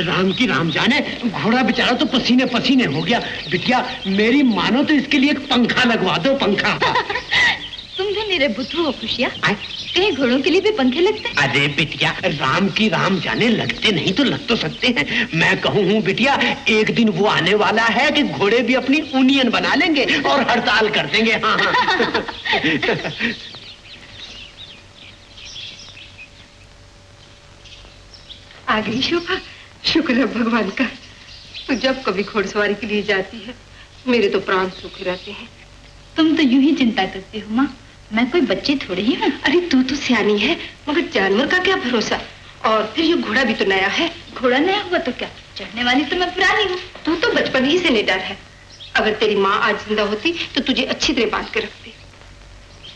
राम की राम जाने, घोड़ा बेचारा तो पसीने पसीने हो गया। बिटिया मेरी मानो तो इसके लिए एक पंखा लगवा दो, पंखा। तुम भी मेरे बुद्धू हो खुशिया, कहीं घोड़ों के लिए भी पंखे लगते हैं? अरे बिटिया राम की राम जाने, लगते नहीं तो लग तो सकते हैं। मैं कहूँ हूँ बिटिया, एक दिन वो आने वाला है कि घोड़े भी अपनी यूनियन बना लेंगे और हड़ताल कर देंगे। हाँ हाँ। आ गई शोभा, शुक्र है भगवान का। तू जब कभी घोड़सवारी के लिए जाती है मेरे तो प्राण सूखे रहते हैं। तुम तो यूं ही चिंता करती हो माँ, मैं कोई बच्ची थोड़ी ही हूँ। अरे तू तो सियानी है, मगर जानवर का क्या भरोसा। और फिर ये घोड़ा भी तो नया है। घोड़ा नया हुआ तो क्या, चढ़ने वाली तो मैं पुरानी हूँ। तू तो बचपन ही से निडर है। अगर तेरी माँ आज जिंदा होती तो तुझे अच्छी तरह बांध के रखती।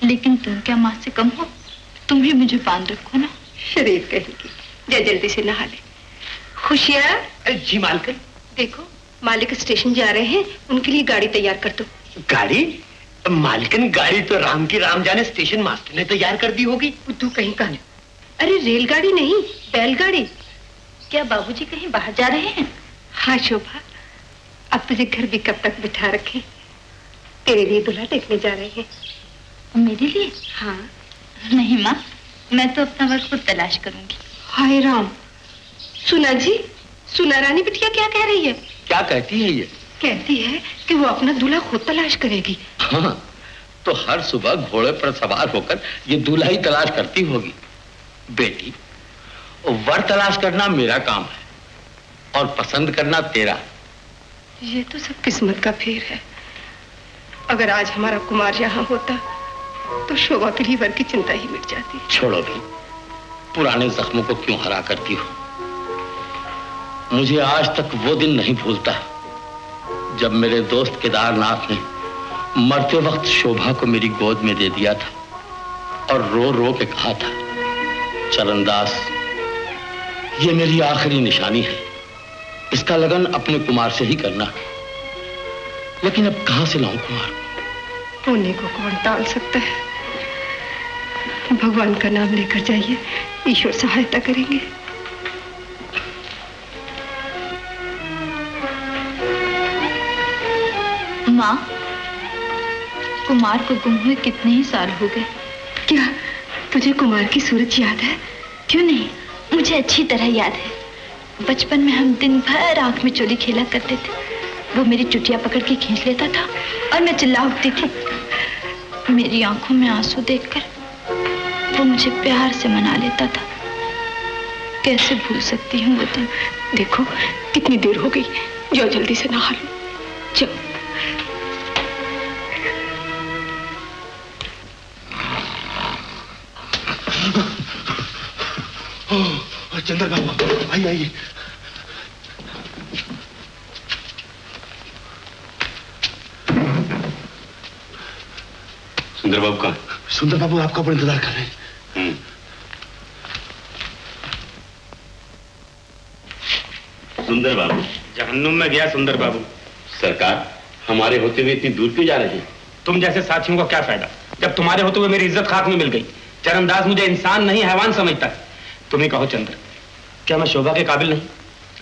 लेकिन तुम क्या माँ से कम हो, तुम भी मुझे बांध रखो ना। शरीफ कहेगी, जा जल्दी से नहा ले। खुशियाँ। जी मालकिन। देखो मालिक स्टेशन जा रहे हैं, उनके लिए गाड़ी तैयार कर दो। गाड़ी? मालकिन गाड़ी तो राम की राम जाने स्टेशन मास्टर ने तैयार कर दी होगी। तू कहीं का? अरे रेलगाड़ी नहीं, बैलगाड़ी। क्या बाबूजी कहीं बाहर जा रहे हैं? हाँ शोभा, अब तुझे घर भी कब तक बिठा रखे। तेरे लिए दूल्हा देखने जा रहे हैं। मेरे लिए? हाँ। नहीं माँ, मैं तो अपना वर्क खुद तलाश करूंगी। हाय राम। सुना जी, सुना रानी बिटिया क्या कह रही है? क्या कहती है ये? कहती है कि वो अपना दूल्हा खुद तलाश करेगी। हाँ, तो हर सुबह घोड़े पर सवार होकर ये दूल्हा ही तलाश करती होगी। बेटी, वर तलाश करना मेरा काम है और पसंद करना तेरा। ये तो सब किस्मत का फेर है। अगर आज हमारा कुमार यहाँ होता तो शोभा के लिए वर की चिंता ही मिट जाती। छोड़ो भी, पुराने जख्मों को क्यों हरा करती हो। मुझे आज तक वो दिन नहीं भूलता जब मेरे दोस्त केदारनाथ ने मरते वक्त शोभा को मेरी गोद में दे दिया था और रो रो के कहा था, चरणदास, ये मेरी आखिरी निशानी है, इसका लगन अपने कुमार से ही करना। लेकिन अब कहां से लाऊं कुमार को? होने को कौन टाल सकता है। भगवान का नाम लेकर जाइए, ईश्वर सहायता करेंगे। माँ, कुमार को गुम हुए कितने ही साल हो गए। क्या तुझे कुमार की सूरत याद है? क्यों नहीं, मुझे अच्छी तरह याद है। बचपन में हम दिन भर आंख में चोली खेला करते थे। वो मेरी चुटिया पकड़ के खींच लेता था और मैं चिल्ला उठती थी। मेरी आंखों में आंसू देखकर वो मुझे प्यार से मना लेता था। कैसे भूल सकती हूँ वो दिन। देखो कितनी देर हो गई, जाओ जल्दी से नहा लो। जाओ। चंद्र बाबू आइए आइए। सुंदर बाबू कहाँ? सुंदर बाबू आपका ऊपर इंतजार कर रहे हैं। सुंदर बाबू? जहन्नुम में गया सुंदर बाबू। सरकार, हमारे होते हुए इतनी दूर क्यों जा रहे हैं? तुम जैसे साथियों का क्या फायदा, जब तुम्हारे होते हुए मेरी इज्जत खाक में मिल गई। चरणदास मुझे इंसान नहीं हैवान समझता है। तुम ही कहो चंद्र, क्या मैं शोभा के काबिल नहीं?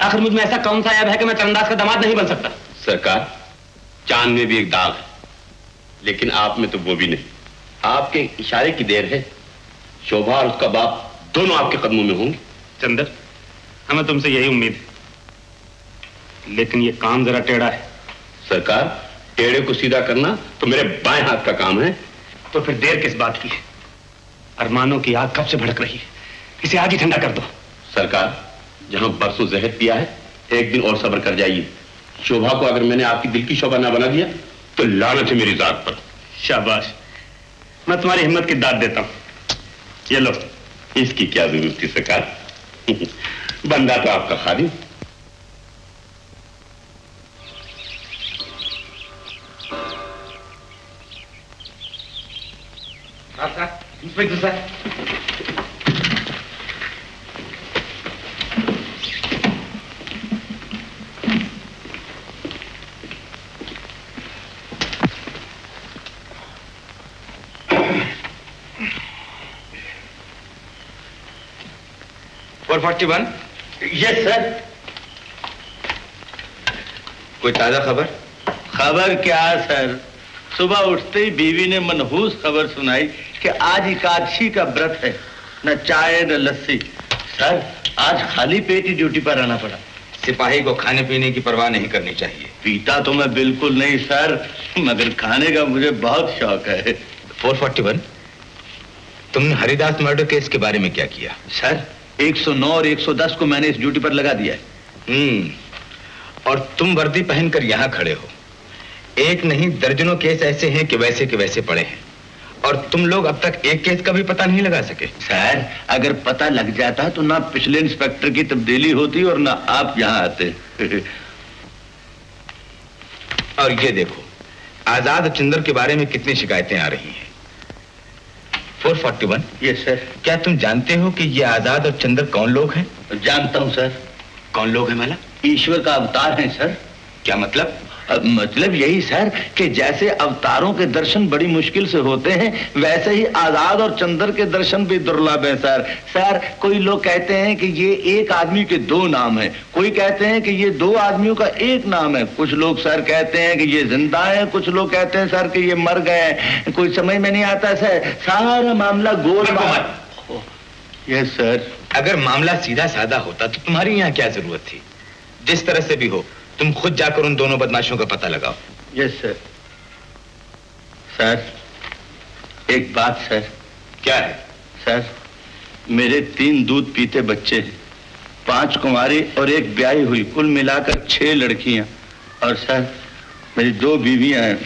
आखिर मुझ में ऐसा कौन सा ऐब है कि मैं चरणदास का दामाद नहीं बन सकता? सरकार, चांद में भी एक दाग है, लेकिन आप में तो वो भी नहीं। आपके इशारे की देर है। शोभा और उसका बाप दोनों आपके कदमों में होंगे। चंद्र, हमें तुमसे यही उम्मीद है, लेकिन ये काम जरा टेढ़ा है। सरकार, टेढ़े को सीधा करना तो मेरे बाएं हाथ का काम है। तो फिर देर किस बात की है? अरमानों की आग कब से भड़क रही है, इसे आग ही ठंडा कर दो। सरकार, जहां बरसों जहर पिया है, एक दिन और सब्र कर जाइए। शोभा को अगर मैंने आपकी दिल की शोभा ना बना दिया तो लानत है मेरी जात पर। शाबाश, मैं तुम्हारी हिम्मत की दाद देता हूं। ये लो। इसकी क्या जरूरत थी सरकार? बंदा तो आपका खादिम। इंस्पेक्टर साहब, यस सर। कोई ताजा खबर? खबर क्या सर, सुबह उठते ही बीवी ने मनहूस खबर सुनाई कि आज एकादशी का व्रत है, न चाय न लस्सी। सर आज खाली पेट ही ड्यूटी पर आना पड़ा। सिपाही को खाने पीने की परवाह नहीं करनी चाहिए। पीता तो मैं बिल्कुल नहीं सर, मगर खाने का मुझे बहुत शौक है। 441, तुमने हरिदास मर्डर केस के बारे में क्या किया? सर 109 और 110 को मैंने इस ड्यूटी पर लगा दिया है। और तुम वर्दी पहनकर यहाँ खड़े हो। एक नहीं दर्जनों केस ऐसे हैं कि वैसे पड़े हैं, और तुम लोग अब तक एक केस का भी पता नहीं लगा सके। सर अगर पता लग जाता तो ना पिछले इंस्पेक्टर की तब्दीली होती और ना आप यहाँ आते। और ये देखो, आजाद और चंद्र के बारे में कितनी शिकायतें आ रही हैं। 441, यस सर। क्या तुम जानते हो कि ये आजाद और चंद्र कौन लोग हैं? जानता हूँ सर। कौन लोग हैं माला? ईश्वर का अवतार है सर। क्या मतलब? मतलब यही सर कि जैसे अवतारों के दर्शन बड़ी मुश्किल से होते हैं, वैसे ही आजाद और चंद्र के दर्शन भी दुर्लभ हैं सर। सर कोई लोग कहते हैं कि ये एक आदमी के दो नाम हैं, कोई कहते हैं कि ये दो आदमियों का एक नाम है, कुछ लोग सर कहते हैं कि ये जिंदा है, कुछ लोग कहते हैं सर कि ये मर गए। कोई समझ में नहीं आता सर, सारा मामला गोल। Yes sir. अगर मामला सीधा साधा होता तो तुम्हारी यहाँ क्या जरूरत थी? जिस तरह से भी हो तुम खुद जाकर उन दोनों बदमाशों का पता लगाओ। Yes sir. सर एक बात सर। क्या है? सर मेरे 3 दूध पीते बच्चे हैं, 5 कुंवारी और 1 ब्याही हुई, कुल मिलाकर 6 लड़कियां। और सर मेरी 2 बीवियां हैं,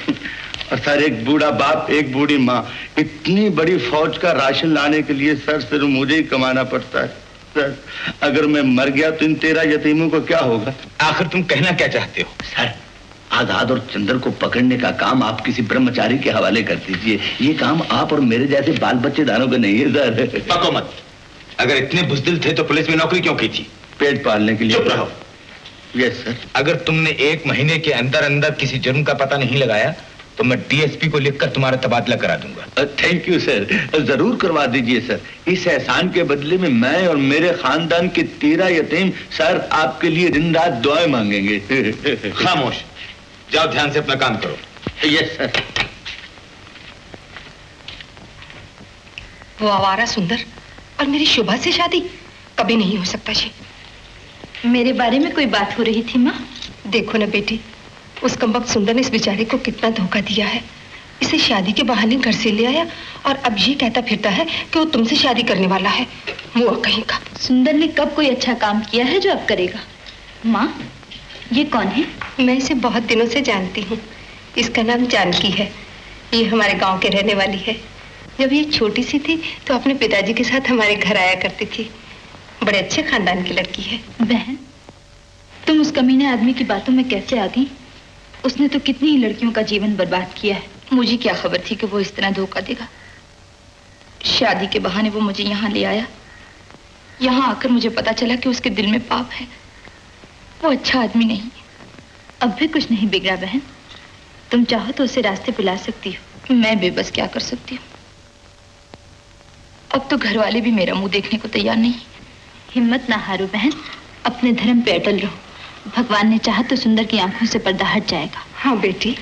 और सर एक बूढ़ा बाप, एक बूढ़ी माँ। इतनी बड़ी फौज का राशन लाने के लिए सर सिर्फ मुझे ही कमाना पड़ता है। सर अगर मैं मर गया तो इन 13 यतीमों को क्या होगा? आखिर तुम कहना क्या चाहते हो? सर आजाद और चंद्र को पकड़ने का काम आप किसी ब्रह्मचारी के हवाले कर दीजिए। ये काम आप और मेरे जैसे बाल बच्चेदारों का नहीं है सर। पको मत। अगर इतने बुज़दिल थे तो पुलिस में नौकरी क्यों की थी? पेट पालने के लिए। चुप रहो। Yes sir. अगर तुमने 1 महीने के अंदर अंदर किसी जुर्म का पता नहीं लगाया तो मैं डीएसपी को लिखकर तुम्हारा तबादला करा दूंगा। थैंक यू सर, जरूर करवा दीजिए सर। इस एहसान के बदले में मैं और मेरे खानदान के 13 यतीम सर आपके लिए दिन रात दुआएं मांगेंगे। खामोश, जाओ ध्यान से अपना काम करो। Yes sir. वो आवारा सुंदर और मेरी शोभा से शादी कभी नहीं हो सकता जी। मेरे बारे में कोई बात हो रही थी माँ? देखो ना बेटी, उस कमबख्त सुंदर ने इस बेचारे को कितना धोखा दिया है। इसे शादी के बहाने घर से ले आया और अब ये कहता फिरता है कि वो तुमसे शादी करने वाला है। मुआ कहीं का। सुंदर ने कब कोई अच्छा काम किया है जो अब करेगा? माँ ये कौन है? मैं इसे बहुत दिनों से जानती हूँ। इसका नाम जानकी है। ये हमारे गांव के रहने वाली है। जब ये छोटी सी थी तो अपने पिताजी के साथ हमारे घर आया करती थी। बड़े अच्छे खानदान की लड़की है। बहन तुम उस कमीने आदमी की बातों में कैसे आ गई? उसने तो कितनी ही लड़कियों का जीवन बर्बाद किया है। मुझे क्या खबर थी कि वो इस तरह धोखा देगा। शादी के बहाने वो मुझे यहाँ ले आया। यहाँ आकर मुझे पता चला कि उसके दिल में पाप है। वो अच्छा आदमी नहीं। अब भी कुछ नहीं बिगड़ा बहन। तुम चाहो तो उसे रास्ते पे ला सकती हो। मैं बेबस क्या कर सकती हूँ? अब तो घर वाले भी मेरा मुंह देखने को तैयार नहीं। हिम्मत ना हारो बहन, अपने धर्म पे अटल रहो। भगवान ने चाहा तो सुंदर की आंखों से पर्दा हट जाएगा। हाँ बेटी,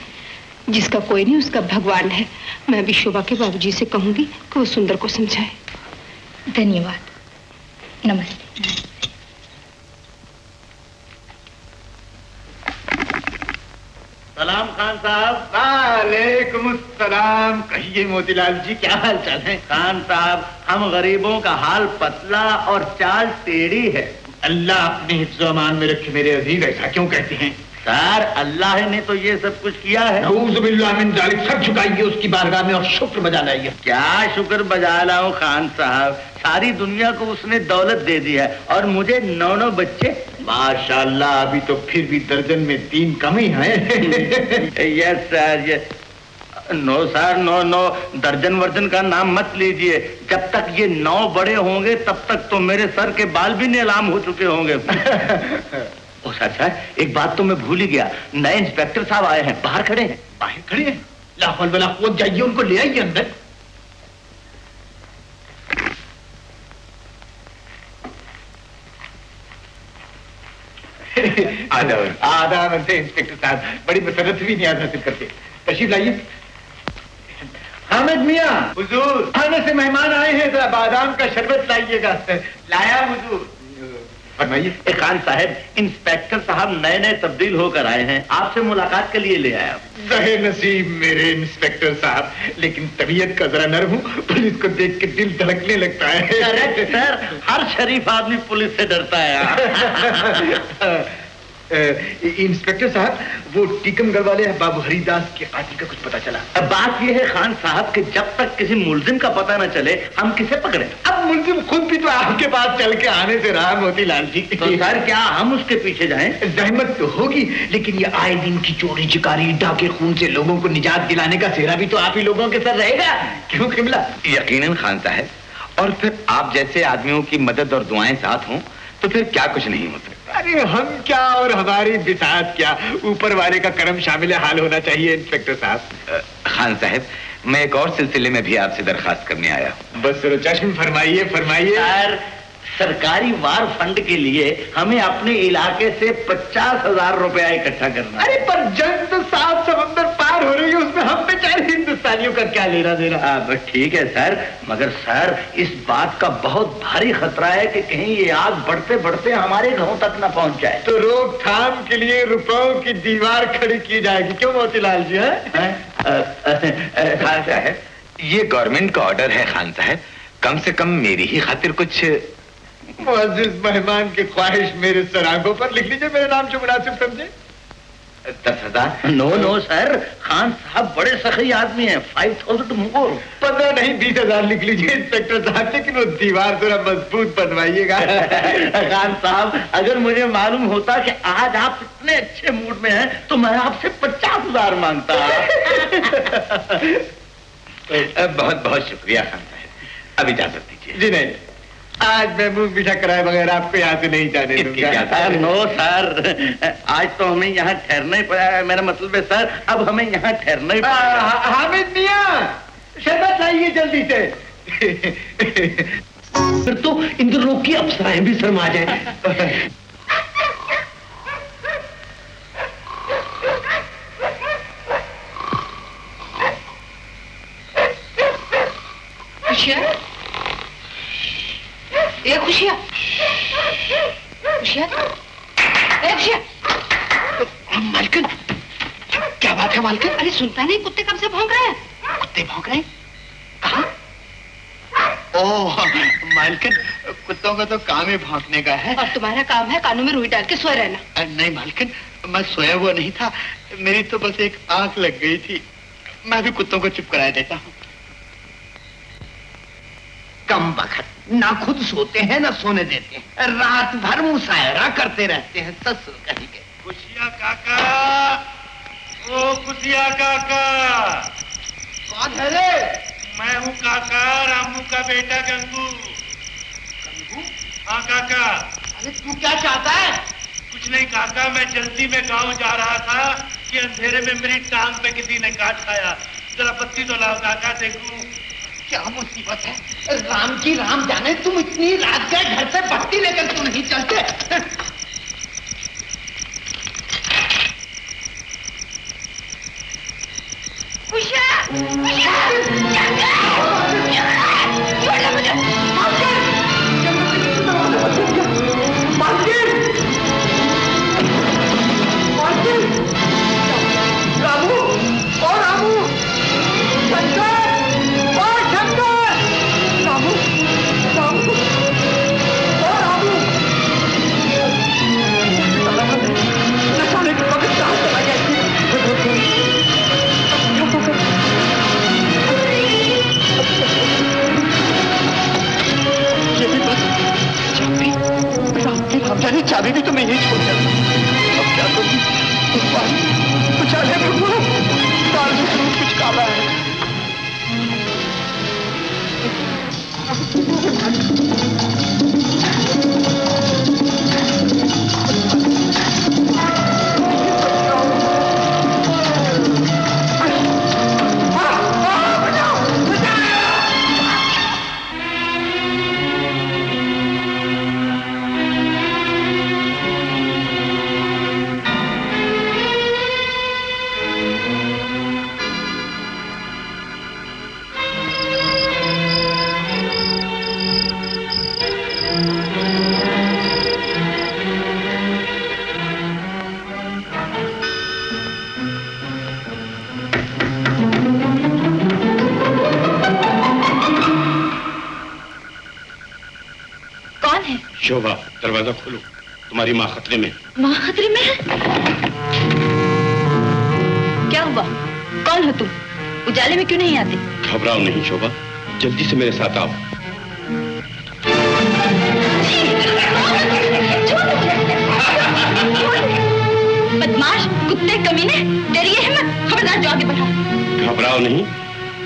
जिसका कोई नहीं उसका भगवान है। मैं भी शोभा के बाबूजी से कहूंगी कि वो सुंदर को समझाए। धन्यवाद। नमस्ते। सलाम खान साहब। वालेकुम सलाम। कहिए मोतीलाल जी क्या हाल चाल है? खान साहब हम गरीबों का हाल पतला और चाल टेढ़ी है। अल्लाह अपने हिफ्ज़ो अमान में रखे मेरे अजीज। ऐसा क्यों कहते हैं? सर अल्लाह ने तो ये सब कुछ किया है। नऊज़ बिल्लाह मिन ज़ालिक। सर झुकाइए उसकी बारगाह में और शुक्र बजा लाइए। क्या शुक्र बजा लाऊं खान साहब? सारी दुनिया को उसने दौलत दे दी है और मुझे 9 बच्चे। माशाअल्लाह, अभी तो फिर भी दर्जन में 3 कम ही हैं। Yes sir. यस। 9 सर, 9 दर्जन वर्जन का नाम मत लीजिए। जब तक ये 9 बड़े होंगे तब तक तो मेरे सर के बाल भी नीलाम हो चुके होंगे। ओ सर एक बात तो मैं भूल ही गया। नए इंस्पेक्टर साहब आए हैं, बाहर खड़े हैं। बाहर खड़े हैं? ला हौल वला कुव्वत, जाइए उनको ले आइए अंदर। आदाब से इंस्पेक्टर साहब, बड़ी मसरत भी नहीं हासिल करते। तशरीफ लाइए। हामिद मियाँ, हुजूर, खाने से मेहमान आए हैं, जरा बादाम का शरबत लाइएगा। लाया हुजूर। फरमाइए। खान साहब, इंस्पेक्टर साहब नए नए तब्दील होकर आए हैं, आपसे मुलाकात के लिए ले आया। ज़हे नसीब मेरे इंस्पेक्टर साहब, लेकिन तबीयत का जरा नर्म हूँ, पुलिस को देख के दिल धड़कने लगता है। करेक्ट सर, हर शरीफ आदमी पुलिस से डरता है। इंस्पेक्टर साहब, वो टीकमगढ़ वाले बाबू हरिदास के कातिल का कुछ पता चला? बात यह है खान साहब कि जब तक किसी मुल्जिम का पता न चले हम किसे पकड़े? अब मुल्जिम खुद भी तो आपके पास चल के आने से रहा मोतीलाल जी। तो सर क्या हम उसके पीछे जाएं? जहमत तो होगी, लेकिन ये आए दिन की चोरी चिकारी डाके खून से लोगों को निजात दिलाने का सेहरा भी तो आप ही लोगों के सर रहेगा, क्यों किमला? यकीनन खान साहब, और फिर आप जैसे आदमियों की मदद और दुआएं साथ हों तो फिर क्या कुछ नहीं होता। अरे हम क्या और हमारी बिसात क्या, ऊपर वाले का करम शामिल हाल होना चाहिए इंस्पेक्टर साहब। खान साहब, मैं एक और सिलसिले में भी आपसे दरखास्त करने आया हूँ। बस चश्म फरमाइए फरमाइए। सर, सरकारी वार फंड के लिए हमें अपने इलाके से 50,000 रुपया इकट्ठा करना। अरे पर जंग तो 7 समंदर पार हो रही है, उसमें हम बेचारे हिंदुस्तानियों का क्या लेना देना। बस ठीक है सर, मगर सर इस बात का बहुत भारी खतरा है कि कहीं ये आग बढ़ते बढ़ते हमारे घरों तक न पहुंच जाए। तो रोकथाम के लिए रुपयों की दीवार खड़ी की जाएगी, क्यों मोतीलाल जी? खान साहब, ये गवर्नमेंट का ऑर्डर है खान साहब, कम से कम मेरी ही खातिर कुछ। मुअज़्ज़िज़ मेहमान की ख्वाहिश मेरे सरागों पर लिख लीजिए, मेरे नाम जो मुनासिब समझे। 10,000? नो सर, खान साहब बड़े सखी आदमी हैं, 5,000 मोर। 15 नहीं 20,000 लिख लीजिए इंस्पेक्टर साहब, लेकिन वो दीवार जरा मजबूत बनवाइएगा। खान साहब, अगर मुझे मालूम होता कि आज आप इतने अच्छे मूड में हैं तो मैं आपसे 50,000 मांगता। बहुत बहुत शुक्रिया खान साहब, अब इजाजत दीजिए। जी नहीं, आज मैं मुंह मीठा कराए बगैर आपको यहाँ से नहीं जाने दूंगा। नो सर, आज तो हमें यहाँ ठहरना ही पड़ा है। मेरा मतलब है सर, अब हमें यहाँ ठहरना ही पड़ा। हामिद मियाँ, शरबत लाइए जल्दी से। फिर तो इंद्रलोक की अप्सराएं भी शर्मा जाए। ये खुशियाँ, खुशियाँ, खुशियाँ। मालकिन, क्या बात है मालकिन? अरे सुनता नहीं, कुत्ते कब से भौंक रहे हैं? कुत्ते भौंक रहे हैं? कहाँ? ओह मालकिन, कुत्तों का तो काम ही भौंकने का है। और तुम्हारा काम है कानों में रुई डाल के सोए रहना। नहीं मालकिन, मैं सोया हुआ नहीं था, मेरी तो बस एक आंख लग गई थी। मैं भी कुत्तों को चुप कराया देता हूँ। कम बखत, ना खुद सोते हैं ना सोने देते हैं, रात भर मुशायरा करते रहते हैं। ससुर कहीं के। खुशिया काका, ओ खुशिया काका। कौन है रे? मैं हूँ काका, रामू का बेटा गंगू। गंगू? हाँ काका। अरे तू क्या चाहता है? कुछ नहीं काका, मैं जल्दी में गांव जा रहा था कि अंधेरे में मेरी टांग पे किसी ने काट खाया। जरा बत्ती तो लाओ काका, देखूं। क्या मुसीबत है? राम की राम जाने, तुम इतनी रात गए घर से बत्ती लेकर क्यों नहीं चलते? रामू, ओ रामू, शंकर, ओ शंकर, रामू, रामू, ओ रामू, न सोने के वक्त कहाँ चला गया? ये भी बस चाबी, राम जाने चाबी भी तो मैं यही छोड़ गया। अब क्या करूं? कुछ आगे भगवान, दाल में जरूर कुछ काला है। शोभा, दरवाजा खोलो, तुम्हारी माँ खतरे में। माँ खतरे में है? क्या हुआ? कौन हो तुम? उजाले में क्यों नहीं आते? घबराओ नहीं शोभा, जल्दी से मेरे साथ आओ। बदमाश, कुत्ते, कमीने, तेरी ये हिम्मत, खबरदार जो आगे बढ़ा। घबराओ नहीं,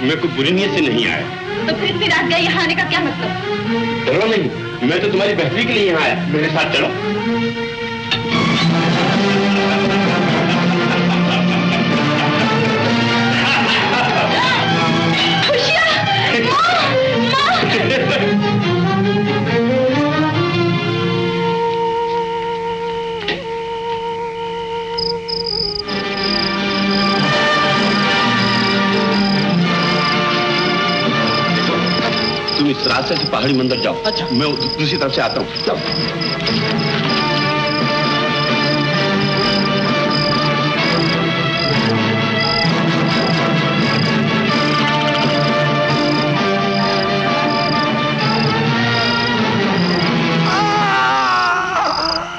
मैं कोई बुरी नीयत से नहीं आया। तो फिर इतनी रात गए यहाँ आने का क्या मतलब? डरो नहीं, मैं तो तुम्हारी बेहतरी के लिए यहाँ आया। मेरे साथ चलो। खुशियाँ, माँ, माँ। तुम इस रास्ते से पहाड़ी मंदिर जाओ। अच्छा। मैं दूसरी तरफ से आता हूँ। जाओ।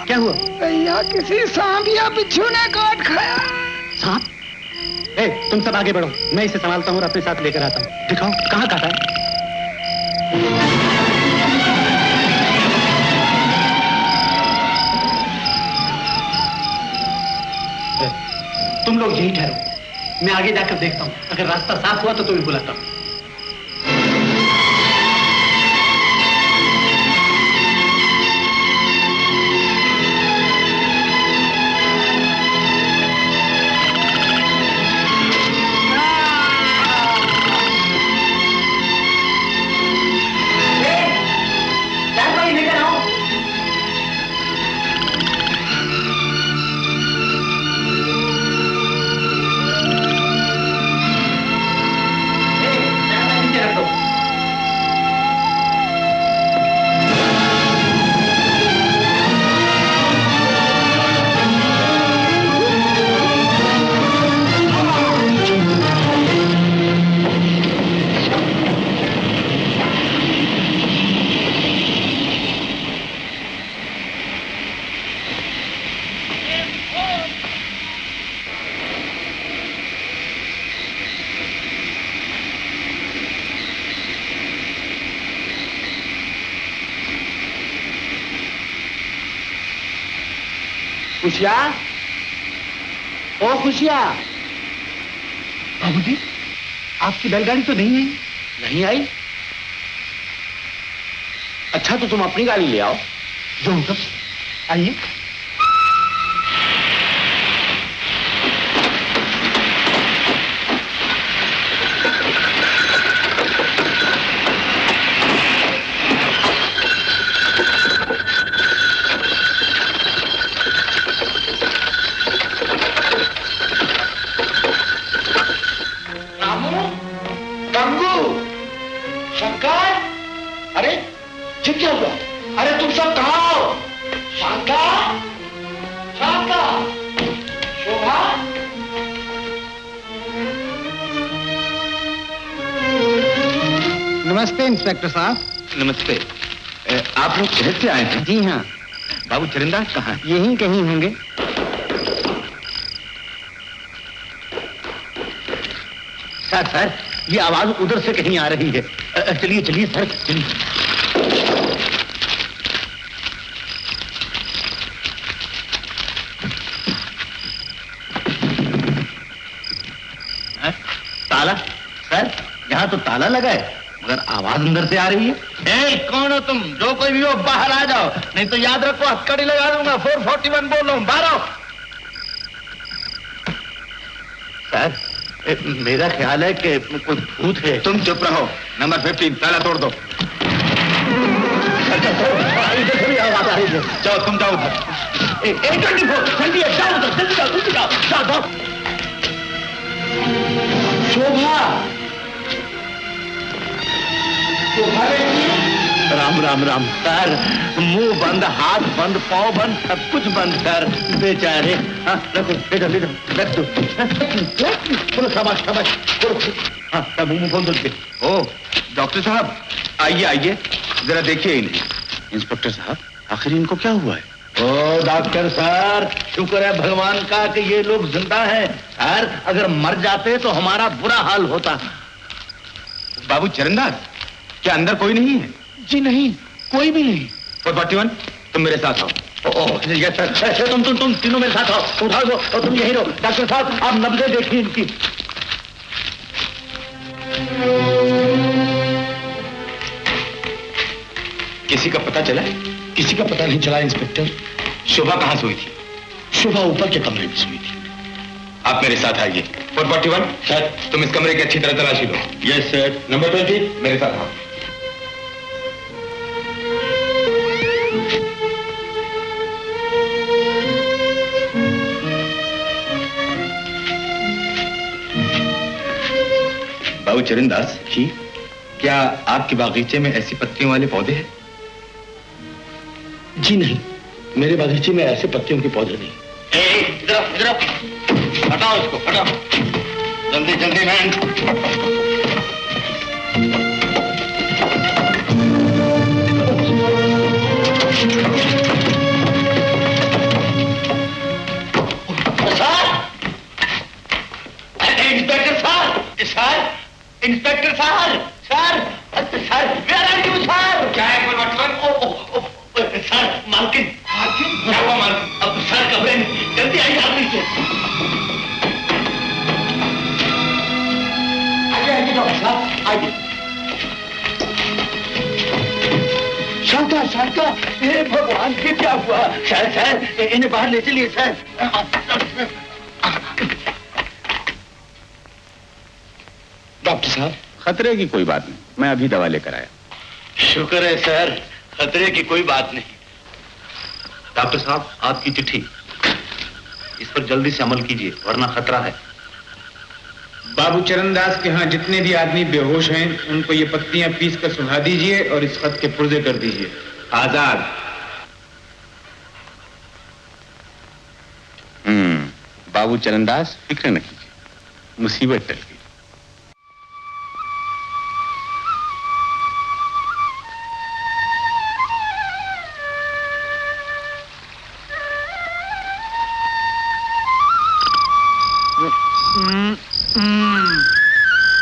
क्या हुआ? भैया किसी सांप या बिच्छू ने काट खाया। सांप? तुम सब आगे बढ़ो, मैं इसे संभालता हूँ और अपने साथ लेकर आता हूँ। दिखाओ कहाँ काटा है। तुम लोग यहीं ठहरो, मैं आगे जाकर देखता हूँ। अगर रास्ता साफ हुआ तो तुम्हें बुलाता हूँ। खुशिया, ओ खुशिया। बाबूजी, आपकी बैलगाड़ी तो नहीं आई? नहीं आई? अच्छा तो तुम अपनी गाड़ी ले आओ। जो मतलब, आइए। नमस्ते इंस्पेक्टर साहब। नमस्ते। आप लोग शहर से आए हैं? जी हाँ। बाबू चरणदास कहाँ है? यहीं कहीं होंगे। सर, ये आवाज उधर से कहीं आ रही है। चलिए चलिए सर, चलिए। ताला? सर, यहाँ तो ताला लगा है, मगर आवाज अंदर से आ रही है। कौन हो तुम? जो कोई भी हो बाहर आ जाओ, नहीं तो याद रखो हथकड़ी लगा दूंगा। 441 बोल रहा हूँ, बाहर आओ। सर, मेरा ख्याल है कि कोई भूत है। तुम चुप रहो। नंबर 15 ताला तोड़ दो। जाओ तुम जाओ उधर। 24 जल्दी जाओ उधर, जल्दी जाओ, जल्दी जाओ, जाओ जाओ। शोभा, शोभा बेटी, राम राम राम। सर मुंह बंद, हाथ बंद, पाँव बंद, सब कुछ बंद सर। बेचारे। हाँ रखो, ले जाओ, रख दो। चलो शाबाश शाबाश। हाँ मुंह खोल दो। ओ डॉक्टर साहब, आइए आइए, जरा देखिए इन्हें। इंस्पेक्टर साहब, आखिर इनको क्या हुआ है? ओ डॉक्टर सर, शुक्र है भगवान का कि ये लोग जिंदा हैं। सर अगर मर जाते तो हमारा बुरा हाल होता। बाबू चरणदास, क्या अंदर कोई नहीं है? जी नहीं, कोई भी नहीं। 441, तुम मेरे साथ आओ। Yes sir. तुम तीनों मेरे साथ आओ। उठाओ दो और तुम यही रहो। डॉक्टर साहब आप नब्ज़ें देखिए इनकी। किसी का पता चला? किसी का पता नहीं चला इंस्पेक्टर। शोभा कहाँ सोई थी? शोभा ऊपर के कमरे में सोई थी। आप मेरे साथ आइए। 441, सर तुम इस कमरे की अच्छी तरह तलाशी लो। Yes sir. नंबर 20, मेरे साथ आओ। बाबू चरणदास जी, क्या आपके बागीचे में ऐसी पत्तियों वाले पौधे हैं? जी नहीं, मेरे बागीचे में ऐसे पत्तियों के पौधे नहीं। इधर हटाओ इसको, हटाओ जल्दी जल्दी। मैन इंस्पेक्टर साहब, sir sir, where are you sir? क्या है सर मालकिन। क्या हुआ मालकिन? अब सर कमरे में, जल्दी आइए आदमी से। आइए डॉक्टर साहब, आइए। शांता शांता, हे भगवान के क्या हुआ? सर इन्हें बाहर ले चलिए सर। डॉक्टर साहब, खतरे की कोई बात नहीं, मैं अभी दवा लेकर आया। शुक्र है सर, खतरे की कोई बात नहीं। डॉक्टर साहब, आपकी चिट्ठी, इस पर जल्दी से अमल कीजिए वरना खतरा है। बाबू चरणदास के यहाँ जितने भी आदमी बेहोश हैं उनको ये पत्तियां पीस कर सुना दीजिए और इस खत के पुर्जे कर दीजिए। आजाद। बाबू चरणदास, फिक्र न कीजिए, मुसीबत टल गई।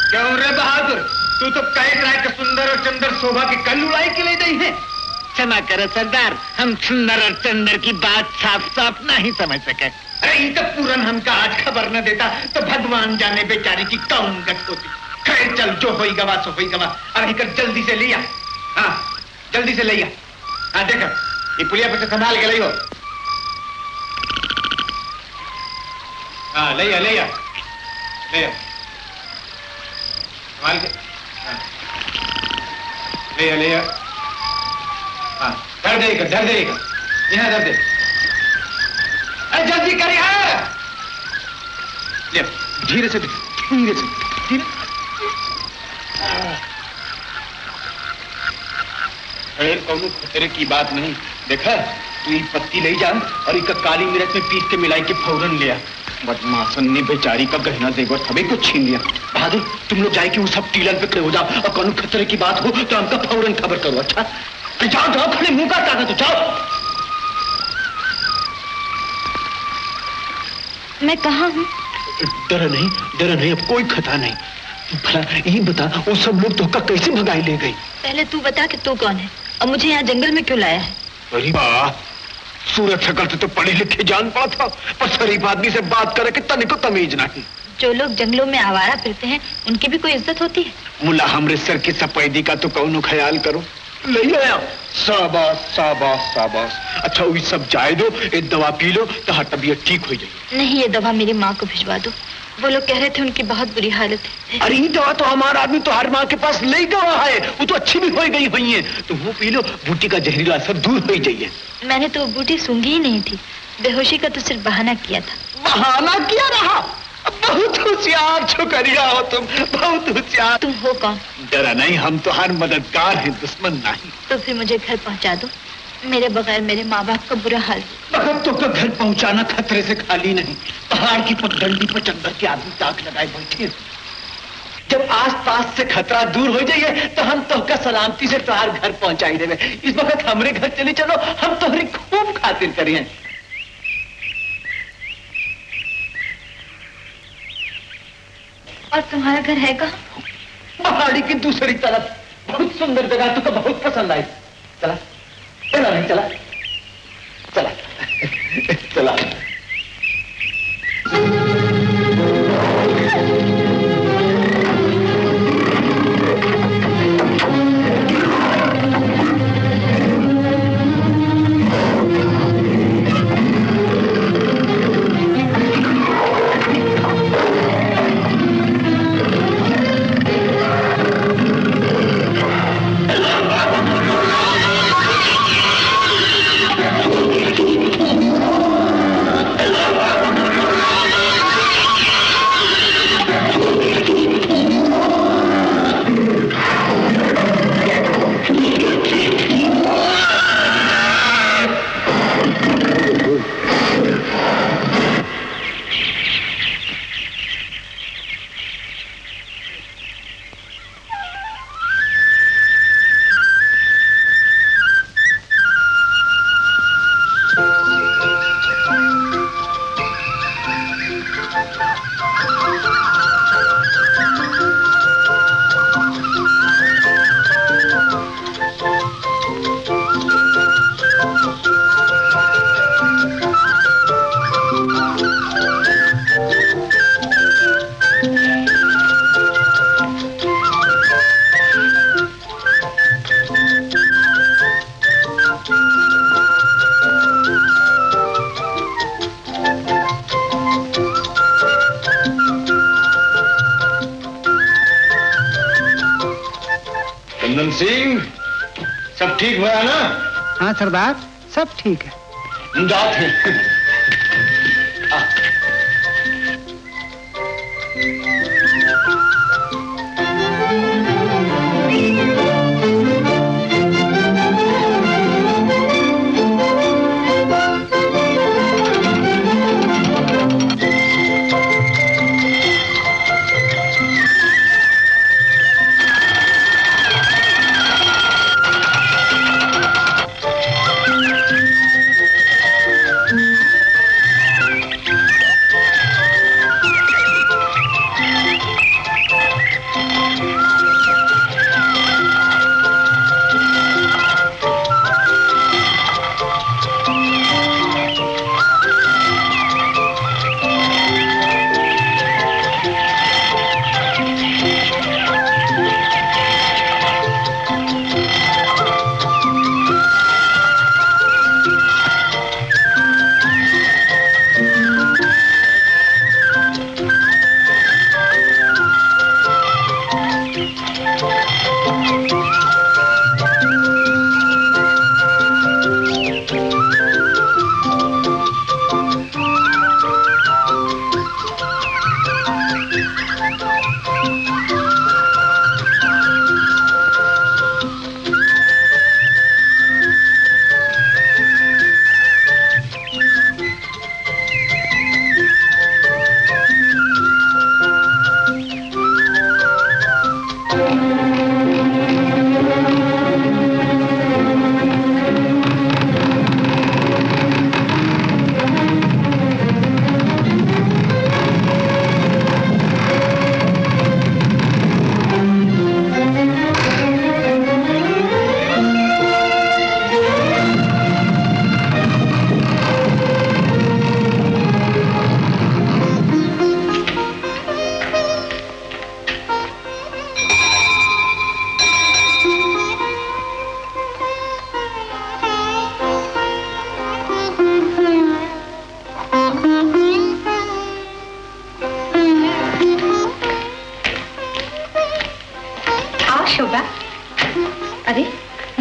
क्यों रे बहादुर, तू तो कह रहा है कि सुंदर और चंदर शोभा की कल उड़ाई के लिए गई है। क्षमा करो सरदार, हम सुंदर और चंदर की बात साफ साफ नहीं समझ सके। अरे ये तो पूरन हमका आज खबर न देता तो भगवान जाने बेचारी की कौन गत होती। खैर चल, जो होई गवा सो होई गवा। अब कर जल्दी से लिया। हाँ जल्दी से लिया। हाँ देखो ये पुलिया पर से संभाल के लियो। हाँ लिया लिया लिया, संभाल के। लिया लिया। हाँ धर देगा यहाँ धर दे। अरे जल्दी करिए। ले धीरे से धीरे से धीरे। खैर कौनो खतरे की बात नहीं। देखा तू ये पत्ती ले जा और एक काली मिर्च में पीस के मिलाई के फौरन ले आ। बदमाशन ने बेचारी का गहना जेवर सभी को छीन लिया। बहादुर तुम लोग जाए कि वो सब टीलन पे खड़े हो जाओ और कौन खतरे की बात हो तो हमका फौरन खबर करो। अच्छा जाओ जाओ, खड़े मुंह का ताकत, जाओ। मैं कहाँ हूँ? डर नहीं, अब कोई खतरा नहीं। भला यही बता, वो सब लोग तो कैसे भगाई ले गई? पहले तू बता कि तू कौन है और मुझे यहाँ जंगल में क्यों लाया है? अरे वाह, सूरत शक्ल से तो पढ़े लिखे जान पड़ा था, पर शरीफ आदमी से बात करे कि तनिक को तमीज नहीं। जो लोग जंगलों में आवारा फिरते हैं उनकी भी कोई इज्जत होती है? मुल्ला हमरे सर की सफेदी का तो कौनो ख्याल करो। ले आया। शाबाश शाबाश शाबाश। अच्छा वही सब जाए दो, एक दवा पी लो तो तबीयत ठीक हो जाएगी। नहीं, ये दवा मेरी माँ को भिजवा दो। वो लोग कह रहे थे उनकी बहुत बुरी हालत है। अरे ये दवा तो हमारा आदमी तो हर माँ के पास ले दवा है, वो तो अच्छी भी हो गई हुई है, तो वो पी लो, बूटी का जहरीला असर दूर हो जाइए। मैंने तो बूटी सूंघी ही नहीं थी, बेहोशी का तो सिर्फ बहाना किया था। बहाना किया रहा? बहुत होशियार छोकरिया हो तुम, बहुत होशियार। तुम हो कौन? डरा नहीं, हम तो हर मददगार हैं, दुश्मन नहीं। तो फिर मुझे घर पहुंचा दो, मेरे बगैर मेरे माँ बाप का बुरा हाल। मगर तो घर पहुंचाना खतरे से खाली नहीं। पहाड़ की पगडंडी पर चंदर के आदमी ताक लगाए बैठे हैं। जब आस पास से खतरा दूर हो जाइए तो हम तो सलामती से तुम्हार घर पहुंचाई देवे। इस वक्त हमरे घर चले चलो, हम तुम्हारी खूब खातिर करिए। और तुम्हारा घर है कहाँ? पहाड़ी की दूसरी तरफ, बहुत सुंदर जगह, तुमको बहुत पसंद आई। चला चला नहीं, चला चला चला। चंदन सिंह, सब ठीक हुआ ना? हाँ सरदार, सब ठीक है। हम जाते हैं।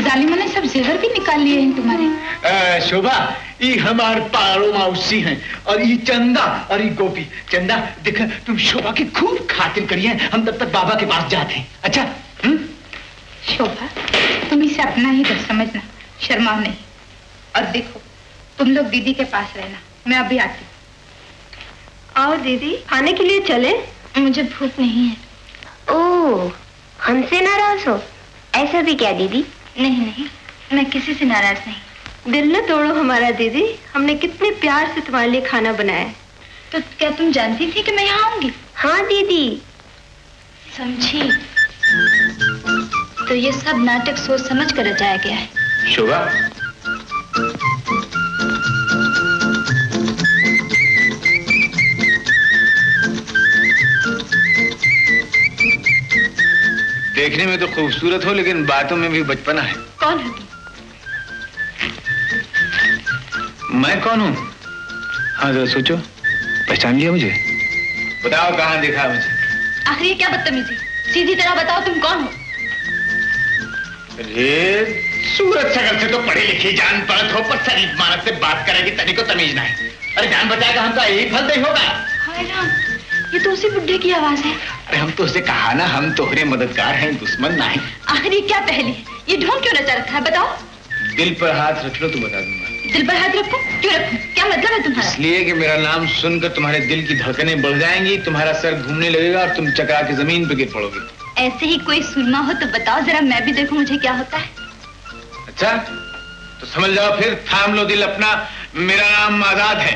जालिमा ने सब जेवर भी निकाल लिए हैं तुम्हारे। शोभा, ये हमारे पारो मौसी हैं और ये चंदा और ये गोपी। चंदा देख, तुम शोभा की खूब खातिर करिए, हम तब तक बाबा के पास जाते हैं। अच्छा? शोभा, तुम इसे अपना ही घर समझना, शर्माओ नहीं। और देखो, तुम लोग दीदी के पास रहना, मैं अभी आती हूँ। आओ दीदी, खाने के लिए चले? मुझे भूख नहीं है। ओह, हमसे नाराज हो? ऐसा भी क्या दीदी? नहीं नहीं, मैं किसी से नाराज नहीं। दिल न तोड़ो हमारा दीदी, हमने कितने प्यार से तुम्हारे लिए खाना बनाया है। तो क्या तुम जानती थी कि मैं यहाँ आऊंगी? हाँ दीदी। समझी? तो ये सब नाटक सोच समझ कर रचाया गया है। शोभा, देखने में तो खूबसूरत हो, लेकिन बातों में भी बचपना है। कौन है तुम? मैं कौन हूँ? हाँ जरा सोचो, पहचान लिया मुझे? बताओ कहाँ देखा मुझे? आखिर ये क्या बदतमीजी? सीधी तरह बताओ तुम कौन हो? अरे सूरत शक्ल से तो पढ़ी लिखी जान पड़त हो, पर शरीफ मानस से बात करेगी तनिको तमीज नहीं। अरे जान बचाएगा हमका यही फल दे होगा। हाय राम, ये तो उसी बुड्ढे की आवाज है। अरे हम तो उसे कहा ना, हम तोहरे मददगार हैं, दुश्मन नहीं। आखिर ये क्या पहली है? ये ढोंग क्यों नचा रखा है? बताओ। दिल पर हाथ रख लो तो बता दूंगा। दिल पर हाथ रखूं? क्यों रखूं? क्या मतलब है तुम्हारा? इसलिए कि मेरा नाम सुनकर तुम्हारे दिल की धड़कनें बढ़ जाएंगी, तुम्हारा सर घूमने लगेगा और तुम चकरा के जमीन पे गिर पड़ोगे। ऐसे ही कोई सुरमा हो तो बताओ जरा, मैं भी देखूं मुझे क्या होता है। अच्छा तो समझ जाओ फिर, थाम लो दिल अपना, मेरा नाम आजाद है।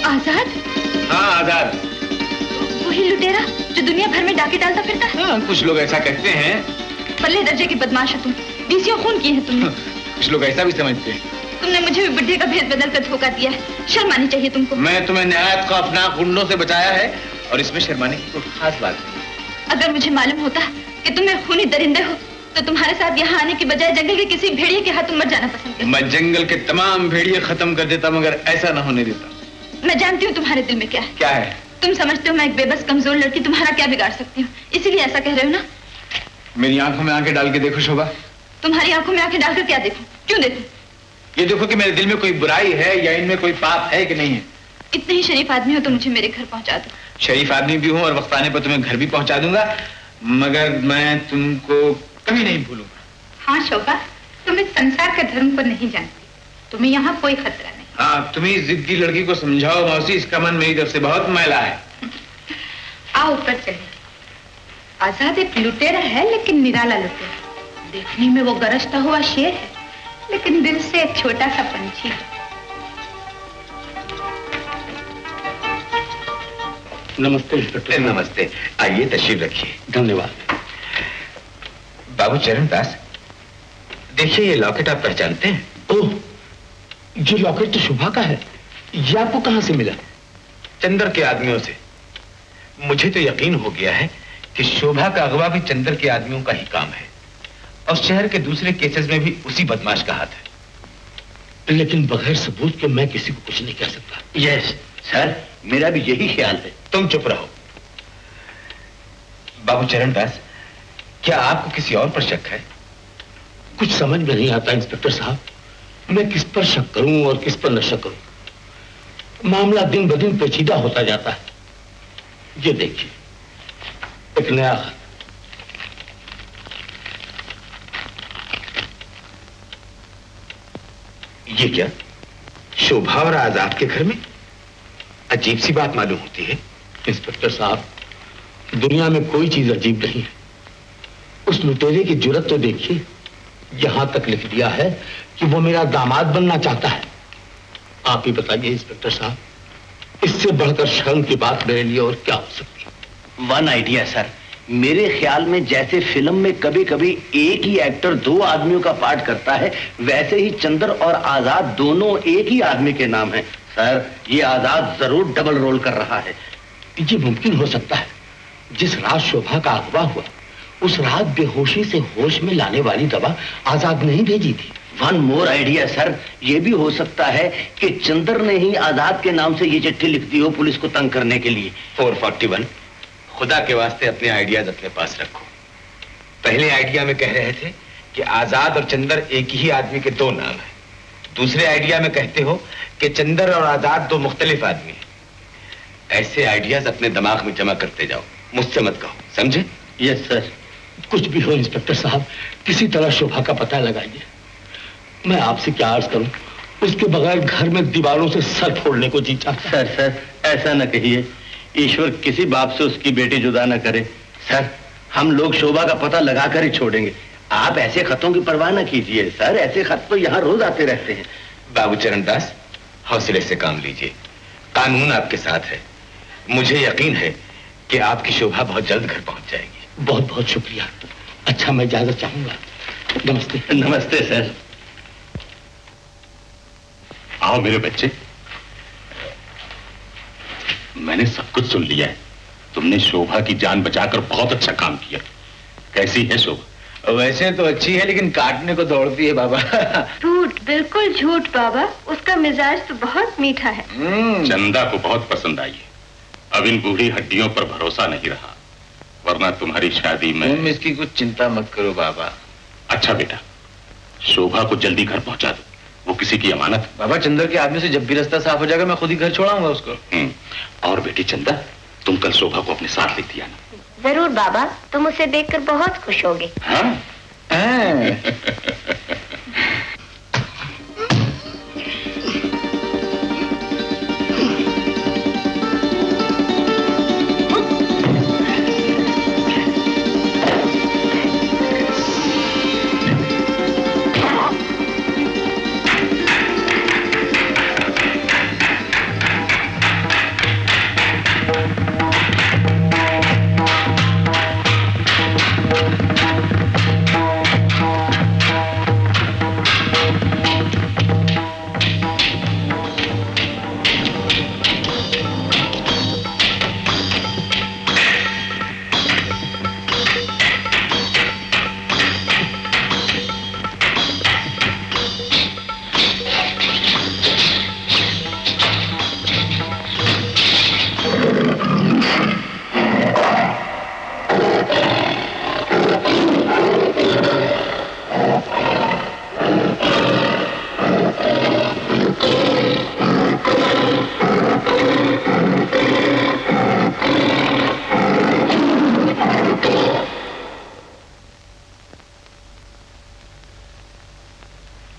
आजाद? हाँ आजाद। वही लुटेरा जो दुनिया भर में डाके डालता फिरता है? हाँ, कुछ लोग ऐसा कहते हैं। पल्ले दर्जे की बदमाश हो तुम, बीसियों खून किए हैं तुमने। कुछ लोग ऐसा भी समझते हैं। तुमने मुझे भी बुढ़े का भेद बदल कर धोखा दिया है, शर्म आनी चाहिए तुमको। मैं तुम्हें नहायत खौफनाक गुंडों से बचाया है और इसमें शर्माने की कोई खास बात नहीं। अगर मुझे मालूम होता कि तुम एक खूनी दरिंदे हो तो तुम्हारे साथ यहाँ आने की बजाय जंगल के किसी भेड़िए के हाथों मर जाना पसंद करती। मैं जंगल के तमाम भेड़िए खत्म कर देता, मगर ऐसा ना होने देता। मैं जानती हूँ तुम्हारे दिल में क्या है। क्या है? तुम समझते हो मैं एक बेबस कमजोर लड़की तुम्हारा क्या बिगाड़ सकती हूँ, इसीलिए ऐसा कह रहे हो ना? मेरी आंखों में आंखें डाल के देखो शोभा। तुम्हारी आंखों में आंखें डालकर क्या देखूं? क्यों देखूं? ये देखो कि मेरे दिल में कोई बुराई है या इनमें कोई पाप है कि नहीं है। इतने ही शरीफ आदमी हो तो मुझे मेरे घर पहुंचा दो। शरीफ आदमी भी हूँ और वक्त आने पर तुम्हें घर भी पहुंचा दूंगा, मगर मैं तुमको कभी नहीं भूलूंगा। हाँ शोभा, तुम इस संसार का धर्म को नहीं जानती, तुम्हें यहाँ कोई खतरा नहीं। हाँ, तुम ही जिद्दी लड़की को समझाओ मौसी, इसका मन मेरी तरफ से बहुत मैला है। आओ ऊपर चले। आजाद एक लुटेरा है, लेकिन निराला लुटेरा। देखने में वो गरजता हुआ शेर है, लेकिन दिल से एक छोटा सा पंछी है। नमस्ते इंस्पेक्टर। नमस्ते, आइए तशरीफ रखिए। धन्यवाद। बाबू चरणदास, देखिए ये लॉकेट आप पहचानते हैं? ओह, ये लॉकेट तो शोभा का है। ये आपको कहां से मिला? चंदर के आदमियों से। मुझे तो यकीन हो गया है कि शोभा का अगवा भी चंदर के आदमियों का ही काम है और शहर के दूसरे केसेस में भी उसी बदमाश का हाथ है। लेकिन बगैर सबूत के मैं किसी को कुछ नहीं कह सकता। यस सर, मेरा भी यही ख्याल है। तुम चुप रहो। बाबू चरणदास, क्या आपको किसी और पर शक है? कुछ समझ में नहीं आता इंस्पेक्टर साहब, मैं किस पर शक करूं और किस पर न शक करूं। मामला दिन ब दिन पेचीदा होता जाता है। ये देखिए, एक नया खत। ये क्या? शोभा और आजाद के घर में? अजीब सी बात मालूम होती है। इंस्पेक्टर साहब, दुनिया में कोई चीज अजीब नहीं है। उस लुटेरे की जुर्रत तो देखिए, यहां तक लिख दिया है कि वो मेरा दामाद बनना चाहता है। आप ही बताइए इंस्पेक्टर साहब, इससे बढ़कर शर्म की बात मेरे लिए और क्या हो सकती है? वन आइडिया सर, मेरे ख्याल में जैसे फिल्म में कभी कभी एक ही एक्टर दो आदमियों का पार्ट करता है, वैसे ही चंदर और आजाद दोनों एक ही आदमी के नाम है। सर, ये आजाद जरूर डबल रोल कर रहा है। ये मुमकिन हो सकता है। जिस रात शोभा का अगवा हुआ, उस रात बेहोशी से होश में लाने वाली दवा आजाद ने ही भेजी थी। वन मोर आइडिया सर, ये भी हो सकता है कि चंदर ने ही आजाद के नाम से ये चिट्ठी लिख दी हो पुलिस को तंग करने के लिए। 441, खुदा के वास्ते अपने आइडियाज अपने पास रखो। पहले आइडिया में कह रहे थे कि आजाद और चंदर एक ही आदमी के दो नाम हैं। दूसरे आइडिया में कहते हो कि चंदर और आजाद दो मुख्तलिफ आदमी हैं। ऐसे आइडियाज अपने दिमाग में जमा करते जाओ, मुझसे मत कहो, समझे? Yes sir. कुछ भी हो इंस्पेक्टर साहब, किसी तरह शोभा का पता लगाइए। मैं आपसे क्या अर्ज करूं, उसके बगैर घर में दीवारों से सर फोड़ने को जी चाहता। सर ऐसा न कहिए, ईश्वर किसी बाप से उसकी बेटी जुदा न करे। सर हम लोग शोभा का पता लगाकर ही छोड़ेंगे। आप ऐसे खतों की परवाह न कीजिए सर, ऐसे खत तो यहाँ रोज आते रहते हैं। बाबू चरणदास, हौसले से काम लीजिए, कानून आपके साथ है। मुझे यकीन है कि आपकी शोभा बहुत जल्द घर पहुंच जाएगी। बहुत बहुत शुक्रिया। अच्छा मैं इजाजत चाहूंगा। नमस्ते। नमस्ते सर। आओ मेरे बच्चे, मैंने सब कुछ सुन लिया है। तुमने शोभा की जान बचाकर बहुत अच्छा काम किया। कैसी है शोभा? वैसे तो अच्छी है, लेकिन काटने को दौड़ती है बाबा। झूठ, बिल्कुल झूठ बाबा। उसका मिजाज तो बहुत मीठा है। चंदा को बहुत पसंद आई है। अब इन बूढ़ी हड्डियों पर भरोसा नहीं रहा, वरना तुम्हारी शादी में। तुम इसकी कुछ चिंता मत करो बाबा। अच्छा बेटा, शोभा को जल्दी घर पहुंचा दो, वो किसी की अमानत। बाबा चंदर के आदमी से जब भी रास्ता साफ हो जाएगा मैं खुद ही घर छोड़ाऊंगा उसको। और बेटी चंदा, तुम कल शोभा को अपने साथ लेती आना। जरूर बाबा, तुम उसे देखकर बहुत खुश होगे। हाँ?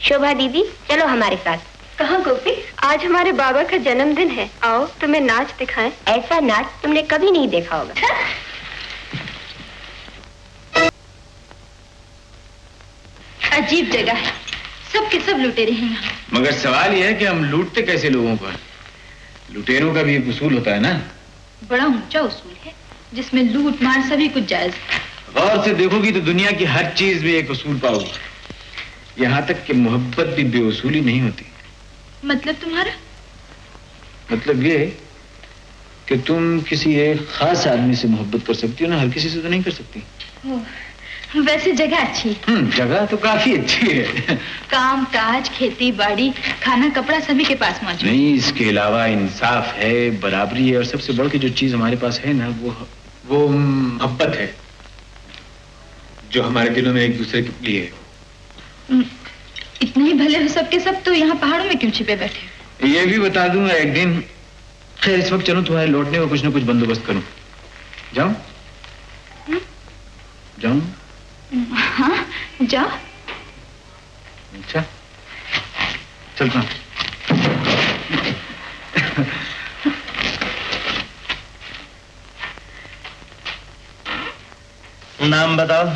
शोभा दीदी, चलो हमारे साथ। कहाँ गोपी? आज हमारे बाबा का जन्मदिन है। आओ तुम्हें नाच दिखाएं। ऐसा नाच तुमने कभी नहीं देखा होगा। अजीब जगह है, सब के सब लुटेरे हैं यहाँ। मगर सवाल यह है कि हम लूटते कैसे लोगों को? लुटेरों का भी एक उसूल होता है ना। बड़ा ऊंचा उसूल है, जिसमें लूट मार सभी कुछ जायज। गौर से देखोगी तो दुनिया की हर चीज में एक उसूल पाओगी, यहाँ तक कि मोहब्बत भी बेउसूली नहीं होती। मतलब तुम्हारा? मतलब ये कि तुम किसी एक खास आदमी से मोहब्बत कर सकती हो ना, हर किसी से तो नहीं कर सकती। वैसे जगह अच्छी। जगह तो काफी अच्छी है। काम काज, खेती बाड़ी, खाना कपड़ा सभी के पास मौजूद। नहीं, इसके अलावा इंसाफ है, बराबरी है, और सबसे बढ़ के जो चीज हमारे पास है ना, वो मोहब्बत है, जो हमारे दिलों में एक दूसरे के लिए है। इतने ही भले हो सबके सब, तो यहाँ पहाड़ों में क्यों छिपे बैठे? ये भी बता दूंगा एक दिन। खैर इस वक्त चलो, तुम्हारे लौटने का कुछ ना कुछ बंदोबस्त करूं। जाऊं? जाऊं? हाँ जाओ। अच्छा चलता हूं। नाम बताओ।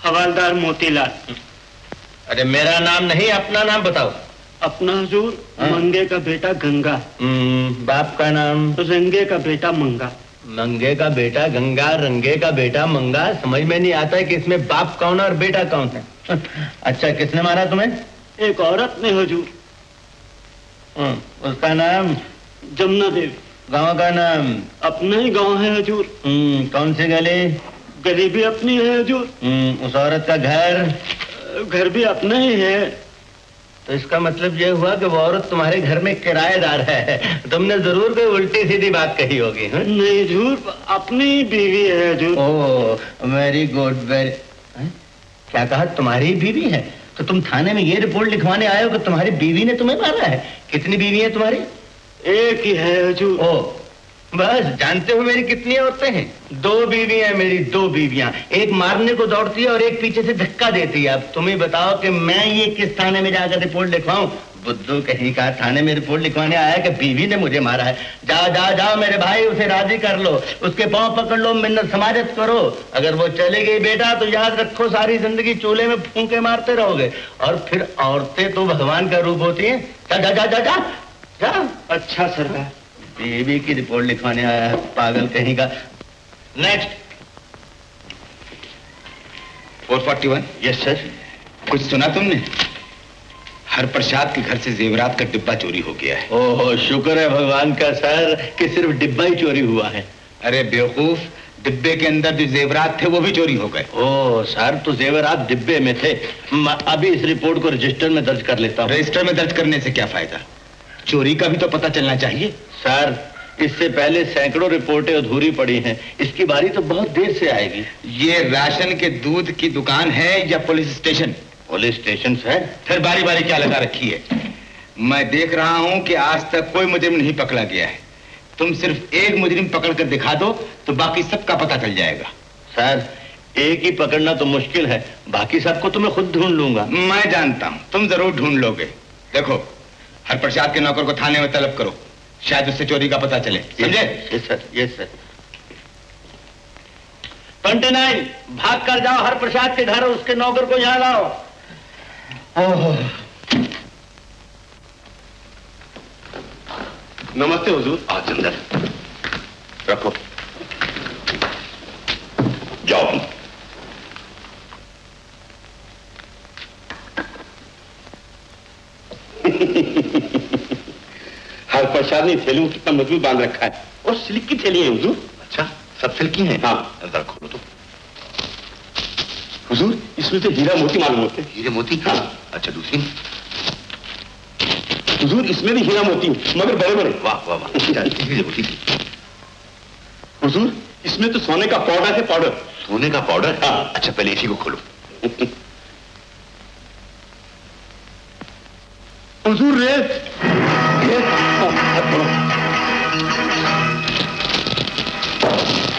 हवालदार मोतीलाल। अरे मेरा नाम नहीं, अपना नाम बताओ। अपना हुजूर, मंगे का बेटा गंगा। बाप का नाम? रंगे का बेटा मंगा। मंगे का बेटा गंगा, रंगे का बेटा मंगा। समझ में नहीं आता है कि इसमें बाप कौन और बेटा कौन है। अच्छा, किसने मारा तुम्हें? एक औरत ने हुजूर। उसका नाम? जमुना देवी। गांव का नाम? अपना ही गांव है हुजूर। कौन सी गली? गली भी अपनी है हुजूर। उस औरत का घर? घर भी अपना ही है। तो इसका मतलब ये हुआ कि वो औरत तुम्हारे घर में किराएदार है। तुमने जरूर कोई उल्टी सीधी बात कही होगी। नहीं हुजूर, अपनी बीवी है हुजूर। Oh very good, very. क्या कहा? तुम्हारी बीवी है? तो तुम थाने में ये रिपोर्ट लिखवाने आए हो कि तुम्हारी बीवी ने तुम्हें मारा है? कितनी बीवी है तुम्हारी? एक ही है हुजूर। ओ बस, जानते हो मेरी कितनी औरतें हैं? 2 बीवी हैं मेरी, 2 बीवियां। एक मारने को दौड़ती है और एक पीछे से धक्का देती है। अब तुम ही बताओ कि मैं ये किस थाने में जाकर रिपोर्ट लिखवाऊं? बुद्धू कहीं का थाने में रिपोर्ट लिखवाने आया कि बीवी ने मुझे मारा है। जाओ जाओ जाओ मेरे भाई, उसे राजी कर लो, उसके पांव पकड़ लो, मिन्नत समाजत करो। अगर वो चली गई बेटा तो याद रखो सारी जिंदगी चूल्हे में फूंके मारते रहोगे। और फिर औरतें तो भगवान का रूप होती हैं। जा जा जा जा जा, जा। अच्छा सरकार। बीवी की रिपोर्ट लिखवाने आया है, पागल कहीं का। नेक्स्ट। 441। Yes sir. कुछ सुना तुमने? हरप्रसाद के घर से जेवरात का डिब्बा चोरी हो गया है। ओहो, शुक्र है भगवान का सर कि सिर्फ डिब्बा ही चोरी हुआ है। अरे बेवकूफ, डिब्बे के अंदर जो जेवरात थे वो भी चोरी हो गए। ओह सर, तो जेवरात डिब्बे में थे। अभी इस रिपोर्ट को रजिस्टर में दर्ज कर लेता हूँ। रजिस्टर में दर्ज करने से क्या फायदा? चोरी का भी तो पता चलना चाहिए। सर, इससे पहले सैकड़ों रिपोर्टें अधूरी पड़ी हैं। इसकी बारी तो बहुत देर से आएगी। ये राशन के दूध की दुकान है या police station? Police station sir. फिर बारी बारी क्या लगा रखी है? मैं देख रहा हूं कि आज तक कोई मुजरिम नहीं पकड़ा गया है। तुम सिर्फ एक मुजरिम पकड़ कर दिखा दो तो बाकी सबका पता चल जाएगा। सर, एक ही पकड़ना तो मुश्किल है, बाकी सबको तो मैं खुद ढूंढ लूंगा। मैं जानता हूं, तुम जरूर ढूंढ लोगे। देखो, हरप्रसाद के नौकर को थाने में तलब करो, शायद उससे चोरी का पता चले। समझे? Yes sir, yes sir. 29, भाग कर जाओ हरप्रसाद के घर, उसके नौकर को यहाँ लाओ। ओह, नमस्ते हुजूर। आओ चंदर, रखो, जाओ। हरप्रसाद ने थैली में कितना मजबूत बांध रखा है। और सिल्क की थैली है हुजूर। अच्छा, सब सिल्की हैं? हाँ। जरा खोलो तो। हुजूर, इसमें से हीरा मोती मालूम होते। हीरे मोती? हाँ। अच्छा, दूसरी? हुजूर, इसमें भी हीरा मोती मगर बड़े बड़े। वाह वाह वाह। हीरे मोती की। हुजूर, इसमें तो सोने का पाउडर है। पाउडर? सोने का पाउडर? हाँ। अच्छा, पहले इसी को खोलो। हुजूर, रेत।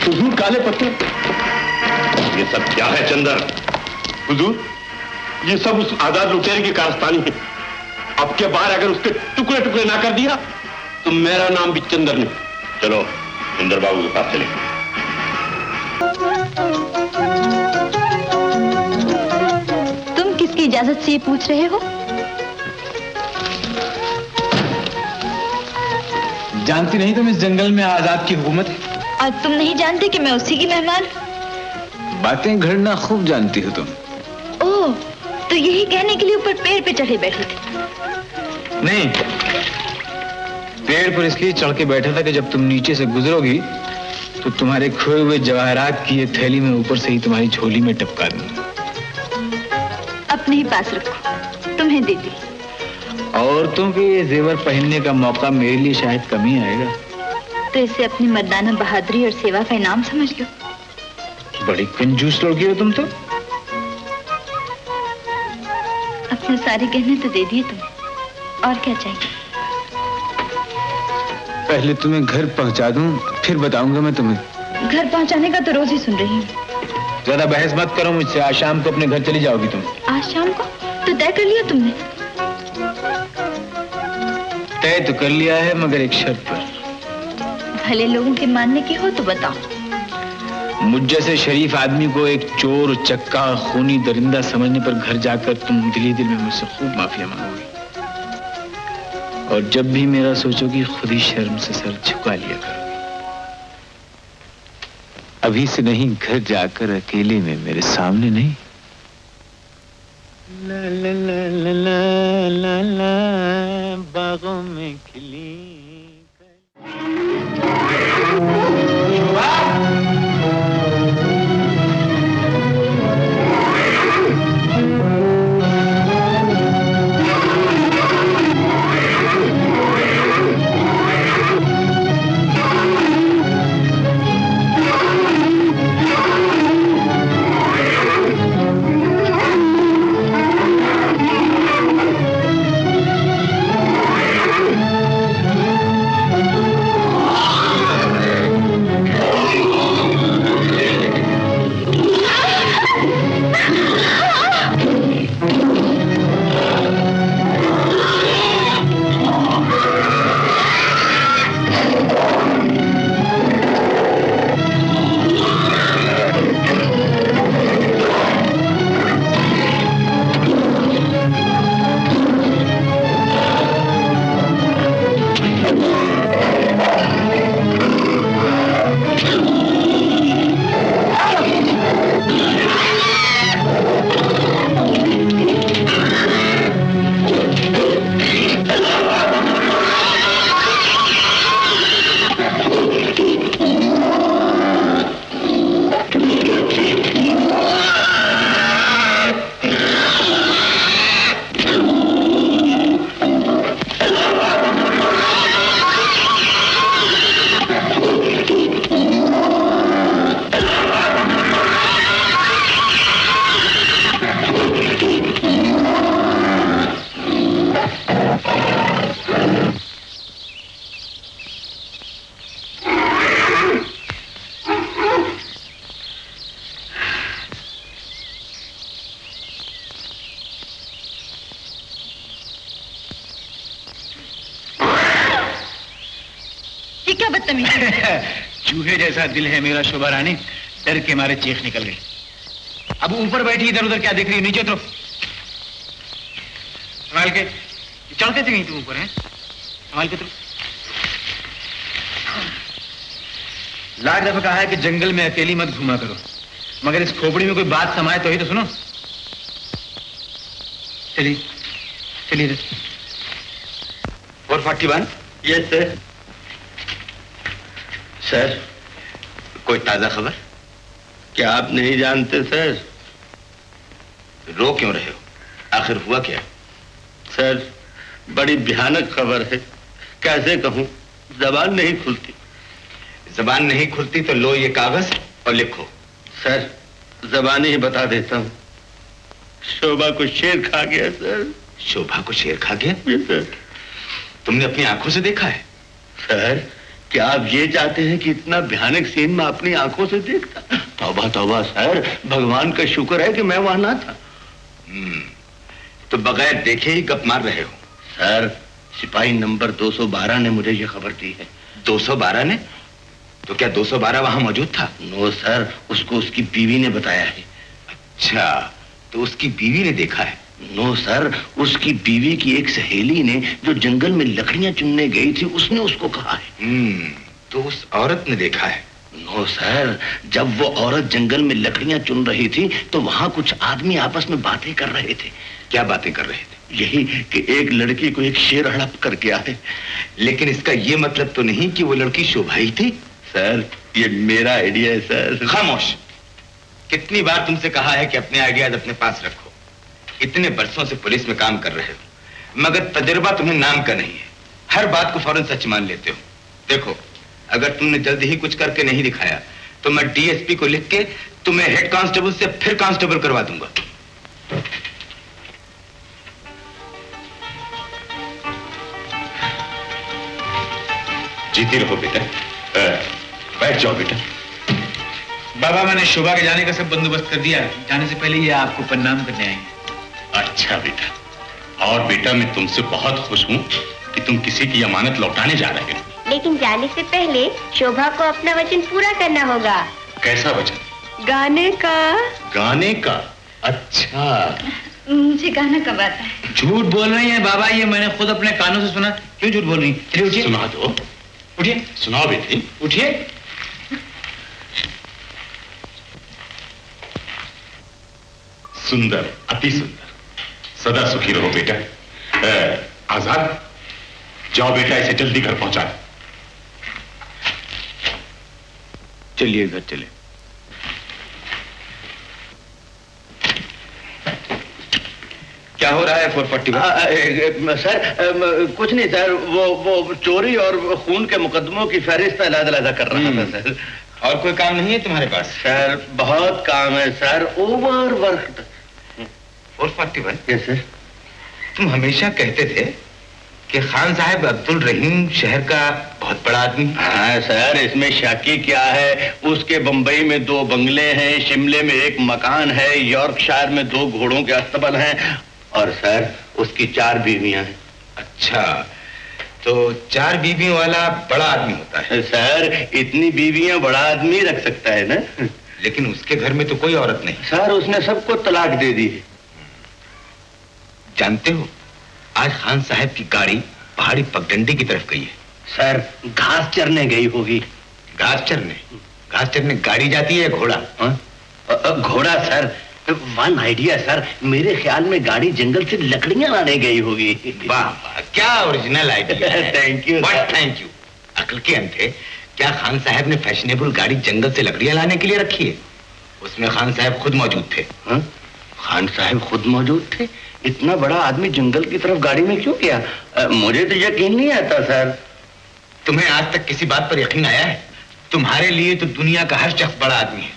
हुजूर, काले पत्थर। ये सब क्या है चंदर? हुजूर, ये सब उस आजाद लुटेरे की कारस्तानी है। अब के बाहर अगर उसके टुकड़े टुकड़े ना कर दिया तो मेरा नाम भी चंदर नहीं। चलो चंदर बाबू के पास चले। तुम किसकी इजाजत से ये पूछ रहे हो? जानती नहीं तुम इस जंगल में आजाद की हुकूमत है? और तुम नहीं जानते कि मैं उसी की मेहमान? बातें घड़ना खूब जानती हो तुम। ओह, तो यही कहने के लिए ऊपर पेड़ पे चढ़े बैठे थे? नहीं, पेड़ पर इसलिए चढ़ के बैठा था कि जब तुम नीचे से गुजरोगी तो तुम्हारे खोए हुए जवाहरात की ये थैली में ऊपर से ही तुम्हारी झोली में टपका दूंगा। अपने ही पास रखो, तुम्हें दे दी। औरतों के ये जेवर पहनने का मौका मेरे लिए शायद कम ही आएगा। तो इसे अपनी मर्दाना बहादुरी और सेवा का इनाम समझ लो। बड़ी कंजूस लड़की हो तुम तो। अपने सारे गहने तो दे दिए तुम्हें, और क्या चाहिए? पहले तुम्हें घर पहुंचा दूं, फिर बताऊंगा मैं तुम्हें। घर पहुंचाने का तो रोज ही सुन रही हूँ। ज्यादा बहस मत करो मुझसे। आज शाम को अपने घर चली जाओगी तुम। आज शाम को? तो तय कर लिया तुमने? तय तो कर लिया है, मगर एक शर्त पर। भले लोगों के मानने की हो तो बताओ। मुझ जैसे शरीफ आदमी को एक चोर, चक्का, खूनी दरिंदा समझने पर घर जाकर तुम दिली दिल में मुझसे खूब माफिया मांगोगी। और जब भी मेरा सोचोगी खुद ही शर्म से सर झुका लिया करोगी। अभी से नहीं, घर जाकर अकेले में, मेरे सामने नहीं। ला ला ला ला ला ला ला बागों में खिली। क्या बदतमीजी। चूहे जैसा दिल है मेरा शोभा रानी, डर के मारे चीख निकल गई। अब ऊपर बैठी इधर उधर क्या देख रही है? नीचे उतरो, संभाल के। चढ़ कैसे गई तुम ऊपर? है संभाल के उतरो। लाख दफा कहा है कि जंगल में अकेली मत घूमा करो, मगर इस खोपड़ी में कोई बात समाये तो ही तो सुनो। चलिए चलिए। 441। Yes sir. सर, कोई ताजा खबर? क्या आप नहीं जानते सर? रो क्यों रहे हो? आखिर हुआ क्या? सर, बड़ी भयानक खबर है। कैसे कहूं, जबान नहीं खुलती। जबान नहीं खुलती तो लो ये कागज और लिखो। सर, जबान ही बता देता हूं। शोभा को शेर खा गया सर। शोभा को शेर खा गया? सर, तुमने अपनी आंखों से देखा है? सर, क्या आप ये चाहते हैं कि इतना भयानक सीन मैं अपनी आंखों से देखता? तौबा तौबा सर, भगवान का शुक्र है कि मैं वहां ना था। तो बगैर देखे ही गप मार रहे हो? सर, सिपाही नंबर 212 ने मुझे ये खबर दी है। 212 ने? तो क्या 212 वहां मौजूद था? नो सर, उसको उसकी बीवी ने बताया है। अच्छा, तो उसकी बीवी ने देखा है? नो सर, उसकी बीवी की एक सहेली ने जो जंगल में लकड़ियां चुनने गई थी, उसने उसको कहा है। तो उस औरत ने देखा है? नो सर, जब वो औरत जंगल में लकड़ियां चुन रही थी तो वहां कुछ आदमी आपस में बातें कर रहे थे। क्या बातें कर रहे थे? यही कि एक लड़की को एक शेर हड़प कर गया है। लेकिन इसका ये मतलब तो नहीं कि वो लड़की शोभा ही थी? सर, ये मेरा आइडिया है सर। खामोश। कितनी बार तुमसे कहा है कि अपने आइडियाज अपने पास रखो। इतने बरसों से पुलिस में काम कर रहे हो, मगर तजुर्बा तुम्हें नाम का नहीं है। हर बात को फौरन सच मान लेते हो। देखो, अगर तुमने जल्दी ही कुछ करके नहीं दिखाया तो मैं डीएसपी को लिख के तुम्हें हेड कांस्टेबल से फिर कांस्टेबल करवा दूंगा। जीती रहो बेटा। बैठ जाओ बेटा। बाबा, मैंने शोभा के जाने का सब बंदोबस्त कर दिया। जाने से पहले ये आपको प्रणाम करने आएंगे। अच्छा बेटा, और बेटा मैं तुमसे बहुत खुश हूं कि तुम किसी की अमानत लौटाने जा रहे हो। लेकिन जाने से पहले शोभा को अपना वचन पूरा करना होगा। कैसा वचन? गाने का। गाने का? अच्छा, मुझे गाना कब आता है? झूठ बोल रही है बाबा, ये मैंने खुद अपने कानों से सुना। क्यों झूठ बोल रही? चलिए उठिए। सुना दो। उठिए। सुनाओ बेटी। उठिए। सुंदर, अति सुंदर, सदा सुखी रहो बेटा। आजाद, जाओ बेटा, इसे जल्दी घर पहुंचा। चलिए घर चले। क्या हो रहा है 441? सर, कुछ नहीं सर, वो चोरी और खून के मुकदमों की फहरिस्त अलग-अलग कर रहा था सर। और कोई काम नहीं है तुम्हारे पास? सर, बहुत काम है sir, over work. 441? Yes sir. तुम हमेशा कहते थे कि खान साहब अब्दुल रहीम शहर का बहुत बड़ा आदमी। हाँ सर, इसमें शाकी क्या है? उसके बंबई में 2 बंगले हैं, शिमले में 1 मकान है, यॉर्कशायर में 2 घोड़ों के अस्तबल हैं, और सर उसकी 4 बीवियां हैं। अच्छा, तो 4 बीवियों वाला बड़ा आदमी होता है? सर, इतनी बीवियां बड़ा आदमी रख सकता है ना। लेकिन उसके घर में तो कोई औरत नहीं। सर, उसने सबको तलाक दे दी है। जानते हो, आज खान साहब की गाड़ी पहाड़ी पगडंडी की तरफ गई है। सर, घास चरने गई होगी। घास चरने? घास चरने गाड़ी जाती है या घोड़ा? घोड़ा सर। 1 आइडिया सर, मेरे ख्याल में गाड़ी जंगल से लकड़ियां लाने गई होगी। वाह वाह, क्या original idea. Thank you. What thank you? अकल के अंधे, क्या खान साहब ने फैशनेबल गाड़ी जंगल से लकड़ियां लाने के लिए रखी है? उसमें खान साहब खुद मौजूद थे। खान साहब खुद मौजूद थे? इतना बड़ा आदमी जंगल की तरफ गाड़ी में क्यों गया? मुझे तो यकीन नहीं आता सर। तुम्हें आज तक किसी बात पर यकीन आया है? तुम्हारे लिए तो दुनिया का हर शख्स बड़ा आदमी है।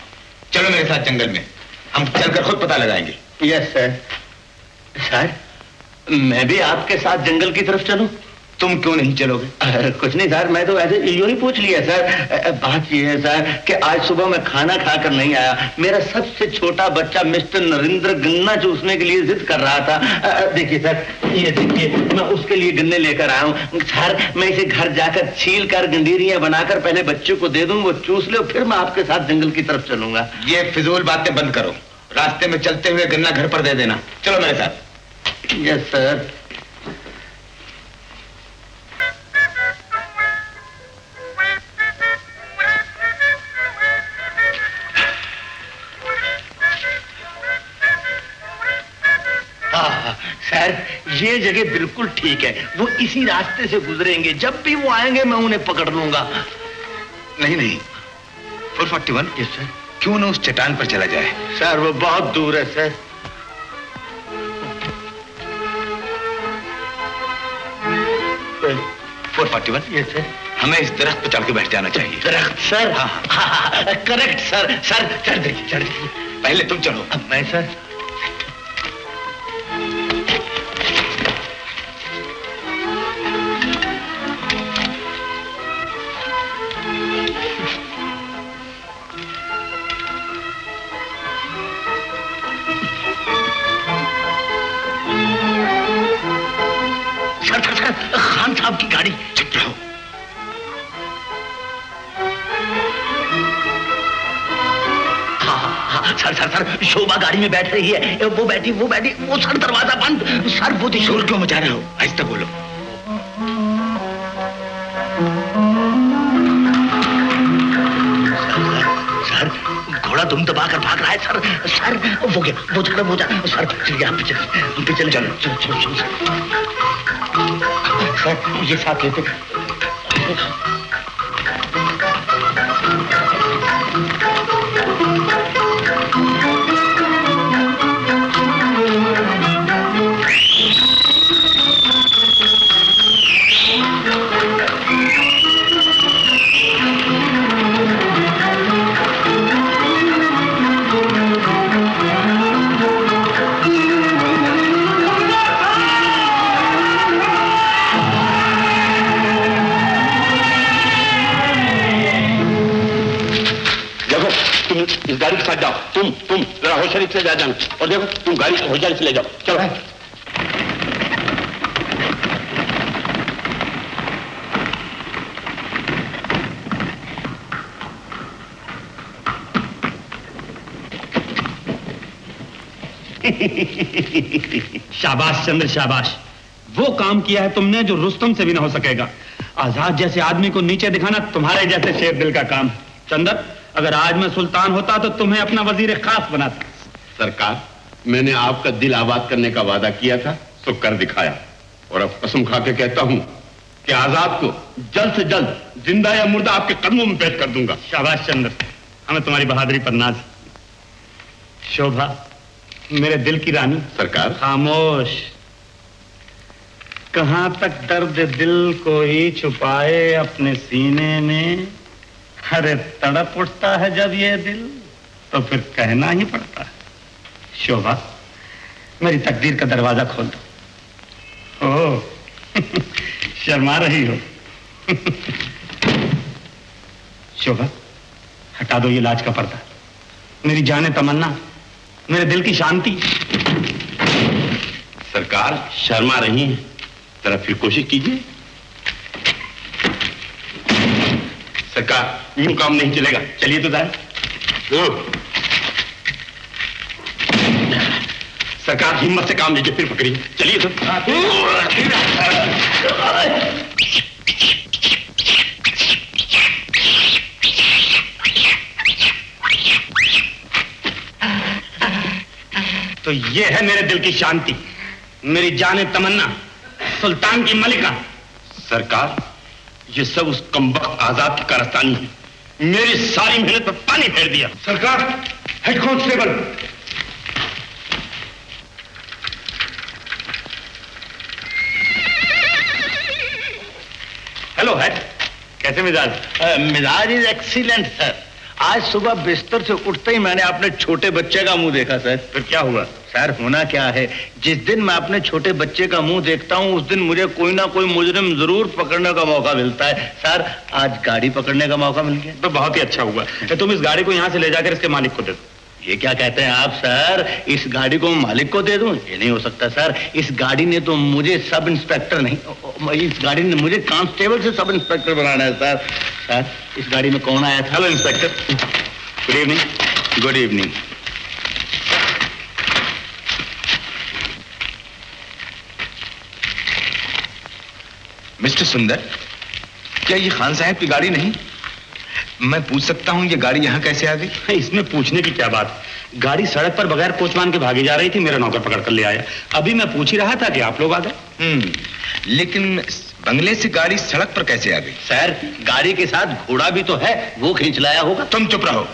चलो मेरे साथ जंगल में, हम चलकर खुद पता लगाएंगे। Yes sir. सर, मैं भी आपके साथ जंगल की तरफ चलूं? तुम क्यों नहीं चलोगे? कुछ नहीं सर, मैं तो ऐसे यूं ही पूछ लिया सर। बात ये है सर कि आज सुबह मैं खाना खाकर नहीं आया। मेरा सबसे छोटा बच्चा मिस्टर नरेंद्र गन्ना चूसने के लिए जिद कर रहा था। देखिए सर, ये देखिए, मैं उसके लिए गन्ने लेकर आया हूँ सर। मैं इसे घर जाकर छील कर गंडीरियां बनाकर पहले बच्चे को दे दूं, वो चूस ले, फिर मैं आपके साथ जंगल की तरफ चलूंगा। ये फिजूल बातें बंद करो। रास्ते में चलते हुए गन्ना घर पर दे देना। चलो मेरे साथ। Yes sir. सर, ये जगह बिल्कुल ठीक है। वो इसी रास्ते से गुजरेंगे। जब भी वो आएंगे मैं उन्हें पकड़ लूंगा। नहीं नहीं, 441। Yes sir. क्यों ना उस चट्टान पर चला जाए? सर वो बहुत दूर है सर। 441। Yes sir. हमें इस दरख्त पर चढ़ के बैठ जाना चाहिए। दरख्त सर? हाँ, करेक्ट सर। सर चढ़ देखिए, चढ़ देखिए। पहले तुम चढ़ो। अब मैं सर। खान साहब की गाड़ी। चुप रहो। हाँ सर सर सर, शोभा गाड़ी में बैठ रही है। वो बैठी वो सर, दरवाजा बंद। सर वो शोर क्यों मचा रहे हो? आहिस्ता बोलो। सर घोड़ा दुम दबाकर भाग रहा है सर। सर वो गया, वो जा सर। चलिए आप पे चले। चलो। सर ये साथ लेते। इस गाड़ी के साथ जाओ। तुम जरा होशियारी से जा जाना। और देखो, तुम गाड़ी होशियारी से ले जाओ। चलो। शाबाश चंद्र, शाबाश। वो काम किया है तुमने जो रुस्तम से भी ना हो सकेगा। आजाद जैसे आदमी को नीचे दिखाना तुम्हारे जैसे शेर दिल का काम। चंद्र, अगर आज मैं सुल्तान होता तो तुम्हें अपना वजीर खास बनाता। सरकार, मैंने आपका दिल आबाद करने का वादा किया था, तो कर दिखाया। और अब कसम खा के कहता हूं कि आजाद को जल्द से जल्द जिंदा या मुर्दा आपके कदमों में पेश कर दूंगा। शाबाश चंद्र, हमें तुम्हारी बहादुरी पर नाज। शोभा, मेरे दिल की रानी। सरकार। खामोश। कहां तक दर्द दिल को ही छुपाए अपने सीने में। अरे तड़प उठता है जब ये दिल, तो फिर कहना ही पड़ता है। शोभा, मेरी तकदीर का दरवाजा खोल दो। ओह, शर्मा रही हो। शोभा, हटा दो ये लाज का पर्दा। मेरी जाने तमन्ना, मेरे दिल की शांति। सरकार, शर्मा रही हैं, जरा फिर कोशिश कीजिए। सरकार, यूं काम नहीं चलेगा। चलिए तो जाए। सरकार, हिम्मत से काम लीजिए, फिर पकड़िए। चलिए तो। तो ये है मेरे दिल की शांति, मेरी जाने तमन्ना, सुल्तान की मलिका। सरकार, ये सब उस कमबख्त आजाद की कारस्तानी है। मेरी सारी मेहनत पर पानी फेर दिया। सरकार, हेड कांस्टेबल। हेलो हेड, कैसे मिजाज? मिजाज इज एक्सीलेंट सर। आज सुबह बिस्तर से उठते ही मैंने अपने छोटे बच्चे का मुंह देखा सर। फिर क्या हुआ? सर होना क्या है, जिस दिन मैं अपने छोटे बच्चे का मुंह देखता हूँ उस दिन मुझे कोई ना कोई मुजरिम जरूर पकड़ने का मौका मिलता है। सर आज गाड़ी पकड़ने का मौका मिल गया। तो बहुत ही अच्छा हुआ। तुम इस गाड़ी को यहाँ से ले जाकर इसके मालिक को दे दो। ये क्या कहते हैं आप सर, इस गाड़ी को मालिक को दे दूं? ये नहीं हो सकता सर, इस गाड़ी ने तो मुझे सब इंस्पेक्टर नहीं, इस गाड़ी ने मुझे कांस्टेबल से सब इंस्पेक्टर बनाना है सर। सर इस गाड़ी में कौन आया था? Hello inspector, good evening. Good evening. Mister सुंदर, क्या ये खान साहब की गाड़ी नहीं? मैं पूछ सकता हूँ ये गाड़ी यहाँ कैसे आ गई? इसमें पूछने की क्या बात, गाड़ी सड़क पर बगैर कोचमान के भागी जा रही थी, मेरा नौकर पकड़ कर ले आया। अभी मैं पूछ ही रहा था कि आप लोग आ गए। लेकिन बंगले से गाड़ी सड़क पर कैसे आ गई? सर गाड़ी के साथ घोड़ा भी तो है, वो खींच लाया होगा। तुम चुप रहो।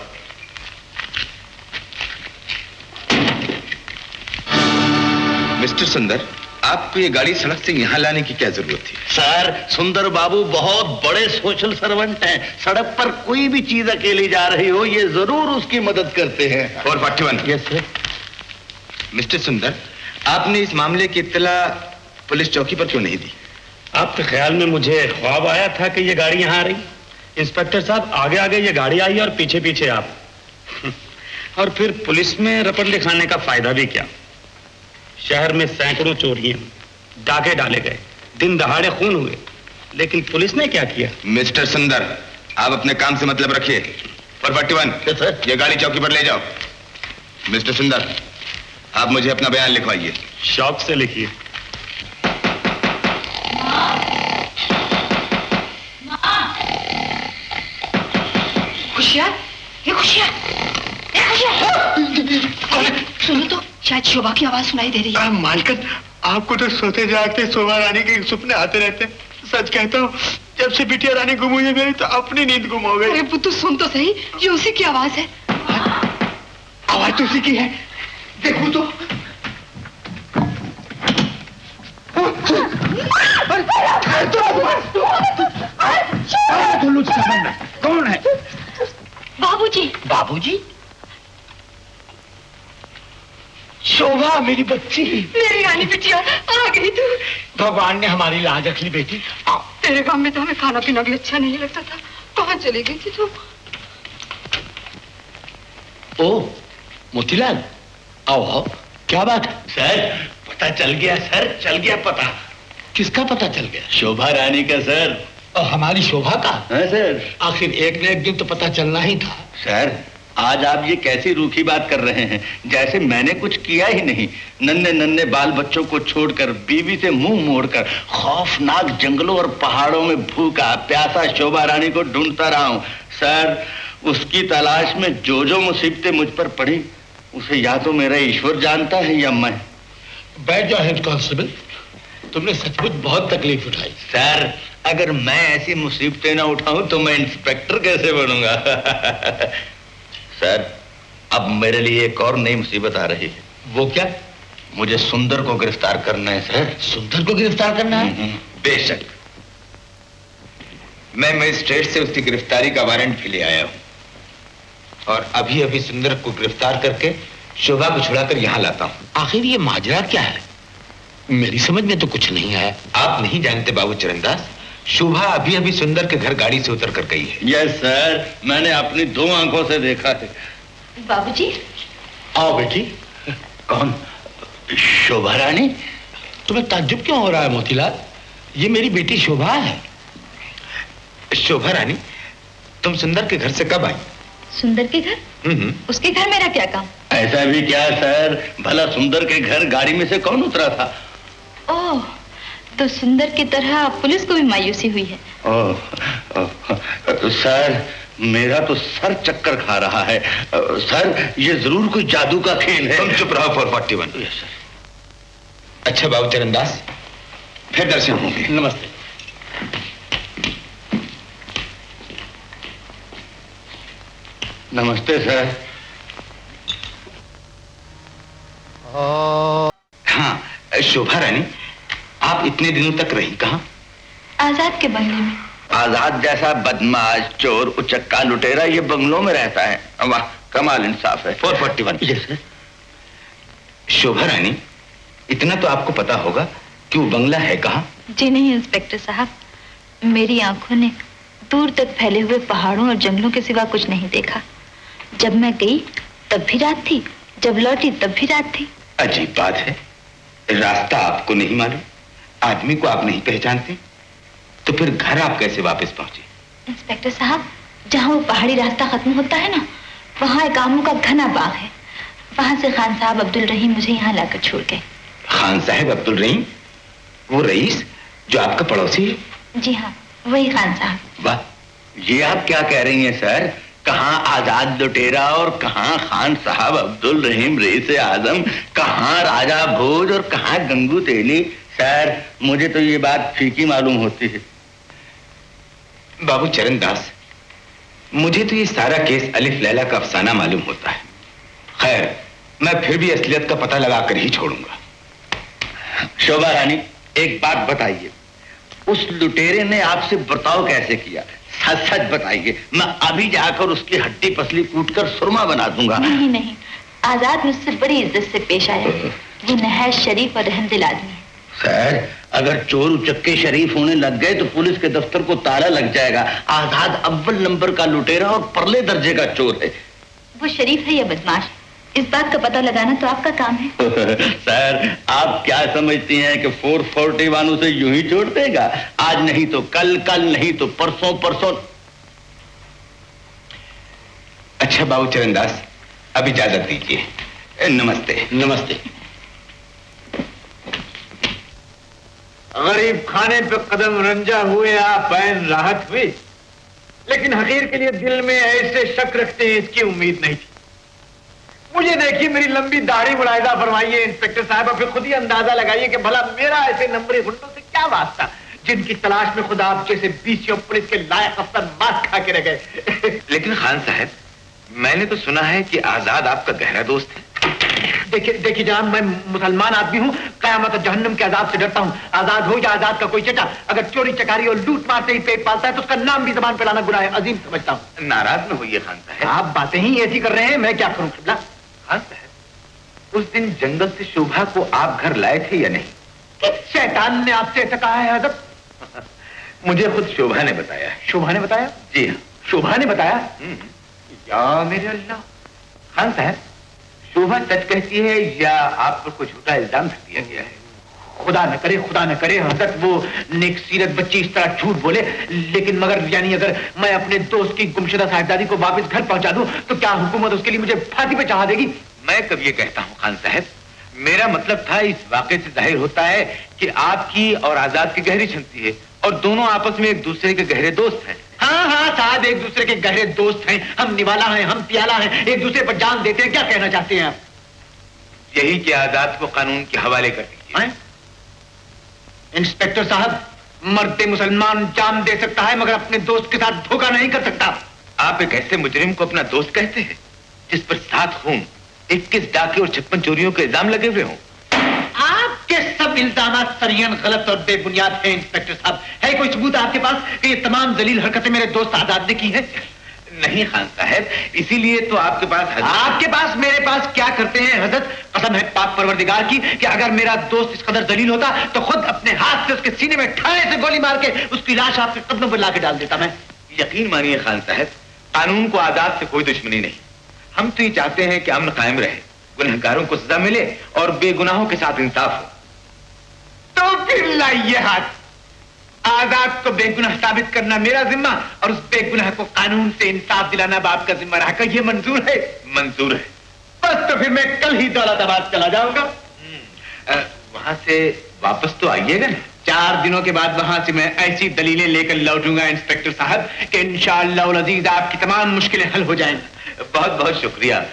मिस्टर सुंदर, आपको ये गाड़ी सड़क से यहाँ लाने की क्या जरूरत थी? सर सुंदर बाबू बहुत बड़े सोशल सर्वेंट हैं, सड़क पर कोई भी चीज अकेली जा रही हो ये जरूर उसकी मदद करते हैं। 441। Yes sir. मिस्टर सुंदर, आपने इस मामले की इत्तला पुलिस चौकी पर क्यों नहीं दी? आपके ख्याल में मुझे ख्वाब आया था कि ये गाड़ी यहाँ आ रही? इंस्पेक्टर साहब, आगे आगे ये गाड़ी आई और पीछे पीछे आप। और फिर पुलिस में रपट दिखाने का फायदा भी क्या? शहर में सैकड़ों चोरियां, डाके डाले गए, दिन दहाड़े खून हुए, लेकिन पुलिस ने क्या किया? मिस्टर सुंदर, आप अपने काम से मतलब रखिए। 441, ये गाड़ी चौकी पर ले जाओ। मिस्टर सुंदर, आप मुझे अपना बयान लिखवाइए। शौक से लिखिए। खुशियाँ, ये खुशियाँ, सुनो तो, शायद शोभा की आवाज सुनाई दे रही है। मालकिन, आपको तो सोते जागते शोभा रानी के सपने आते रहते हैं। सच कहता हूँ, जब से बिटिया रानी गुम हुई है मेरी तो अपनी नींद गुम हो गई। अरे पुत्तू सुन तो सही, ये उसी की आवाज है। आवाज तो उसी की है, देखो तो। कौन है? बाबूजी। बाबूजी? शोभा मेरी बच्ची, मेरी रानी बिटिया आ गई तू। भगवान ने हमारी लाज रख ली बेटी। तेरे काम में तो हमें खाना पीना भी अच्छा नहीं लगता था, कहाँ चली गई थी तू? ओ मोतीलाल, आओ आओ, क्या बात है? सर पता चल गया सर, चल गया पता। किसका पता चल गया? शोभा रानी का सर। और हमारी शोभा का? हाँ सर। आखिर एक न एक दिन तो पता चलना ही था। सर आज आप ये कैसी रूखी बात कर रहे हैं, जैसे मैंने कुछ किया ही नहीं। नन्हे नन्हे बाल बच्चों को छोड़कर, बीवी से मुंह मोड़कर, खौफनाक जंगलों और पहाड़ों में भूखा प्यासा शोभा रानी को ढूंढता रहा हूं। सर उसकी तलाश में जो जो मुसीबतें मुझ पर पड़ी उसे या तो मेरा ईश्वर जानता है या मैं। बैठ जाओ हेड कांस्टेबल, तुमने सचमुच बहुत तकलीफ उठाई। सर अगर मैं ऐसी मुसीबतें ना उठाऊं तो मैं इंस्पेक्टर कैसे बनूंगा? सर अब मेरे लिए एक और नई मुसीबत आ रही है। वो क्या? मुझे सुंदर को गिरफ्तार करना है सर। सुंदर को गिरफ्तार करना है? बेशक, मैं मजिस्ट्रेट से उसकी गिरफ्तारी का वारंट भी ले आया हूं और अभी अभी सुंदर को गिरफ्तार करके शोभा को छुड़ाकर यहां लाता हूं। आखिर ये माजरा क्या है? मेरी समझ में तो कुछ नहीं आया। आप नहीं जानते बाबू चरणदास, शोभा अभी अभी सुंदर के घर गाड़ी से उतर कर गई है। यस सर, मैंने अपनी 2 आंखों से देखा है। बाबूजी। आओ बेटी। कौन? शोभा रानी? तुम्हें ताज्जुब क्यों हो रहा है मोतीलाल? ये मेरी बेटी शोभा है। शोभा रानी, तुम सुंदर के घर से कब आई? सुंदर के घर? उसके घर मेरा क्या काम? ऐसा भी क्या सर, भला सुंदर के घर गाड़ी में से कौन उतरा था? ओह, तो सुंदर की तरह पुलिस को भी मायूसी हुई है। सर मेरा तो सर चक्कर खा रहा है। सर ये जरूर कोई जादू का खेल है। तुम चुप रहो 441। Yes sir. अच्छा बाबू चरणदास, फिर दर्शन होंगे। नमस्ते। नमस्ते सर। हाँ शोभा रानी, आप इतने दिनों तक रही कहाँ? आजाद के बंगले में। आजाद जैसा बदमाश, चोर, उचक्का, लुटेरा ये बंगलों में रहता है? वाह कमाल इंसाफ है। 441। Yes sir. शोभा रानी, इतना तो आपको पता होगा कि वो बंगला है कहाँ? जी नहीं इंस्पेक्टर साहब, मेरी आंखों ने दूर तक फैले हुए पहाड़ों और जंगलों के सिवा कुछ नहीं देखा। जब मैं गई तब भी रात थी, जब लौटी तब भी रात थी। अजीब बात है, रास्ता आपको नहीं मालूम, आदमी को आप नहीं पहचानते, तो फिर घर आप कैसे वापस पहुंचे? इंस्पेक्टर साहब, जहाँ वो पहाड़ी रास्ता खत्म होता है ना, वहाँ एक आमों का घना बाग है। वहां से खान साहब अब्दुल रहीम मुझे यहाँ लाकर छोड़ गए। खान साहब अब्दुल रहीम? वो रईस जो आपका पड़ोसी है? जी हाँ, वही खान साहब। वाह, ये आप क्या कह रही हैं सर? कहाँ आजाद लुटेरा और कहाँ खान साहब अब्दुल रहीम रईस आजम, कहाँ राजा भोज और कहाँ गंगू तेली। सर, मुझे तो ये बात फीकी मालूम होती है। बाबू चरणदास, मुझे तो ये सारा केस अलिफ लैला का अफसाना मालूम होता है। खैर, मैं फिर भी असलियत का पता लगाकर ही छोड़ूंगा। शोभा रानी, एक बात बताइए, उस लुटेरे ने आपसे बर्ताव कैसे किया? सच सच बताइए, मैं अभी जाकर उसकी हड्डी पसली कूटकर सुरमा बना दूंगा। नहीं नहीं, आजाद मुझसे बड़ी इज्जत से पेश आया। वो नहायत शरीफ और रहमदिल आदमी है। सर, अगर चोर उचक्के शरीफ होने लग गए तो पुलिस के दफ्तर को ताला लग जाएगा। आजाद अव्वल नंबर का लुटेरा और परले दर्जे का चोर है। वो शरीफ है या बदमाश, इस बात का पता लगाना तो आपका काम है। सर, आप क्या समझती हैं कि 441 उसे यूं ही छोड़ देगा? आज नहीं तो कल, कल नहीं तो परसों, परसों। अच्छा बाबू चरणदास, अब इजाजत दीजिए। नमस्ते। नमस्ते। गरीब खाने पे कदम रंजा हुए आप बैन राहत हुई, लेकिन हकीर के लिए दिल में ऐसे शक रखते हैं, इसकी उम्मीद नहीं थी। मुझे देखिए, मेरी लंबी दाढ़ी मुलायदा फरमाइए इंस्पेक्टर साहब, और फिर खुद ही अंदाजा लगाइए कि भला मेरा ऐसे नंबरी गुंडों से क्या वास्ता, जिनकी तलाश में खुदा आप जैसे बीसी और पुलिस के लायक अफसर मार खा के रह गए। लेकिन खान साहब, मैंने तो सुना है कि आजाद आपका गहरा दोस्त है। देखिए जनाब, मैं मुसलमान आदमी हूँ, क़यामत और जहन्नम के अजाब से डरता हूँ। आजाद हो या आजाद का कोई चटा, अगर चोरी चकारी और लूट मार से ही पेट पालता है तो उसका नाम भी जबान पे लाना गुनाह है अजीम समझता हूँ। नाराज न होइए खान साहब, आप बातें ही ऐसी कर रहे हैं, मैं क्या करूँ? किबला खान साहब, उस दिन जंगल से शोभा को आप घर लाए थे या नहीं? किस शैतान ने आपसे ऐसा कहा है हजरत? मुझे खुद शोभा ने बताया। शोभा ने बताया? जी हाँ। शोभा ने बताया? या मेरे अल्लाह। खान साहब, शोभा सच कहती है या आप पर कुछ झूठा इल्जाम रख दिया गया है? खुदा न करे हजरत, वो नेक सीरत बच्ची इस तरह झूठ बोले, लेकिन मगर यानी अगर मैं अपने दोस्त की गुमशुदा साहिबजादी को वापस घर पहुंचा दूं तो क्या हुकूमत उसके लिए मुझे फांसी पे चढ़ा देगी? मैं कब ये कहता हूँ खान साहब, मेरा मतलब था इस वाक़े से जाहिर होता है कि आपकी और आजाद की गहरी छंती है और दोनों आपस में एक दूसरे के गहरे दोस्त हैं। हाँ साहब, एक दूसरे के गहरे दोस्त हैं, हम निवाला हैं, हम प्याला हैं, एक दूसरे पर जान देते हैं। क्या कहना चाहते हैं आप? यही कि आजाद को कानून के हवाले कर दीजिए। इंस्पेक्टर साहब, मर्द मुसलमान जान दे सकता है मगर अपने दोस्त के साथ धोखा नहीं कर सकता। आप एक ऐसे मुजरिम को अपना दोस्त कहते हैं जिस पर 7 खून, 21 डाके और 56 चोरियों के इल्जाम लगे हुए हों? आपके सब इल्जामात सरियन गलत और बेबुनियाद हैं इंस्पेक्टर साहब। है कोई सबूत आपके पास कि ये तमाम जलील हरकतें मेरे दोस्त आजाद ने की है? नहीं खान साहब, इसीलिए तो आपके पास मेरे पास क्या करते हैं हजरत? कसम है पाक परवरदिगार की कि अगर मेरा दोस्त इस कदर जलील होता तो खुद अपने हाथ से उसके सीने में ठाणे से गोली मार के उसकी लाश आपके कदमों पर लाके डाल देता मैं। यकीन मानिए खान साहब, कानून को आजाद से कोई दुश्मनी नहीं। हम तो ये चाहते हैं कि अमन कायम रहे, गुनहगारों को सजा मिले और बेगुनाहों के साथ इंसाफ हो। तो फिर लाइए हाथ। आजाद को बेगुनाह साबित करना मेरा जिम्मा और उस बेगुनाह को कानून से इंसाफ दिलाना बाप का जिम्मा रहा। ये मंजूर है? मंजूर है। बस तो फिर मैं कल ही दौलताबाद चला जाऊंगा। वहां से वापस तो आइएगा ना? 4 दिनों के बाद वहां से मैं ऐसी दलीलें लेकर लौटूंगा इंस्पेक्टर साहब कि इंशाअल्लाह अज़ीज आपकी तमाम मुश्किलें हल हो जाएंगी। बहुत बहुत शुक्रिया,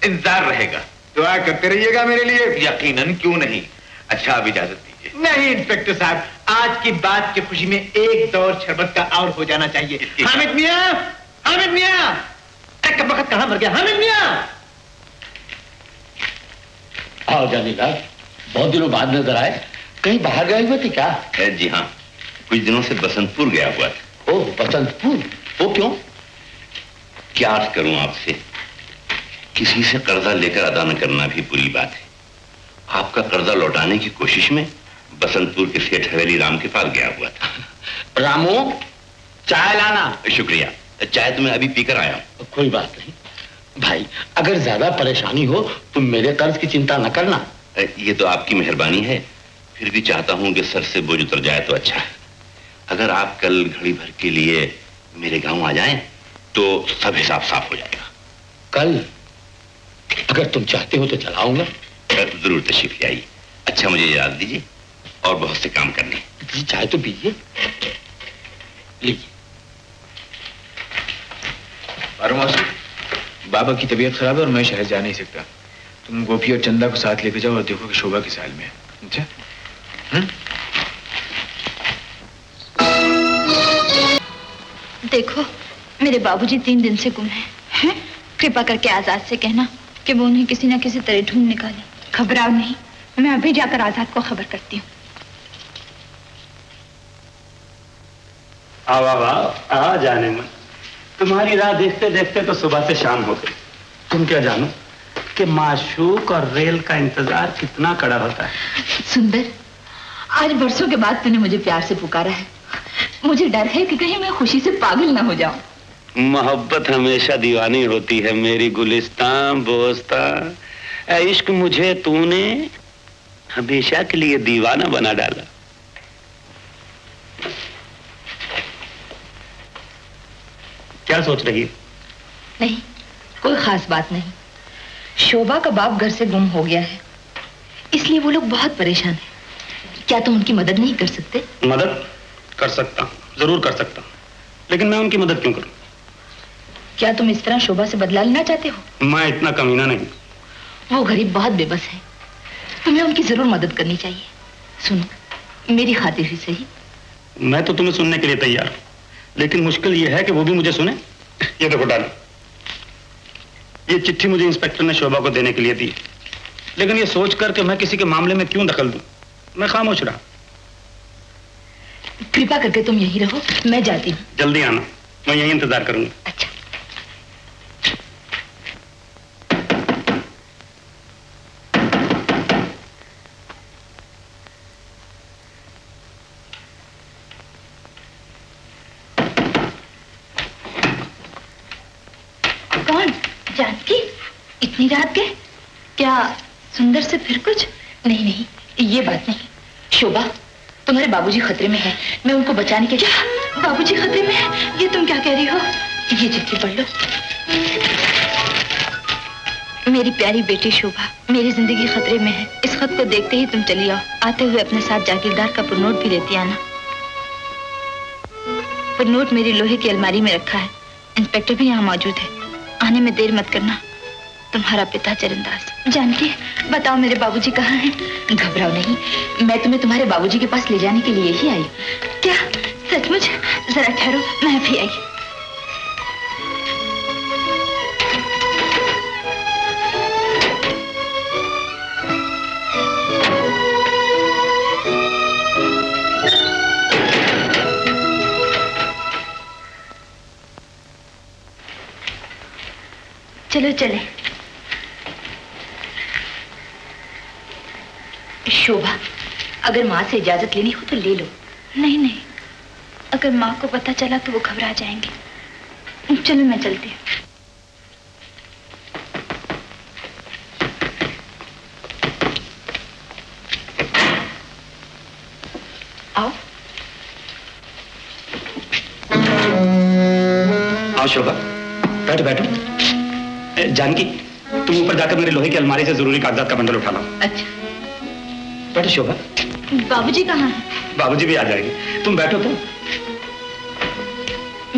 इंतजार रहेगा। दुआ करते रहिएगा मेरे लिए। यकीनन, क्यों नहीं। अच्छा, अब इजाजत दीजिए। नहीं इंस्पेक्टर साहब, आज की बात की खुशी में एक दौर शरबत का और हो जाना चाहिए। हामिद मियां, हामिद मियां, एक वक्त कहां मर गया? हामिद मियां, आओ जानीला, बहुत दिनों बाद नजर आए। कहीं बाहर गए हुए थे क्या? जी हाँ, कुछ दिनों से बसंतपुर गया हुआ था। ओह, बसंतपुर? वो क्यों? क्या करूं आपसे, किसी से कर्जा लेकर अदा न करना भी बुरी बात है आपका कर्जा लौटाने की कोशिश में बसंतपुर के सेठ हवेली राम के पास गया हुआ था। रामू, चाय लाना। शुक्रिया, चाय तो मैं अभी पीकर आया हूं। कोई बात नहीं भाई, अगर ज्यादा परेशानी हो तो मेरे कर्ज की चिंता न करना। ये तो आपकी मेहरबानी है, फिर भी चाहता हूं कि सर से बोझ उतर जाए तो अच्छा है। अगर आप कल घड़ी भर के लिए मेरे गांव आ जाएं तो सब हिसाब साफ हो जाएगा। कल? अगर तुम चाहते हो तो चलाऊंगा। जरूर तशरीफ ले आइए। अच्छा, मुझे याद दीजिए, और बहुत से काम करने। जी, चाय तो पीजिए। लीजिए। बाबा की तबीयत खराब है और मैं शहर जा नहीं सकता। तुम गोपी और चंदा को साथ लेके जाओ और देखो कि शोभा किस हाल में है। अच्छा? देखो, मेरे बाबूजी 3 दिन से गुम हैं। कृपा करके आजाद से कहना कि वो उन्हें किसी न किसी तरह ढूंढ निकाले। घबराओ नहीं, मैं अभी जाकर आजाद को खबर करती हूँ। आओ आओ आओ, आ जाने मन। तुम्हारी राह देखते देखते तो सुबह से शाम हो गई। तुम क्या जानो कि माशूक और रेल का इंतजार कितना कड़ा होता है। सुंदर, आज बरसों के बाद तूने मुझे प्यार से पुकारा है। मुझे डर है कि कहीं मैं खुशी से पागल ना हो जाऊं। मोहब्बत हमेशा दीवानी होती है मेरी गुलिस्तान बोस्ता। इश्क मुझे तूने हमेशा के लिए दीवाना बना डाला। क्या सोच रही है? नहीं, कोई खास बात नहीं। शोभा का बाप घर से गुम हो गया है, इसलिए वो लोग बहुत परेशान हैं। क्या तुम उनकी मदद नहीं कर सकते? मदद कर सकता हूं, जरूर कर सकता हूं, लेकिन मैं उनकी मदद क्यों करूं? क्या तुम इस तरह शोभा से बदला लेना चाहते हो? मैं इतना कमीना नहीं। वो गरीब बहुत बेबस है, तुम्हें उनकी जरूर मदद करनी चाहिए। सुनो, मेरी खातिर ही सही। मैं तो तुम्हें सुनने के लिए तैयार हूं, लेकिन मुश्किल यह है कि वो भी मुझे सुने। ये देखो डालो, ये चिट्ठी मुझे इंस्पेक्टर ने शोभा को देने के लिए दी, लेकिन ये सोच कर कि मैं किसी के मामले में क्यों दखल दूं, मैं खामोश रहा। कृपा करके तुम यहीं रहो, मैं जाती हूँ। जल्दी आना, मैं यहीं इंतजार करूंगा। अच्छा। कौन? जानकी? इतनी रात के? क्या सुंदर से फिर कुछ? नहीं नहीं, ये बात नहीं। शोभा, तुम्हारे बाबूजी खतरे में हैं। मैं उनको बचाने के लिए। बाबूजी खतरे में है? ये तुम क्या कह रही हो? ये चिट्ठी पढ़ लो। मेरी प्यारी बेटी शोभा, मेरी जिंदगी खतरे में है। इस खत को देखते ही तुम चली आओ। आते हुए अपने साथ जागीरदार का पुरनोट भी लेती आना। पुरनोट मेरी लोहे की अलमारी में रखा है। इंस्पेक्टर भी यहाँ मौजूद है। आने में देर मत करना। तुम्हारा पिता चरणदास। जानकी, बताओ मेरे बाबूजी कहाँ हैं? घबराओ नहीं, मैं तुम्हें तुम्हारे बाबूजी के पास ले जाने के लिए ही आई। क्या सचमुच? जरा ठहरो, मैं भी आई। चलो चले। शोभा, अगर माँ से इजाजत लेनी हो तो ले लो। नहीं नहीं, अगर माँ को पता चला तो वो घबरा जाएंगे। चलो मैं चलती हूँ। आओ। आओ शोभा, बैठो बैठो। जानकी, तुम ऊपर जाकर मेरे लोहे की अलमारी से जरूरी कागजात का बंडल उठा लो। अच्छा। बैठो शोभा। बाबूजी कहाँ हैं? बाबूजी भी आ जाएंगे, तुम बैठो तो।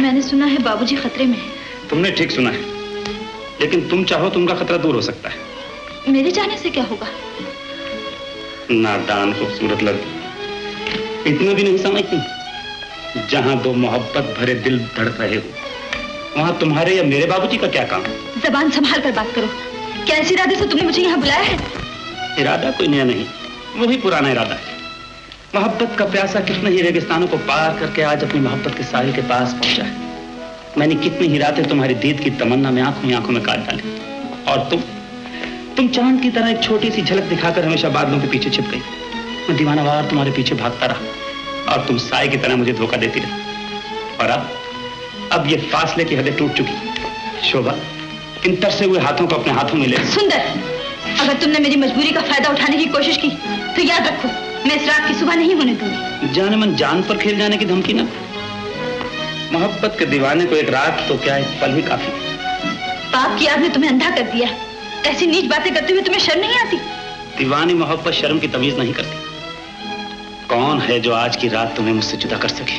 मैंने सुना है बाबूजी खतरे में हैं। तुमने ठीक सुना है, लेकिन तुम चाहो तो उनका खतरा दूर हो सकता है। मेरे जाने से क्या होगा? नादान खूबसूरत लड़की, इतना भी नहीं समझती। जहां दो मोहब्बत भरे दिल धड़क रहे हो, वहां तुम्हारे या मेरे बाबूजी का क्या काम? जबान संभाल कर बात करो। क्या इस इरादे से तुमने मुझे यहाँ बुलाया है? इरादा कोई नया नहीं, वही पुराना इरादा है। मोहब्बत का प्यासा कितने ही रेगिस्तानों को पार करके आज अपनी मोहब्बत के साहिल के पास पहुंचा है। मैंने कितनी ही रातें तुम्हारी दीद की तमन्ना में आंखों में काट डाली, और तुम चांद की तरह एक छोटी सी झलक दिखाकर हमेशा बादलों के पीछे छिप गई। मैं दीवानावार तुम्हारे पीछे भागता रहा और तुम साए की तरह मुझे धोखा देती रही। और अब ये फासले की हदें टूट चुकी। शोभा, इन तरसे हुए हाथों को अपने हाथों में ले। सुंदर, अगर तुमने मेरी मजबूरी का फायदा उठाने की कोशिश की तो याद रखो, मैं इस रात की सुबह नहीं होने दूंगी। जाने मन जान पर खेल जाने की धमकी ना। मोहब्बत के दीवाने को एक रात तो क्या, एक पल ही काफी। पाप की आग ने तुम्हें अंधा कर दिया। ऐसी नीच बातें करते हुए तुम्हें शर्म नहीं आती? दीवानी मोहब्बत शर्म की तमीज नहीं करती। कौन है जो आज की रात तुम्हें मुझसे जुदा कर सके?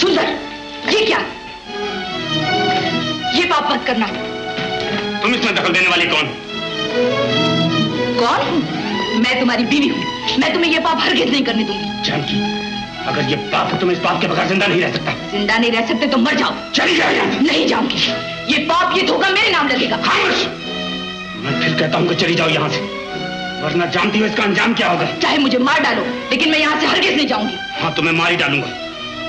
सुंदर, ये क्या? ये पाप मत करना। तुम इसमें दखल देने वाली कौन? कौन हूँ? मैं तुम्हारी बीवी हूँ। मैं तुम्हें ये पाप हरगिज़ नहीं करने दूंगी। जानकी, अगर ये पाप है तो मैं इस पाप के बगैर जिंदा नहीं रह सकता। जिंदा नहीं रह सकते तो मर जाओ। चली जाओ यहाँ। नहीं जाऊंगी। ये पाप, ये धोखा मेरे नाम लगेगा। खामोश! मैं फिर कहता हूँ कि चली जाओ यहाँ से, वरना जानती हो इसका अंजाम क्या होगा। चाहे मुझे मार डालो, लेकिन मैं यहाँ से हरगिज़ नहीं जाऊंगी। हाँ, तो मैं मार ही डालूंगा।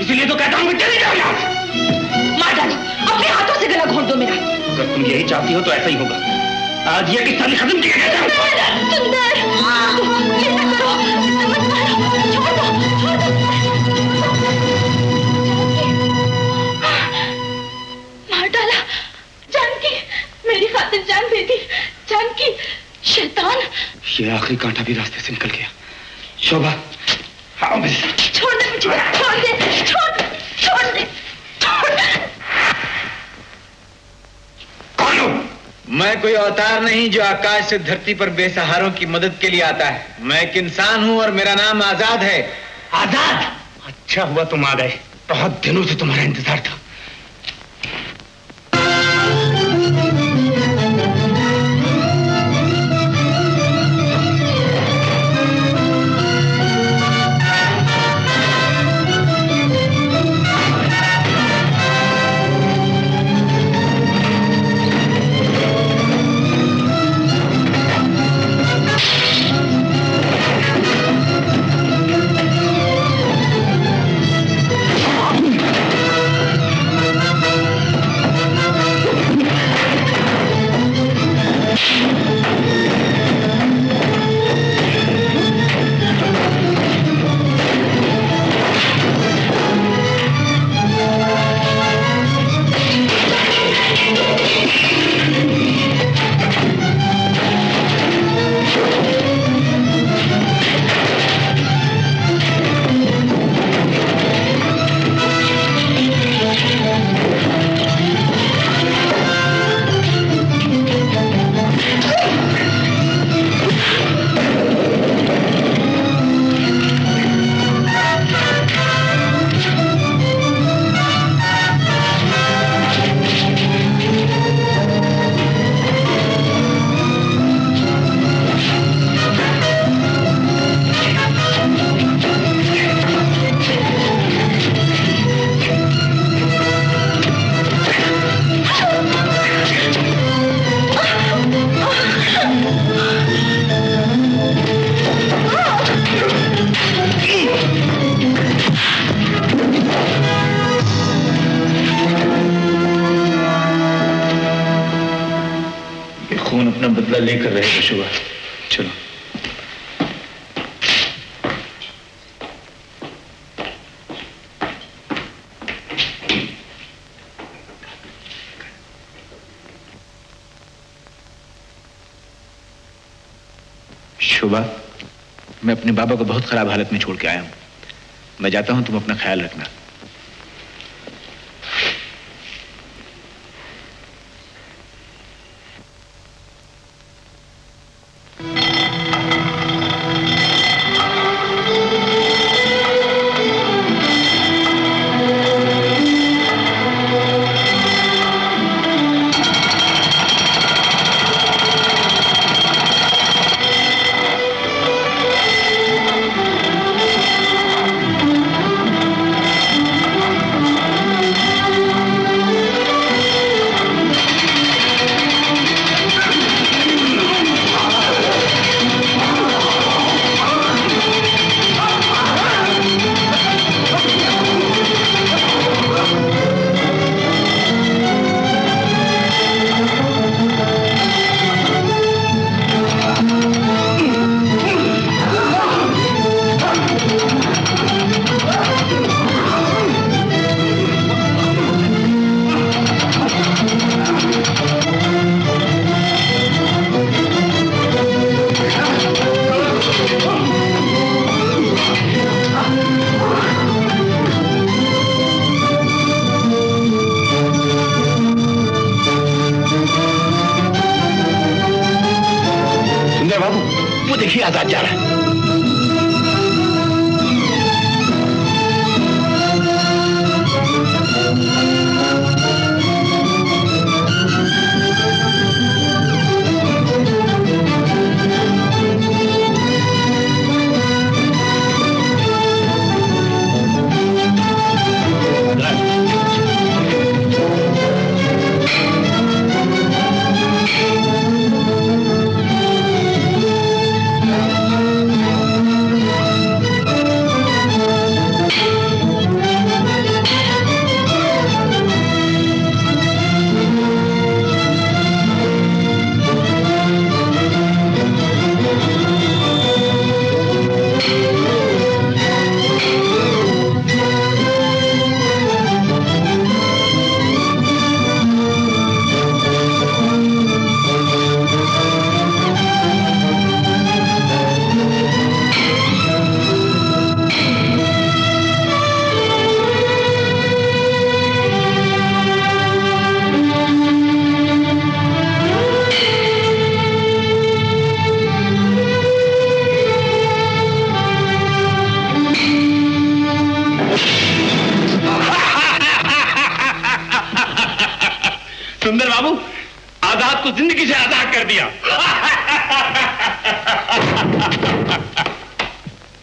इसीलिए तो कहता हूँ कि चली जाओ यहाँ से। मार डालो, अपने हाथों से गला घोंट दो मेरा। अगर तुम यही चाहती हो तो ऐसा ही होगा। आज ये किस्सा खत्म किया जाए। सुंदर, ये ना करो, मत मारो, छोड़ दो, छोड़ दो। मार डाला। जानकी, मेरी खातिर जान दे दी। जानकी, शैतान। ये आखिरी कांटा भी रास्ते से निकल गया। शोभा, आओ मेरे साथ। छोड़ दे मुझे, छोड़ दे, छोड़ दे, छोड़ दे, छोड़ दे। कौन हो? मैं कोई अवतार नहीं जो आकाश से धरती पर बेसहारों की मदद के लिए आता है। मैं एक इंसान हूँ और मेरा नाम आजाद है। आजाद? अच्छा हुआ तुम आ गए। बहुत दिनों से तुम्हारा इंतजार था। बदला लेकर रहेगा शुभा। चलो। शुभा, मैं अपने बाबा को बहुत खराब हालत में छोड़ के आया हूं। मैं जाता हूं, तुम अपना ख्याल रखना। आजाद जा रहा है। सुंदर बाबू, आजाद को जिंदगी से आजाद कर दिया।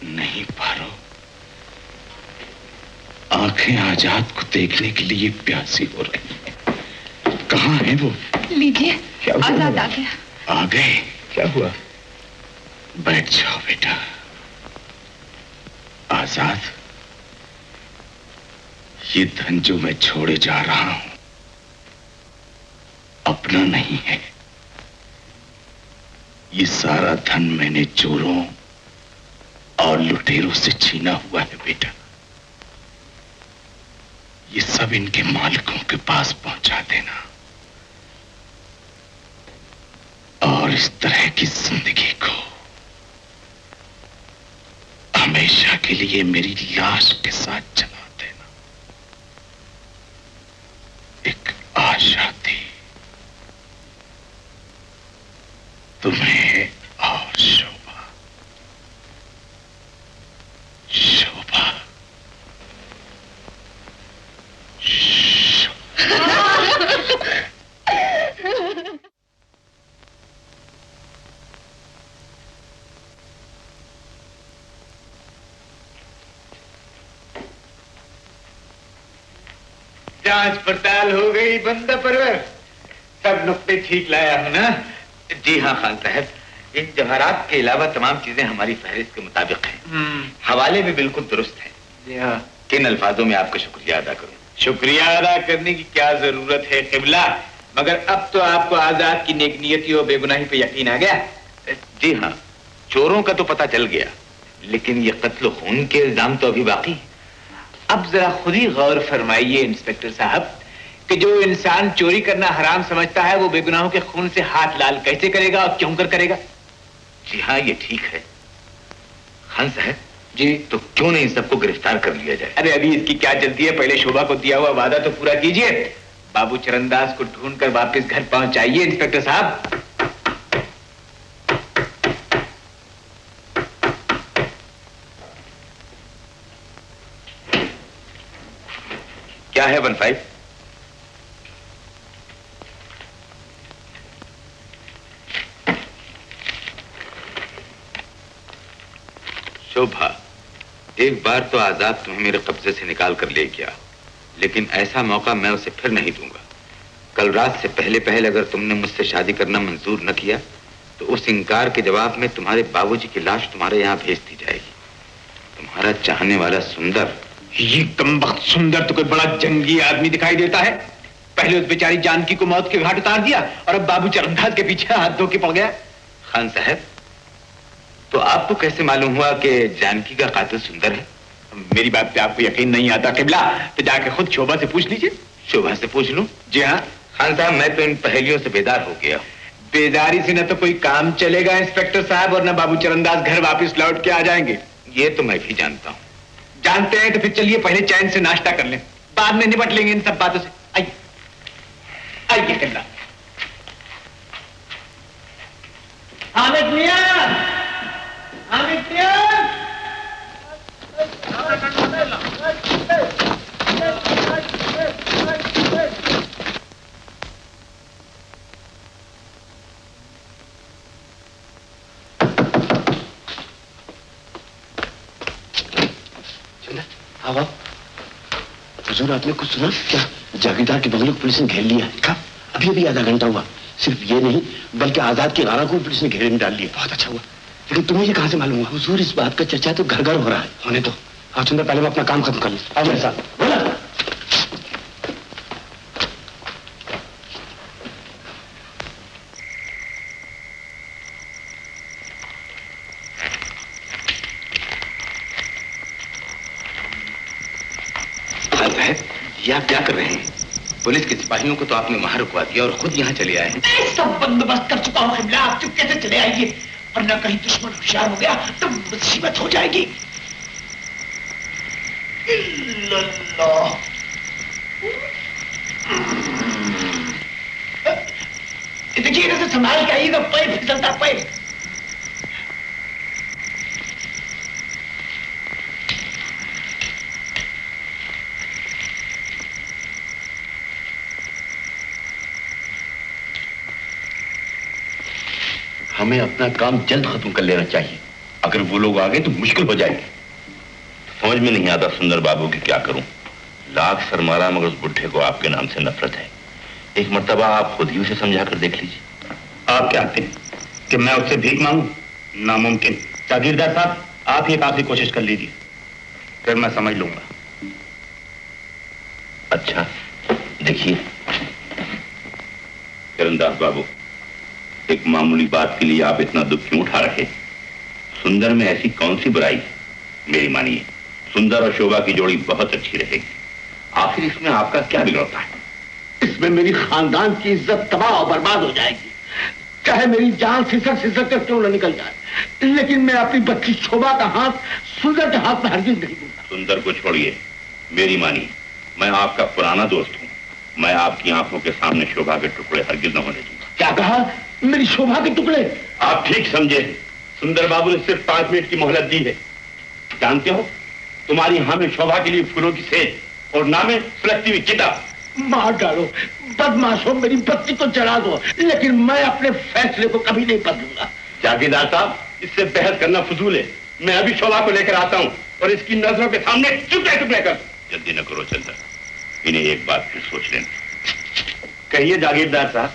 नहीं पारो, आंखें आजाद को देखने के लिए प्यासी हो रही हैं। कहाँ है वो? लीजिए, आजाद आ गया। आ गए? क्या हुआ? बैठ जाओ बेटा। आजाद, ये धन जो मैं छोड़े जा रहा हूं अपना नहीं है। ये सारा धन मैंने चोरों और लुटेरों से छीना हुआ है बेटा। ये सब इनके मालिकों के पास पहुंचा देना और इस तरह की जिंदगी को हमेशा के लिए मेरी लाश के साथ जला देना। एक आशा थी तुम्हें और शोभा। शोभा, जांच पड़ताल हो गई बंदा परवर? सब नुक्ते ठीक लाया हूं ना? जी हाँ खान साहब, इन जवाहरात के अलावा तमाम चीजें हमारी फहरिस्त के मुताबिक हैं। हवाले भी बिल्कुल दुरुस्त हैं। जी हाँ। किन अल्फाजों में आपका शुक्रिया अदा करूं? शुक्रिया अदा करने की क्या जरूरत है क़िबला, मगर अब तो आपको आजाद की नेक नियति और बेगुनाही पे यकीन आ गया? जी हाँ, चोरों का तो पता चल गया, लेकिन ये कत्ल खून के इल्जाम तो अभी बाकी है। अब जरा खुद ही गौर फरमाइए इंस्पेक्टर साहब कि जो इंसान चोरी करना हराम समझता है वो बेगुनाहों के खून से हाथ लाल कैसे करेगा और क्यों कर करेगा? जी हाँ, ये ठीक है। खान साहब जी, तो क्यों नहीं सबको गिरफ्तार कर लिया जाए? अरे अभी इसकी क्या जल्दी है, पहले शोभा को दिया हुआ वादा तो पूरा कीजिए। बाबू चरणदास को ढूंढकर वापस घर पहुंचाइए इंस्पेक्टर साहब। क्या है 15? शोभा, एक बार तो आजाद तुम्हें मेरे कब्जे से निकाल कर ले गया, लेकिन ऐसा मौका मैं उसे फिर नहीं दूंगा। कल रात से पहले पहले अगर तुमने मुझसे शादी करना मंजूर न किया तो उस इनकार के जवाब में तुम्हारे बाबूजी की लाश तुम्हारे यहाँ भेज दी जाएगी। तुम्हारा चाहने वाला सुंदर। ये कमबख्त सुंदर तो कोई बड़ा जंगी आदमी दिखाई देता है। पहले उस बेचारी जानकी को मौत के घाट उतार दिया और अब बाबू चरणदास के पीछे हाथ धो के पड़ गया। खान साहब, तो आपको कैसे मालूम हुआ कि जानकी का कातिल सुंदर है? मेरी बात पे आपको यकीन नहीं आता क़िबला, तो जाके खुद शोभा से पूछ लीजिए। शोभा से पूछ लूं? जी हाँ खान साहब, मैं तो इन पहेलियों से बेदार हो गया। बेदारी से न तो कोई काम चलेगा इंस्पेक्टर साहब, और न बाबू चरणदास घर वापस लौट के आ जाएंगे। ये तो मैं भी जानता हूँ। जानते हैं तो फिर चलिए पहले चैन से नाश्ता कर लें, बाद में निपट लेंगे इन सब बातों से। आइए आइए क़िबला। हामिद मियां, आओ। हुजूर आपने कुछ सुना क्या? जागीरदार के बंगले को पुलिस ने घेर लिया है। कब? अभी अभी आधा घंटा हुआ। सिर्फ ये नहीं बल्कि आजाद के नारा को पुलिस ने घेरे में डाल लिया। बहुत अच्छा हुआ। लेकिन तुम्हें ये कहां से मालूम हुआ? हुजूर इस बात का चर्चा तो घर घर हो रहा है। होने दो। आओ चंद्र, पहले मैं अपना काम खत्म कर लूं। आओ मेरे साथ। बोला ये आप क्या कर रहे हैं? पुलिस के सिपाहियों को तो आपने वहां रुकवा दिया और खुद यहाँ चले आए। मैं सब बंदोबस्त कर चुका हूँ किबला, आप चुपके से चले आइए, वरना कहीं दुश्मन होशियार हो गया तो मुसीबत हो जाएगी। देखिए इधर से संभाल के आइएगा, पैर फिसलता पैर। हमें अपना काम जल्द खत्म कर लेना चाहिए। अगर वो लोग आ गए तो मुश्किल हो जाएगी। समझ में नहीं आता सुंदर बाबू की क्या करूं। लाख सर मारा मगर उस बुढ़े को आपके नाम से नफरत है। एक मर्तबा आप खुद ही उसे समझा कर देख लीजिए। आप क्या कहते हैं कि मैं उससे भीख मांगू? नामुमकिन। जागीरदार साहब, आप ही एक आखिरी कोशिश कर लीजिए, फिर मैं समझ लूंगा। अच्छा देखिए चरणदास बाबू, एक मामूली बात के लिए आप इतना दुख क्यों उठा रहे? सुंदर में ऐसी कौन सी बुराई? मेरी मानिए, सुंदर और शोभा की जोड़ी बहुत अच्छी रहेगी। आखिर इसमें आपका क्या बिगड़ता है? इसमें मेरी खानदान की इज्जत तबाह और बर्बाद हो जाएगी। चाहे मेरी जान सिसक सिसक कर क्यों न निकल जाए, लेकिन मैं अपनी बच्ची शोभा का हाथ सुंदर के हाथ में हरगिज नहीं दूंगा। सुंदर को छोड़िए, मेरी मानिए, मैं आपका पुराना दोस्त हूँ। मैं आपकी आंखों के सामने शोभा के टुकड़े हरगिज न होने दूंगा। क्या कहा? मेरी शोभा के टुकड़े? आप ठीक समझे। सुंदर बाबू ने सिर्फ 5 मिनट की मोहलत दी है। जानते हो, तुम्हारी हाँ में शोभा के लिए फूलों की सेज और ना में सुलगती हुई चिता। मार डालो बदमाशों, मेरी बत्ती को जला दो, लेकिन मैं अपने फैसले को कभी नहीं बदलूंगा। जागीरदार साहब, इससे बहस करना फजूल है। मैं अभी शोभा को लेकर आता हूँ और इसकी नजरों के सामने टुकड़े टुकड़े कर। जल्दी न करो चंद्र, इन्हें एक बात फिर सोच लेना। कहिए जागीरदार साहब,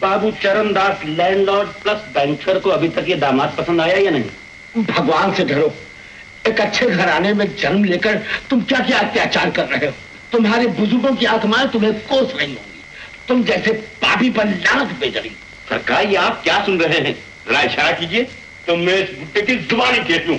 बाबू चरणदास लैंडलॉर्ड प्लस बैंकर को अभी तक ये दामाद पसंद आया या नहीं? भगवान से डरो। एक अच्छे घराने में जन्म लेकर तुम क्या क्या अत्याचार कर रहे हो। तुम्हारे बुजुर्गों की आत्माएं तुम्हें कोस रही होंगी। तुम जैसे पापी पर लानत भेज रही। सरकार, ये आप क्या सुन रहे हैं? जरा इशारा कीजिए तो मैं इस बुट्टे की जुबान ही फेंक लूं।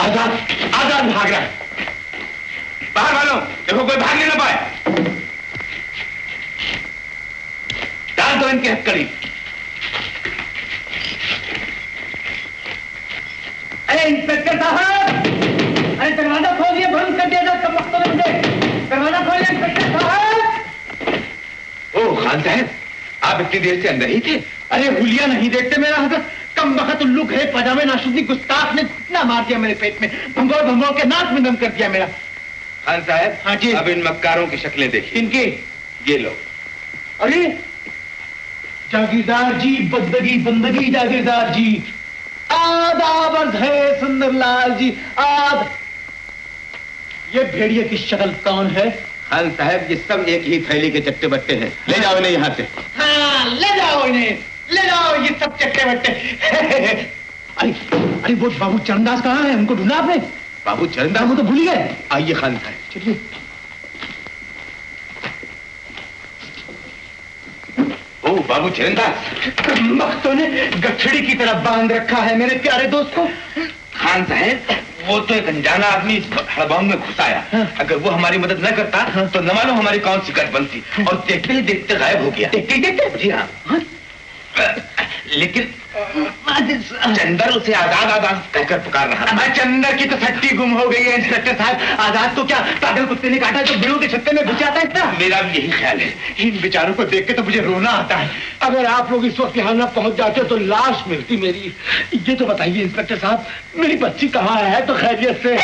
आजाद आजाद भाग रहा है। बाहर वालों देखो कोई भागने ना पाए। डाल दो इनकी हथकड़ी। अरे इंस्पेक्टर साहब, अरे दरवाजा खोलिए, बंद कर दिया था वक्त में मुझे। दरवाजा खोलिए इंस्पेक्टर साहब। ओ खान साहब, आप इतनी देर से अंदर ही थे? अरे हुलिया नहीं देखते मेरा हजरत, कम वक्त उल्लू है पजामे नाशुदी गुस्ताख ने घुटना मार दिया मेरे पेट में, भंगोर भंगोर के नाक में दम कर दिया मेरा। खान साहब, हाँ जी। अब इन मक्कारों की शक्लें देखिए। इनकी ये लो। अरे जागीरदार जी, बंदगी बंदगी जागीरदार जी, आदाब अर्ज है सुंदरलाल जी, आद। ये भेड़िए की शक्ल कौन है? खान साहब, ये सब एक ही थैली के चट्टे बट्टे हैं। ले जाओ इन्हें यहाँ से। हाँ, ले जाओ इन्हें, ले जाओ ये सब चट्टे बट्टे। अरे अरे वो बाबू चरणदास कहाँ है? उनको ढूंढा आपने? बाबू चरणदास वो तो भूल ही गए। आइए खान साहब, चलिए। ओ बाबू चरणदास, मख्तों ने गठड़ी की तरह बांध रखा है मेरे प्यारे दोस्त को। खान साहब, वो तो एक अनजाना आदमी इस हड़बांग में घुस आया। अगर वो हमारी मदद न करता तो न मालूम हमारी कौन सी गठ बनती, और देखते ही देखते गायब हो गया। देखते देखते? जी हाँ। लेकिन चंदर उसे आजाद आजाद कहकर पुकार रहा था। चंदर की तो सट्टी गुम हो गई है इंस्पेक्टर साहब। आजाद तो क्या पागल कुत्ते ने काटा तो बिड़ों के छत्ते में घुस जाता है क्या? मेरा भी यही ख्याल है। इन बेचारों को देख के तो मुझे रोना आता है। अगर आप लोग इस वक्त यहाँ ना पहुंच जाते तो लाश मिलती मेरी। ये तो बताइए इंस्पेक्टर साहब, मेरी बच्ची कहाँ है तो खैरियत से?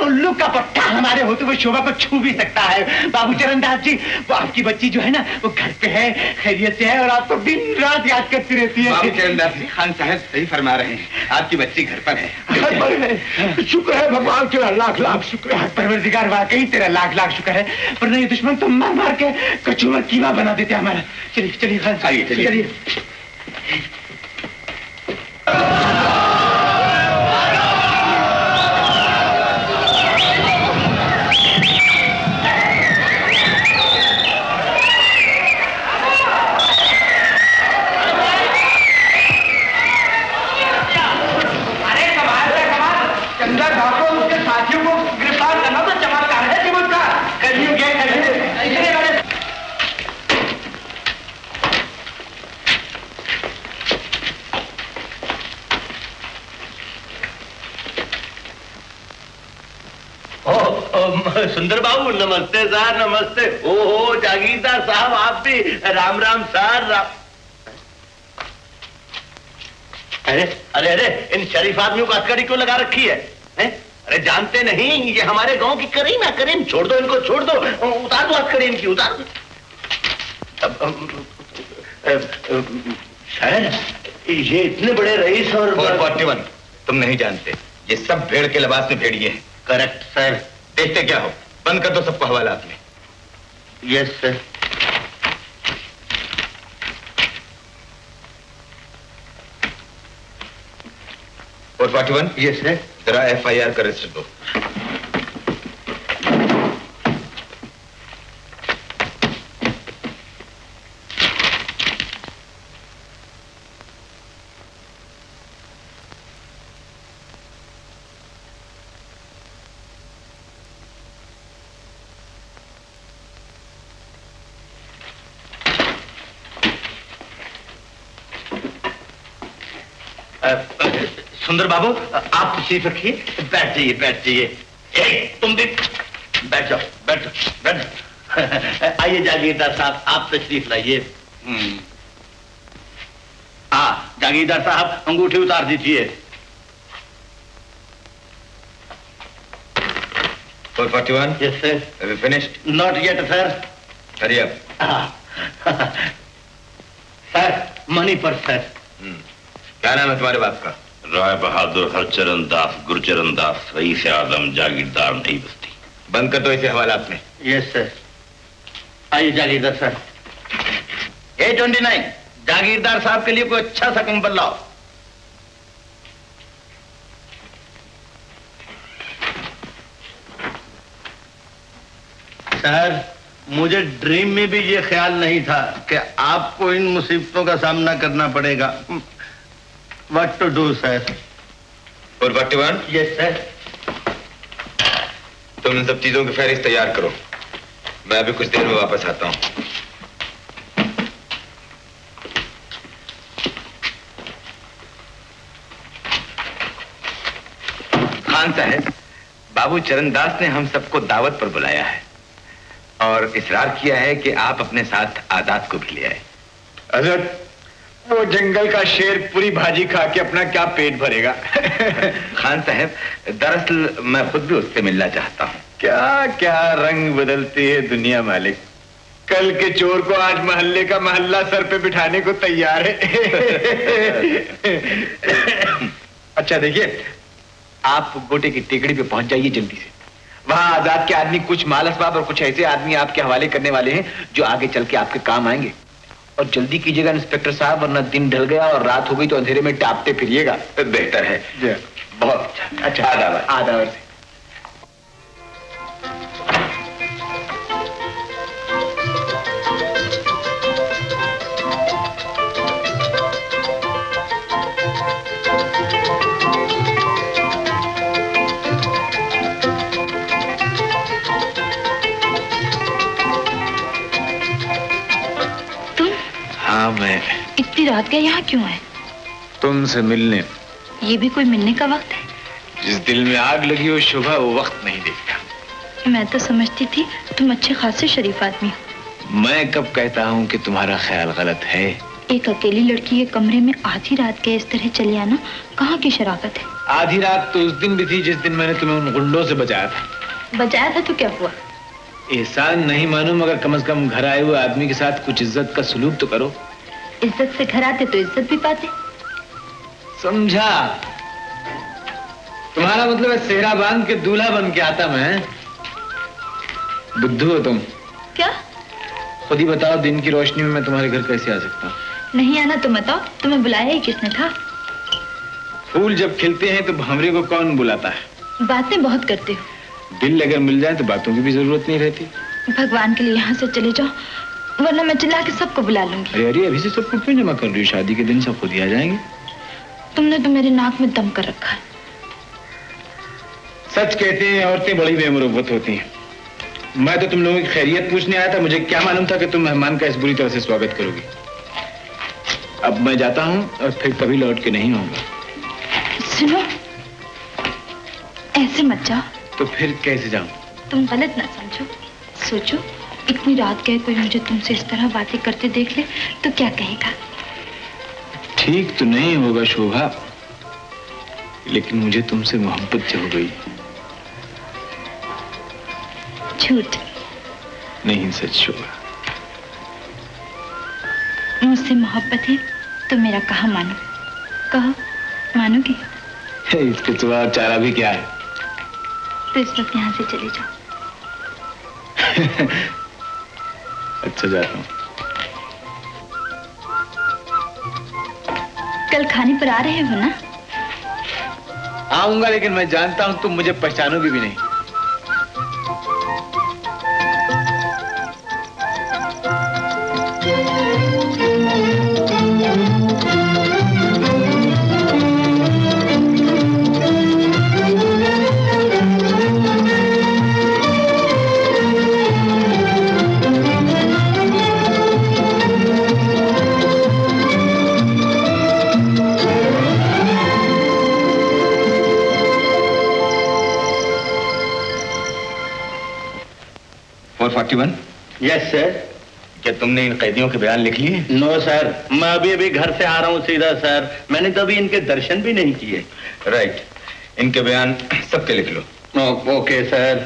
उल्लू का पट्टा हमारे होते हुए शोभा को छू भी सकता है। बाबू चरणदास जी, वो आपकी बच्ची जो है ना, वो घर पे है, खैरियत से है, और आपको दिन रात याद करती रहती है। बाबू चरणदास जी, खान साहब सही फरमा रहे हैं। आपकी बच्ची घर पर है। घर पर है? शुक्र है भगवान, तेरा लाख लाख शुक्र है। परवरदिगार वाकई तेरा लाख लाख शुक्र है, वरना ये दुश्मन तो मार मार के कचूमर कीमा बना देते हमारा। चलिए चलिए खान साहब, आइए, चलिए। चलिए। सुंदर बाबू नमस्ते सर, नमस्ते। ओहो जागीरदार साहब, आप भी? राम राम सर, राम। अरे अरे अरे, इन शरीफ आदमियों को हथकड़ी क्यों लगा रखी है? अरे जानते नहीं, ये हमारे गांव की करीम है, करीम। छोड़ दो इनको, छोड़ दो, उतार दो हथकड़ी इनकी, उतार दो। सर, ये इतने बड़े रईस और 441, तुम नहीं जानते, ये सब भेड़ के लिबास में भेड़िए हैं। Correct sir. देखते क्या हो, बंद कर दो सबको हवालात में। Yes sir. और 41, यस सर। जरा FIR का रजिस्टर दो। सुंदर बाबू, आप तशरीफ रखिए, बैठ जाइए, बैठ जाइए। तुम भी बैठ जाओ, बैठ बैठ। आइए जागीरदार साहब, आप तशरीफ लाइए। हाँ जागीरदार साहब, अंगूठी उतार दीजिए। 441, yes sir. Have you finished? Not yet sir. Hurry up. Sir, money पर सर। क्या नाम है तुम्हारे बाप का? राय बहादुर हरचरण दास, गुरचरण दास, रईस आदम, जागीरदार नई बस्ती। बंद कर दो इसे हवालात में। Yes sir. आइए जागीरदार सर। 829, जागीरदार साहब के लिए कोई अच्छा सा कंबल लाओ। सर, मुझे ड्रीम में भी ये ख्याल नहीं था कि आपको इन मुसीबतों का सामना करना पड़ेगा। What to do, sir? 441, Yes, sir. तुम इन सब चीजों की फहरिस्त तैयार करो, मैं अभी कुछ देर में वापस आता हूं। खान साहब, बाबू चरणदास ने हम सबको दावत पर बुलाया है और इसरार किया है कि आप अपने साथ आजाद को भी ले आए। हजरत, वो जंगल का शेर पूरी भाजी खा के अपना क्या पेट भरेगा। खान साहब, दरअसल मैं खुद भी उससे मिलना चाहता हूँ। क्या क्या रंग बदलती है दुनिया मालिक। कल के चोर को आज मोहल्ले का महल्ला सर पे बिठाने को तैयार है। अच्छा देखिए, आप गोटे की टेकड़ी पे पहुंच जाइए जल्दी से। वहां आजाद के आदमी कुछ माल असबाब और कुछ ऐसे आदमी आपके हवाले करने वाले हैं जो आगे चल के आपके काम आएंगे। और जल्दी कीजिएगा इंस्पेक्टर साहब, वरना दिन ढल गया और रात हो गई तो अंधेरे में टापते फिरिएगा। बेहतर है। बहुत अच्छा। आदावर से। हाँ, मैं इतनी रात गए यहाँ क्यों है? तुमसे मिलने। ये भी कोई मिलने का वक्त है? जिस दिल में आग लगी हो शोभा, वो वक्त नहीं देखता। मैं तो समझती थी तुम अच्छे खासे शरीफ आदमी हो। मैं कब कहता हूँ कि तुम्हारा ख्याल गलत है? एक अकेली लड़की के कमरे में आधी रात के इस तरह चले आना कहाँ की शराफत है? आधी रात तो उस दिन भी थी जिस दिन मैंने तुम्हें उन गुंडों से बचाया था। बचाया था तो क्या हुआ? एहसान नहीं मानो, मगर कम से कम घर आए हुए आदमी के साथ कुछ इज्जत का सलूक तो करो। इज्जत से घर आते तो इज्जत भी पाते। समझा? तुम्हारा मतलब है सेहरा बांध के दूल्हा बन के आता मैं। बुद्धू हो तुम। क्या? खुद ही बताओ, दिन की रोशनी में मैं तुम्हारे घर कैसे आ सकता हूँ? नहीं आना तो बताओ, तुम्हें बुलाया ही किसने था? फूल जब खिलते हैं तो भंवरे को कौन बुलाता है? बातें बहुत करते हो। दिल अगर मिल जाए तो बातों की भी जरूरत नहीं रहती। भगवान के लिए यहाँ से चले जाओ, वरना मैं चिल्ला के सबको बुला लूंगी। अरे अरे, अभी से सब कुछ क्यों जमा कर रही हो? शादी के दिन सब खुद ही आ जाएंगे। तुमने तो मेरे नाक में दम कर रखा है। सच कहते हैं औरतें बड़ी बेमुरव्वत होती हैं। मैं तो तुम लोगों की खैरियत पूछने आया था, मुझे क्या मालूम था कि तुम मेहमान का इस बुरी तरह से स्वागत करोगी। अब मैं जाता हूँ और फिर कभी लौट के नहीं आऊंगा। सुनो, ऐसे मत जाओ। तो फिर कैसे जाऊं? तुम गलत ना समझो। सोचो, इतनी रात गए कोई मुझे तुमसे इस तरह बातें करते देख ले तो क्या कहेगा? ठीक तो नहीं होगा शोभा, लेकिन मुझे तुमसे मोहब्बत हो गई। झूठ नहीं, सच शोभा। मुझसे मोहब्बत है तो मेरा कहा मानो। कहो, मानोगी? इसके सिवा चारा भी क्या है? तो इस वक्त यहाँ से चले जाओ। अच्छा, जाता हूँ। कल खाने पर आ रहे हो ना? आऊंगा, लेकिन मैं जानता हूँ तुम मुझे पहचानोगी भी नहीं। Yes sir. क्या तुमने इन कैदियों के बयान लिख लिए? नो सर, मैं अभी अभी घर से आ रहा हूँ सीधा सर। मैंने कभी इनके दर्शन भी नहीं किए। राइट, इनके बयान सबके लिख लो। Okay sir.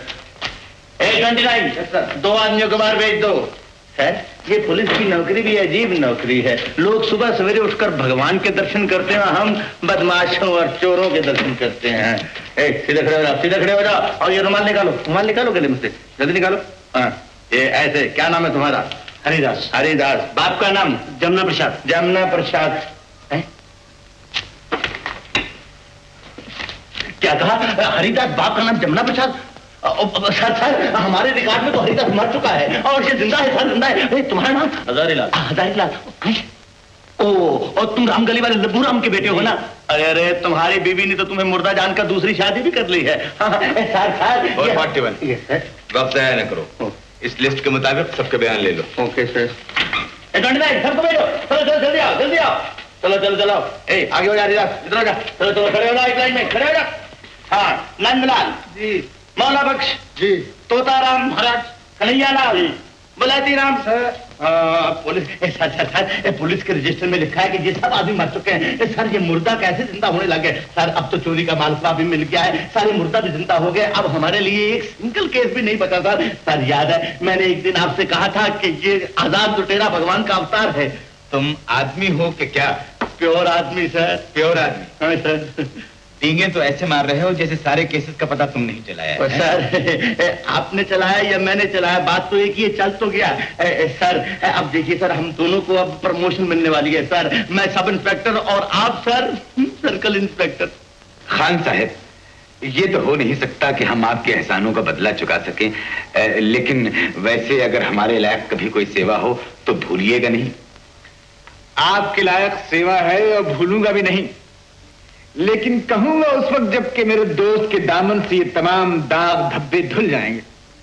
829 दो आदमियों को बाहर भेज दो। सर, ये पुलिस की नौकरी भी अजीब नौकरी है। लोग सुबह सवेरे उठकर भगवान के दर्शन करते हैं, हम बदमाशों और चोरों के दर्शन करते हैं। सीधे खड़े हो जाओ, सीधे खड़े हो जाओ। और ये रुमाल निकालो, रुमाल निकालो गले में से, जल्दी निकालो। हाँ, ये ऐसे। क्या नाम है तुम्हारा? हरिदास। हरिदास। बाप का नाम? जमुना प्रसाद। जमुना प्रसाद। क्या कहा? हरिदास बाप का नाम जमुना प्रसाद? सर, हमारे रिकॉर्ड में तो हरिदास मर चुका है और ये जिंदा है सर, जिंदा है। तुम्हारा नाम? हजारीलाल। हजारीलाल। ओ, और तुम रामगली वाले लब्बू राम के बेटे हो ना? अरे तुम्हारी बीवी ने तो तुम्हें मुर्दा जानकर दूसरी शादी भी कर ली है। और 41 वक्त जाया न करो, इस लिस्ट के मुताबिक सबके बयान ले लो। Okay sir. सर को भेजो, चलो जल्दी आओ, जल्दी आओ, चलो ए आगे हो जा रही इधर आजा, चलो खड़े हो जाओ, एक लाइन में खड़े हो जाओ। हाँ, नंदलाल जी, मौला बख्श जी, तोताराम महाराज, कन्हैया लाल, बलाती राम सर। पुलिस के रजिस्टर में लिखा है कि ये सब आदमी मर चुके हैं। सर ये मुर्दा कैसे जिंदा होने लगे? सर अब तो चोरी का मालसा भी मिल गया है, सारे मुर्दा भी जिंदा हो गए। अब हमारे लिए एक सिंगल केस भी नहीं बचा सर। सर याद है मैंने एक दिन आपसे कहा था कि ये आजाद लुटेरा भगवान का अवतार है। तुम आदमी हो कि क्या? प्योर आदमी सर। प्योर आदमी? हाँ सर। डींगे तो ऐसे मार रहे हो जैसे सारे केसेस का पता तुम नहीं चलाया है। सर आपने चलाया या मैंने चलाया, बात तो एक ही, चल तो गया। सर अब देखिए सर, हम दोनों को अब प्रमोशन मिलने वाली है सर। मैं सब इंस्पेक्टर और आप सर सर्कल इंस्पेक्टर। खान साहब, ये तो हो नहीं सकता कि हम आपके एहसानों का बदला चुका सकें, लेकिन वैसे अगर हमारे लायक कभी कोई सेवा हो तो भूलिएगा नहीं। आपके लायक सेवा है और भूलूंगा भी नहीं, लेकिन कहूंगा उस वक्त जबकि मेरे दोस्त के दामन से ये तमाम दाग धब्बे धुल जाएंगे।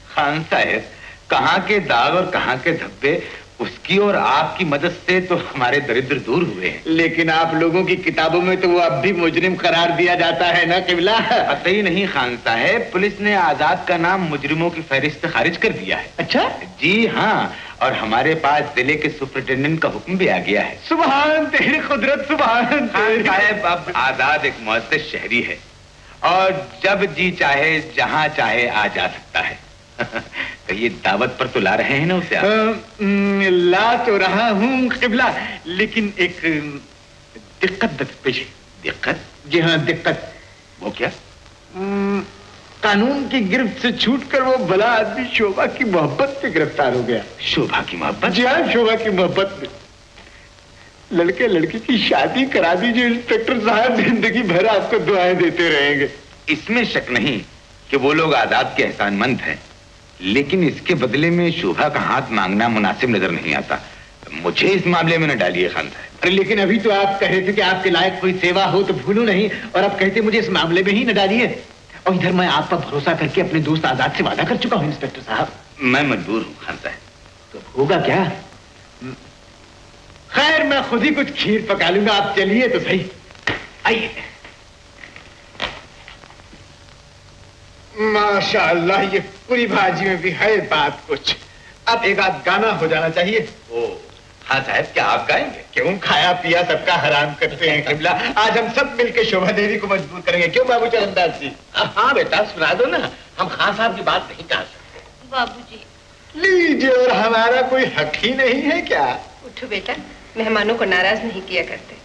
खान साहब, कहाँ के दाग और कहाँ के धब्बे, उसकी और आपकी मदद से तो हमारे दरिद्र दूर हुए हैं। लेकिन आप लोगों की किताबों में तो वो अब भी मुजरिम करार दिया जाता है ना किबला? पता ही नहीं खान साहब, पुलिस ने आजाद का नाम मुजरिमों की फहरिस्त खारिज कर दिया है। अच्छा जी हाँ, और हमारे पास जिले के सुपरिटेंडेंट का हुक्म भी आ गया है। सुभान तेरी कुदरत, सुभान। खान साहब, अब आजाद एक मुअज़्ज़ज़ शहरी है और जब जी चाहे जहां चाहे आ जा सकता है। तो ये दावत पर तो ला रहे हैं ना उसे आप? ला तो रहा हूँ किबला, लेकिन एक दिक्कत पेश है। दिक्कत? जी हाँ दिक्कत। वो क्या? कानून की गिरफ्त से छूटकर वो भला आदमी शोभा की मोहब्बत में गिरफ्तार हो गया। शोभा की मोहब्बत? जी हाँ, शोभा की मोहब्बत में। लड़के लड़की की शादी करा दीजिए इंस्पेक्टर साहब, जिंदगी भर आपको दुआएं देते रहेंगे। इसमें शक नहीं कि वो लोग आजाद के एहसानमंद हैं, लेकिन इसके बदले में शोभा का हाथ मांगना मुनासिब नजर नहीं आता। मुझे इस मामले में न डालिए खान साहब। अरे लेकिन अभी तो आप कह रहे थे कि आपके लायक कोई सेवा हो तो भूलूं नहीं, और अब कहते मुझे इस मामले में ही न डालिए। और इधर मैं आप पर भरोसा करके अपने दोस्त आजाद से वादा कर चुका हूँ इंस्पेक्टर साहब। मैं मजबूर हूँ खान साहब। तो होगा क्या? खैर मैं खुद ही कुछ खीर पका लूंगा, आप चलिए तो सही। आइए। माशाअल्लाह, ये पूरी भाजी में भी है बात कुछ। अब एक आध गाना हो जाना चाहिए। ओ हाँ साहब, क्या आप गाएंगे? क्यों, खाया पिया सबका हराम करते हैं किबला। आज हम सब मिलकर शोभा देवी को मजबूर करेंगे। क्यों बाबू चरनदास जी? हाँ बेटा सुना दो ना, हम खान साहब की बात नहीं कह सकते। बाबूजी लीजिए, और हमारा कोई हक ही नहीं है क्या? उठो बेटा, मेहमानों को नाराज नहीं किया करते।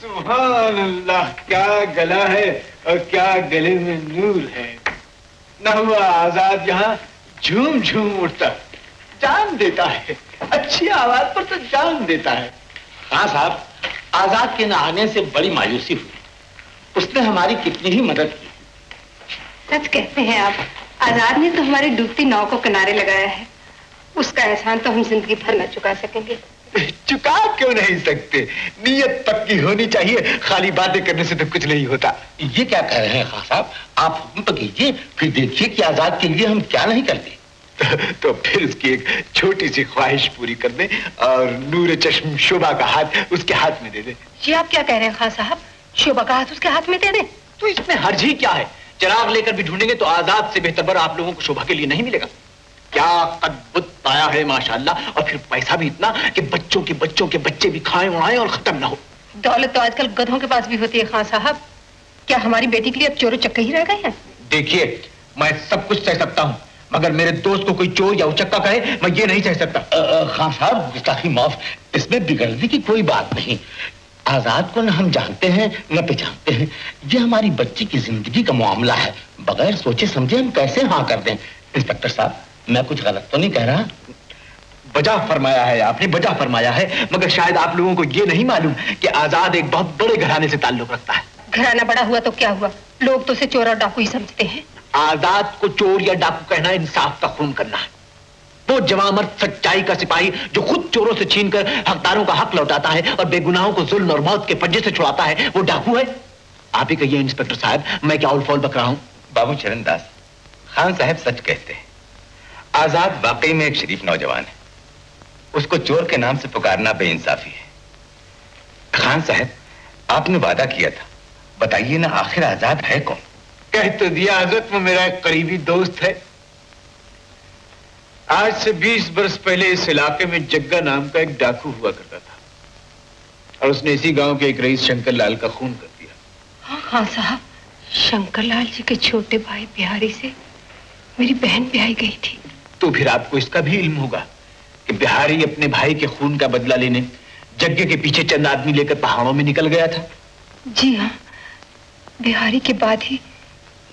सुभान अल्लाह, क्या गला है और क्या गले में नूर है। न हुआ आजाद यहाँ झूम झूम उठता, जान देता है। अच्छी आवाज पर तो जान देता है। हाँ साहब, आजाद के न आने से बड़ी मायूसी हुई। उसने हमारी कितनी ही मदद की। सच कहते हैं आप, आजाद ने तो हमारी डूबती नाव को किनारे लगाया है। उसका एहसान तो हम जिंदगी भर न चुका सकेंगे। चुका क्यों नहीं सकते? नीयत पक्की होनी चाहिए, खाली बातें करने से तो कुछ नहीं होता। ये क्या कह रहे हैं खान साहब? आप हुक्म तो कीजिए, फिर देखिए कि आजाद के लिए हम क्या नहीं करते। तो फिर उसकी एक छोटी सी ख्वाहिश पूरी कर दें और नूर चश्म शोभा का हाथ उसके हाथ में दे दें। जी आप क्या कह रहे हैं खान साहब? शोभा का हाथ उसके हाथ में दे दें? तो इसमें हर्ज ही क्या है? चिराग लेकर भी ढूंढेंगे तो आजाद से बेहतर बर आप लोगों को शोभा के लिए नहीं मिलेगा। क्या अद्भुत पाया है माशाल्लाह, और फिर पैसा भी इतना कि बच्चों के बच्चे भी खाएं उड़ाएं और खत्म ना हो। दौलत तो आजकल गधों के पास भी होती है खान साहब। क्या हमारी बेटी के लिए अब चोर चक्के ही रह गए हैं? देखिए, मैं सब कुछ सह सकता हूँ, मगर मेरे दोस्त को कोई चोर या उचक्का कहे, मैं ये नहीं सह सकता। खान साहब गुस्ताखी माफ, इसमें बिगड़ने की कोई बात नहीं। आजाद को न हम जानते हैं न पहचानते हैं। ये हमारी बच्ची की जिंदगी का मामला है, बगैर सोचे समझे हम कैसे हाँ कर दें। इंस्पेक्टर साहब, मैं कुछ गलत तो नहीं कह रहा? बजा फरमाया है आपने, बजा फरमाया है, मगर शायद आप लोगों को ये नहीं मालूम कि आजाद एक बहुत बड़े घराने से ताल्लुक रखता है। घराना बड़ा हुआ तो क्या हुआ, लोग तो उसे चोर और डाकू ही समझते हैं। आजाद को चोर या डाकू कहना इंसाफ का खून करना है। वो जवामर्द सच्चाई का सिपाही जो खुद चोरों से छीनकर हकदारों का हक लौटाता है और बेगुनाहों को जुल्म और मौत के पंजे से छुड़ाता है, वो डाकू है? आप ही कहिए इंस्पेक्टर साहब, मैं क्या उलफौल बक रहा हूं? बाबू चरणदास, खान साहब सच कहते हैं। आजाद वाकई में एक शरीफ नौजवान है। उसको चोर के नाम से पुकारना बेइंसाफी है। खान साहब, आपने वादा किया था, बताइए ना आखिर आजाद है कौन? कह तो दिया हजरत, वो मेरा एक करीबी दोस्त है। आज से 20 वर्ष पहले इस इलाके में जग्गा नाम का एक डाकू हुआ करता था और उसने इसी गांव के एक रईस शंकर लाल का खून कर दिया। हाँ खान साहब, शंकर लाल जी के छोटे भाई बिहारी से मेरी बहन ब्याही गई थी। तो फिर आपको इसका भी इल्म होगा कि बिहारी अपने भाई के खून का बदला लेने जग्गे के पीछे चंद आदमी लेकर पहाड़ों में निकल गया था। जी हाँ, बिहारी के बाद ही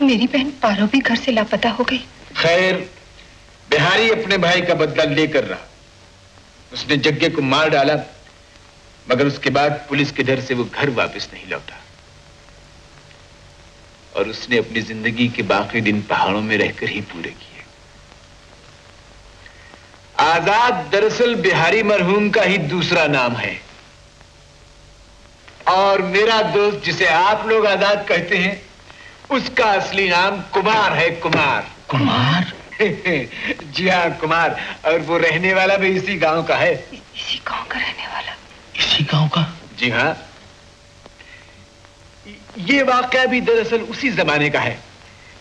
मेरी बहन पारो भी घर से लापता हो गई। खैर, बिहारी अपने भाई का बदला लेकर रहा। उसने जग्गे को मार डाला, मगर उसके बाद पुलिस के डर से वो घर वापस नहीं लौटा और उसने अपनी जिंदगी के बाकी दिन पहाड़ों में रहकर ही पूरे किए। आजाद दरअसल बिहारी मरहूम का ही दूसरा नाम है और मेरा दोस्त जिसे आप लोग आजाद कहते हैं, उसका असली नाम कुमार है। कुमार। कुमार? जी हाँ, कुमार। और वो रहने वाला भी इसी गांव का है। इसी गांव का रहने वाला? इसी गांव का? जी हाँ। ये वाकया भी दरअसल उसी जमाने का है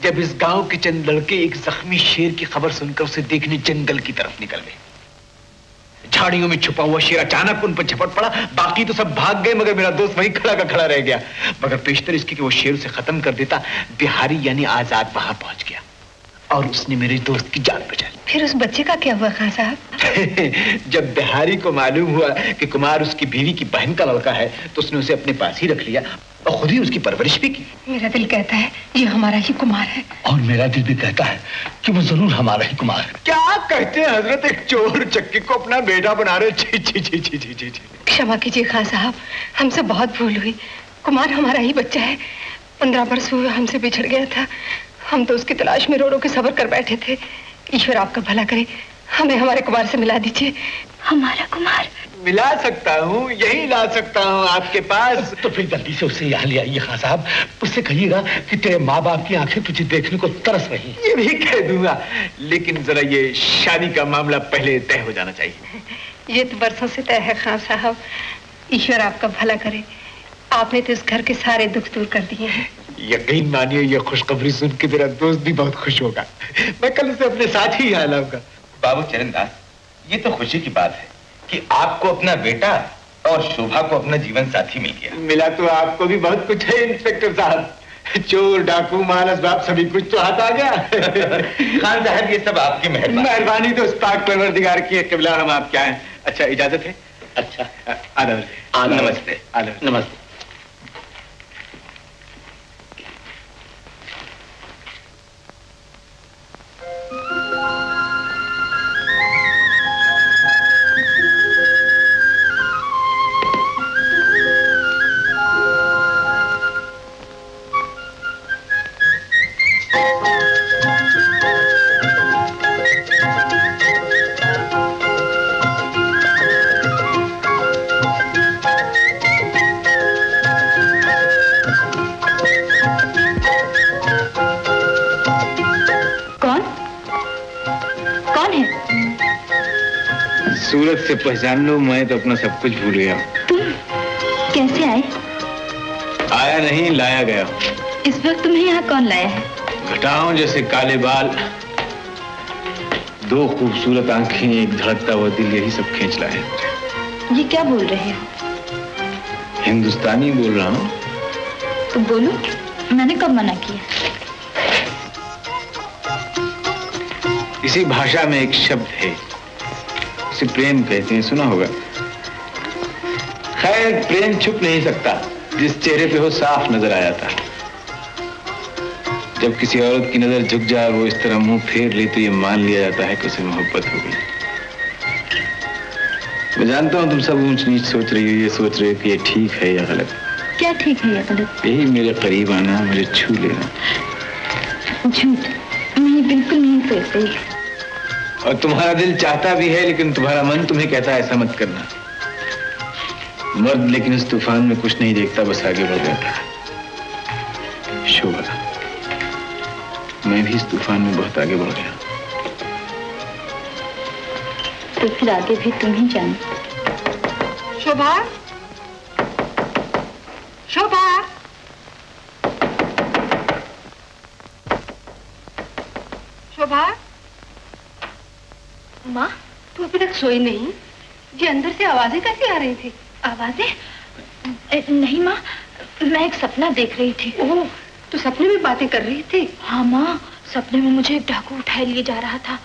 जब इस गांव के चंद लड़के एक जख्मी शेर की खबर सुनकर उसे देखने जंगल की तरफ निकल गए। झाड़ियों में छुपा हुआ शेर अचानक उन पर झपट पड़ा। बाकी तो सब भाग गए, मगर मेरा दोस्त वहीं खड़ा का खड़ा रह गया। मगर पेशतर इसकी कि वो शेर उसे खत्म कर देता, बिहारी यानी आजाद वहां पहुंच गया और उसने मेरे दोस्त की जान बचा ली। फिर उस बच्चे का क्या हुआ खान साहब? जब बिहारी को मालूम हुआ कि कुमार उसकी बीवी की बहन का लड़का है, तो उसने उसे अपने पास ही रख लिया और खुद ही उसकी परवरिश भी की। मेरा दिल कहता है ये हमारा ही कुमार है। और मेरा दिल भी कहता है कि वो जरूर हमारा ही कुमार है। क्या कहते हैं हजरत, एक चोर चक्की को अपना बेटा बना रहे। छी छी छी छी छी छी छी। क्षमा कीजिए खान साहब, हमसे बहुत भूल हुई। कुमार हमारा ही बच्चा है। 15 वर्ष हुए हमसे बिछड़ गया था। हम तो उसकी तलाश में रो रो के सब्र कर बैठे थे। ईश्वर आपका भला करे, हमें हमारे कुमार से मिला दीजिए। हमारा कुमार? मिला सकता हूँ, यही ला सकता हूँ आपके पास। तो फिर जल्दी से उससे यहाँ ले आइए खान साहब। उससे कहिएगा कि तेरे माँ बाप की आंखें तुझे देखने को तरस रही। ये भी कह दूंगा, लेकिन जरा ये शादी का मामला पहले तय हो जाना चाहिए। ये तो बरसों से तय है खान साहब। ईश्वर आपका भला करे, आपने तो इस घर के सारे दुख दूर कर दिए हैं। यकीन मानिए, ये खुशखबरी सुन के मेरा दोस्त भी बहुत खुश होगा। मैं कल से अपने साथ ही यहाँ लाऊंगा। बाबू चरणदास, ये तो खुशी की बात है कि आपको अपना बेटा और शोभा को अपना जीवन साथी मिल गया। मिला तो आपको भी बहुत कुछ है इंस्पेक्टर साहब। चोर डाकू मानस बाप सभी कुछ तो हाथ आ गया। खान साहब, ये सब आपकी मेहरबानी तो उस पाक परवरदिगार की है। क़िबला हम आप क्या हैं। अच्छा, इजाजत है? अच्छा, नमस्ते। नमस्ते। सूरत से पहचान लो, मैं तो अपना सब कुछ भूल गया। तुम कैसे आए? आया नहीं, लाया गया। इस वक्त तुम्हें यहाँ कौन लाया है? घटाओं जैसे काले बाल, 2 खूबसूरत आंखें, एक धड़कता हुआ दिल, यही सब खींच लाए। ये क्या बोल रहे हो? हिंदुस्तानी बोल रहा हूँ। तो बोलो, मैंने कब मना किया? इसी भाषा में एक शब्द है, उसे प्रेम कहते हैं, सुना होगा। खैर, प्रेम छुप नहीं सकता, जिस चेहरे पे हो साफ नजर आ जाता। जब किसी औरत की नजर झुक जाए, वो इस तरह मुंह फेर ले, तो ये मान लिया जाता है कि उसे मोहब्बत हो गई। मैं जानता हूं तुम सब ऊंच नीच सोच रही हो, ये सोच रहे हो कि ये ठीक है या गलत। क्या ठीक है या गलत? यही मेरे करीब आना, मुझे छू लेना। झूठ, मैं बिल्कुल नहीं सोच रही। और तुम्हारा दिल चाहता भी है, लेकिन तुम्हारा मन तुम्हें कहता है ऐसा मत करना। मर्द लेकिन इस तूफान में कुछ नहीं देखता, बस आगे बढ़ जाता है। शोभा, मैं भी इस तूफान में बहुत आगे बढ़ गया। तो फिर आगे भी तुम ही जानो। शोभा, शोभा, शोभा। माँ, तू अभी तक सोई नहीं? जी अंदर से आवाजें कैसी आ रही थी? आवाजें? नहीं माँ, मैं एक सपना देख रही थी। ओह, तो सपने में बातें कर रही थी? हाँ माँ, सपने में मुझे एक डाकू उठाए लिए जा रहा था।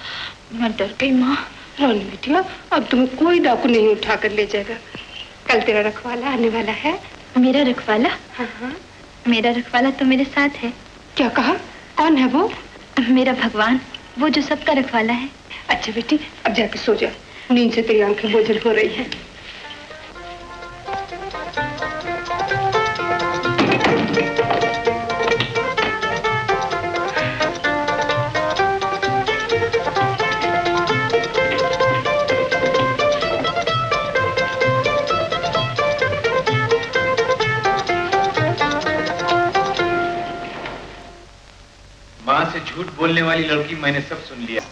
मैं डर गई माँ। रोनी बिटिया, अब तुम्हें कोई डाकू नहीं उठा कर ले जाएगा। कल तेरा रखवाला आने वाला है। मेरा रखवाला? हाँ हाँ। मेरा रखवाला तो मेरे साथ है। क्या कहा? कौन है वो? मेरा भगवान, वो जो सबका रखवाला है। अच्छा बेटी, अब जाके सो जा, नींद से तेरी आंखें बोझल हो रही हैं। मां से झूठ बोलने वाली लड़की, मैंने सब सुन लिया।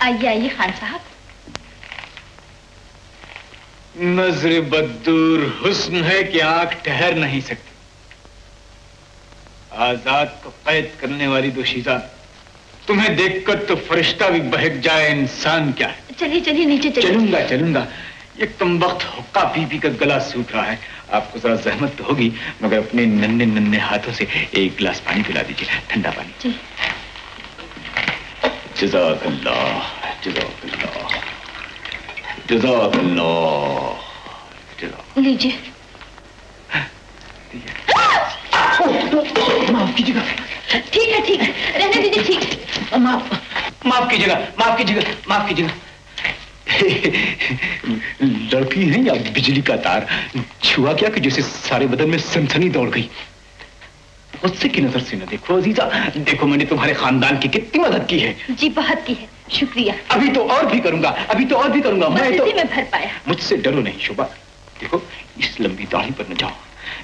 आइए आइए खान साहब। नजर बदूर हुस्न है कि आंख ठहर नहीं सकती। आजाद को कैद करने वाली दोशीजा, तुम्हें देखकर तो फरिश्ता भी बहक जाए, इंसान क्या है। चलिए चलिए नीचे चलिए। चलूंगा चलूंगा, ये कम वक्त हुक्का पी पी का गला सूख रहा है। आपको जरा जहमत तो होगी, मगर अपने नन्हे नन्हे हाथों से एक गिलास पानी पिला दीजिए, ठंडा पानी। जी। जज़ाकल्लाह, जज़ाकल्लाह, जज़ाकल्लाह, जज़ाकल्लाह। लीजिए। माफ कीजिएगा। ठीक है ठीक है, रहने दीजिए। ठीक, माफ कीजिएगा, माफ कीजिएगा, माफ कीजिएगा। लड़की है या बिजली का तार? छुआ क्या कि जैसे सारे बदन में सनसनी दौड़ गई। गुस्से की नजर से न देखो अजीजा, देखो मैंने तुम्हारे खानदान की कितनी मदद की है। जी बहुत की है, शुक्रिया। अभी तो और भी करूंगा, अभी तो और भी करूंगा। मैं तो में भर पाया। मुझसे डरो नहीं शोभा। देखो इस लंबी दाढ़ी पर न जाओ,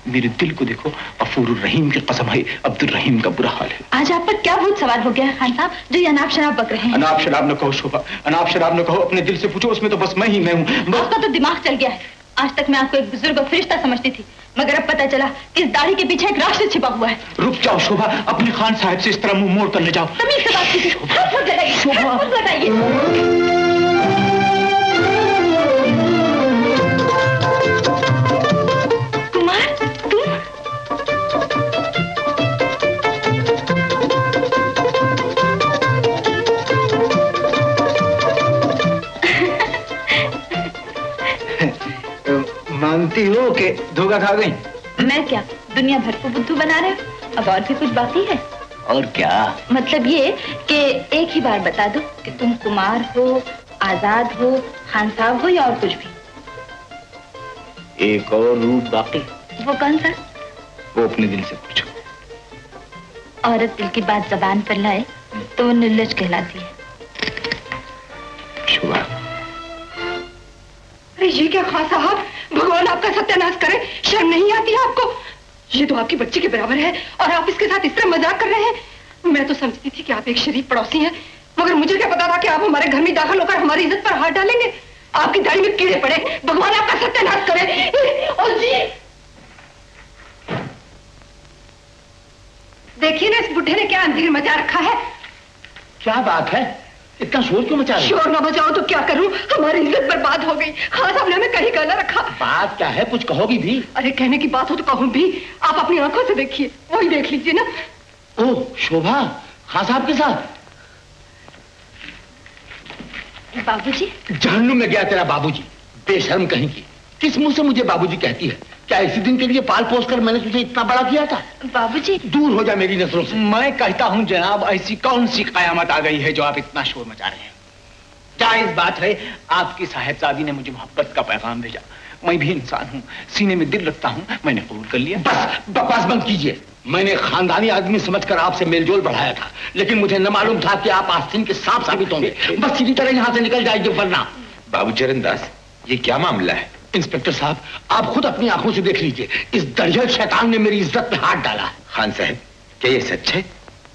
मेरे दिल को देखो। गफूर रहीम की कसम है, अब्दुल रहीम का बुरा हाल है। आज आप पर क्या भूत सवार हो गया है खान साहब, जो ये अनाप शराब बक रहे हैं? अनाप शराब न कहो शोभा, अनाप शराब न कहो। अपने दिल से पूछो, उसमें तो बस मैं ही मैं हूँ। आपका तो दिमाग चल गया है। आज तक मैं आपको एक बुजुर्ग और फरिश्ता समझती थी, मगर अब पता चला कि इस दाढ़ी के पीछे एक राक्षस छिपा हुआ है। रुक जाओ शोभा, अपने खान साहब से इस तरह मुंह मोड़ कर ले जाओ। तमीज से बात कीजिए। हाथ मत लगाइए, हाथ मत लगाइए। कुमार, तुम? मानती हो कि धोखा खा गई? मैं क्या, दुनिया भर को बुद्धू बना रहे हो? अब और भी कुछ बाकी है? और क्या? मतलब ये कि एक ही बार बता दो कि तुम कुमार हो, आजाद हो, खान साहब हो या और कुछ भी। एक और रूप बाकी। वो कौन सा? वो अपने दिल से पूछो। औरत दिल की बात जबान पर लाए तो वो निर्लज कहलाती है। शुभा। अरे ये क्या खान साहब, भगवान आपका सत्यानाश करे, शर्म नहीं आती है आपको? ये तो आपकी बच्ची के बराबर है और आप इसके साथ इस तरह मजाक कर रहे हैं। मैं तो समझती थी कि आप एक शरीफ पड़ोसी हैं, मगर मुझे क्या पता था कि आप हमारे घर में दाखिल होकर हमारी इज्जत पर हाथ डालेंगे। आपकी दाढ़ी में कीड़े पड़े, भगवान आपका सत्यानाश करे। और जी देखिए ना, इस बुढ़े ने क्या अंधेर मचा रखा है। क्या बात है, इतना शोर क्यों मचा रही? शोर ना मचाओ तो क्या करूं, हमारी इज्जत बर्बाद हो गई। खान साहब ने हमें कहीं कहना रखा। बात क्या है, कुछ कहोगी भी? अरे कहने की बात हो तो कहूं भी, आप अपनी आंखों से देखिए, वही देख लीजिए ना। ओह शोभा, खान साहब के साथ? बाबूजी? जहन्नुम में गया तेरा बाबूजी, बेशर्म कहीं की। किस मुंह से मुझे बाबूजी कहती है? क्या इसी दिन के लिए पाल पोस कर मैंने तुझे इतना बड़ा किया था? बाबूजी दूर हो जा मेरी नजरों से। मैं कहता हूं जनाब, ऐसी कौन सी कयामत आ गई है जो आप इतना शोर मचा रहे हैं? जायज बात है, आपकी साहिबजादी ने मुझे मोहब्बत का पैगाम भेजा। मैं भी इंसान हूं, सीने में दिल रखता हूं, मैंने कबूल कर लिया। बस बकवास बंद कीजिए। मैंने खानदानी आदमी समझकर आपसे मेलजोल बढ़ाया था, लेकिन मुझे न मालूम था कि आप आस्तीन के सांप साबित होंगे। बस सीधी तरह यहां से निकल जाइए वरना। बाबू चरणदास, ये क्या मामला है? इंस्पेक्टर साहब, आप खुद अपनी आंखों से देख लीजिए, इस दरिया शैतान ने मेरी इज्जत पे हाथ डाला। खान साहब, क्या ये सच है?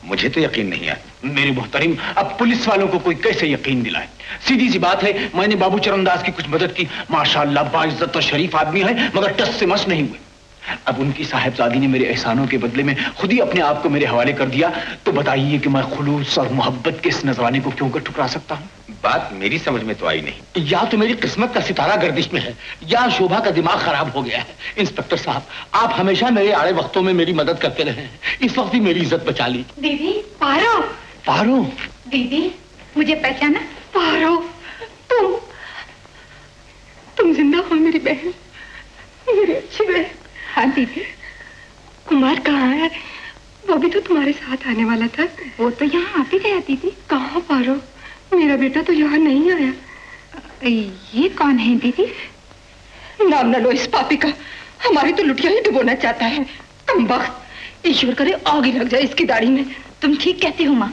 मुझे तो यकीन नहीं आता। मेरी मोहतरम, अब पुलिस वालों को कोई कैसे यकीन दिलाए? सीधी सी बात है, मैंने बाबू चरणदास की कुछ मदद की। माशाअल्लाह बाइज्जत और शरीफ आदमी है, मगर टस से मस नहीं हुए। अब उनकी साहिबजादी ने मेरे एहसानों के बदले में खुद ही अपने आप को मेरे हवाले कर दिया, तो बताइए कि मैं खुलूस और मोहब्बत के इस नजराने को क्यों कर ठुकरा सकता हूँ? बात मेरी समझ में तो आई नहीं। या तो मेरी किस्मत का सितारा गर्दिश में है, या शोभा का दिमाग खराब हो गया है। इंस्पेक्टर साहब, आप हमेशा मेरे आड़े वक्तों में मेरी मदद करते रहे हैं, इस वक्त ही मेरी इज्जत बचा ली। दीदी, पारो। पारो? दीदी, मुझे पहचाना? पारो, तुम जिंदा हो मेरी बहन, मेरी अच्छी बहन। हाँ दीदी। कुमार कहाँ है? वो भी तो तुम्हारे साथ आने वाला था। वो तो यहाँ आती गया दीदी। कहाँ पारो? मेरा बेटा तो यहाँ नहीं आया। ये कौन है दीदी? नाम न लो इस पापी का, हमारी तो लुटिया ही डुबोना चाहता है। कमबख्त, ईश्वर करे आग ही लग जाए इसकी दाढ़ी में। तुम ठीक कहती हो माँ।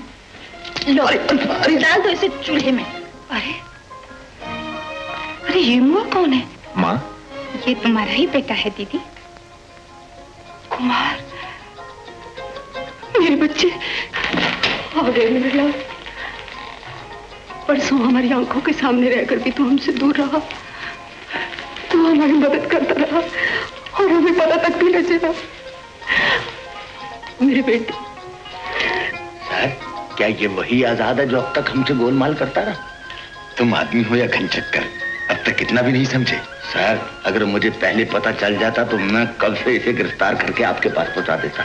लो, डाल दो इसे चूल्हे में। अरे ये मुआ कौन है? माँ, ये तुम्हारा ही बेटा है दीदी। कुमार, मेरे बच्चे आ गए मेरे लाल। परसों हमारी आंखों के सामने रहकर भी तू हमसे दूर रहा, तू हमारी मदद करता रहा और हमें पता तक भी न चला। मेरे बेटे। सर, क्या ये वही आजाद है जो अब तक हमसे गोलमाल करता रहा? तुम आदमी हो या घनचक्कर, अब तक इतना भी नहीं समझे। सर, अगर मुझे पहले पता चल जाता तो मैं कब से इसे गिरफ्तार करके आपके पास पहुंचा देता।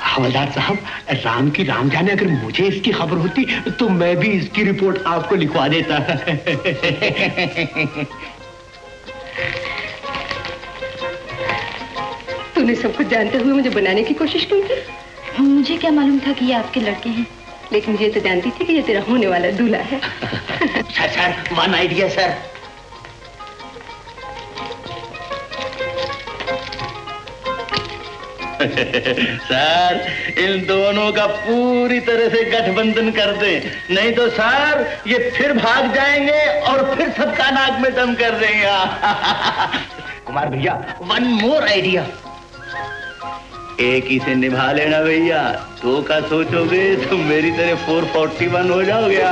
हवलदार साहब, राम की राम जाने, अगर मुझे इसकी खबर होती तो मैं भी इसकी रिपोर्ट आपको लिखवा देता। तूने सब कुछ जानते हुए मुझे बनाने की कोशिश की थी? मुझे क्या मालूम था कि ये आपके लड़के हैं, लेकिन ये तो जानती थी कि ये तेरा होने वाला दूल्हा है। Sir, one idea sir. Sir, इन दोनों का पूरी तरह से गठबंधन कर दें, नहीं तो सर ये फिर भाग जाएंगे और फिर सबका नाक में दम कर देंगे। कुमार भैया, वन मोर आइडिया। एक ही से निभा लेना भैया, दो का सोचोगे तो मेरी तरह 441 हो जाओगे।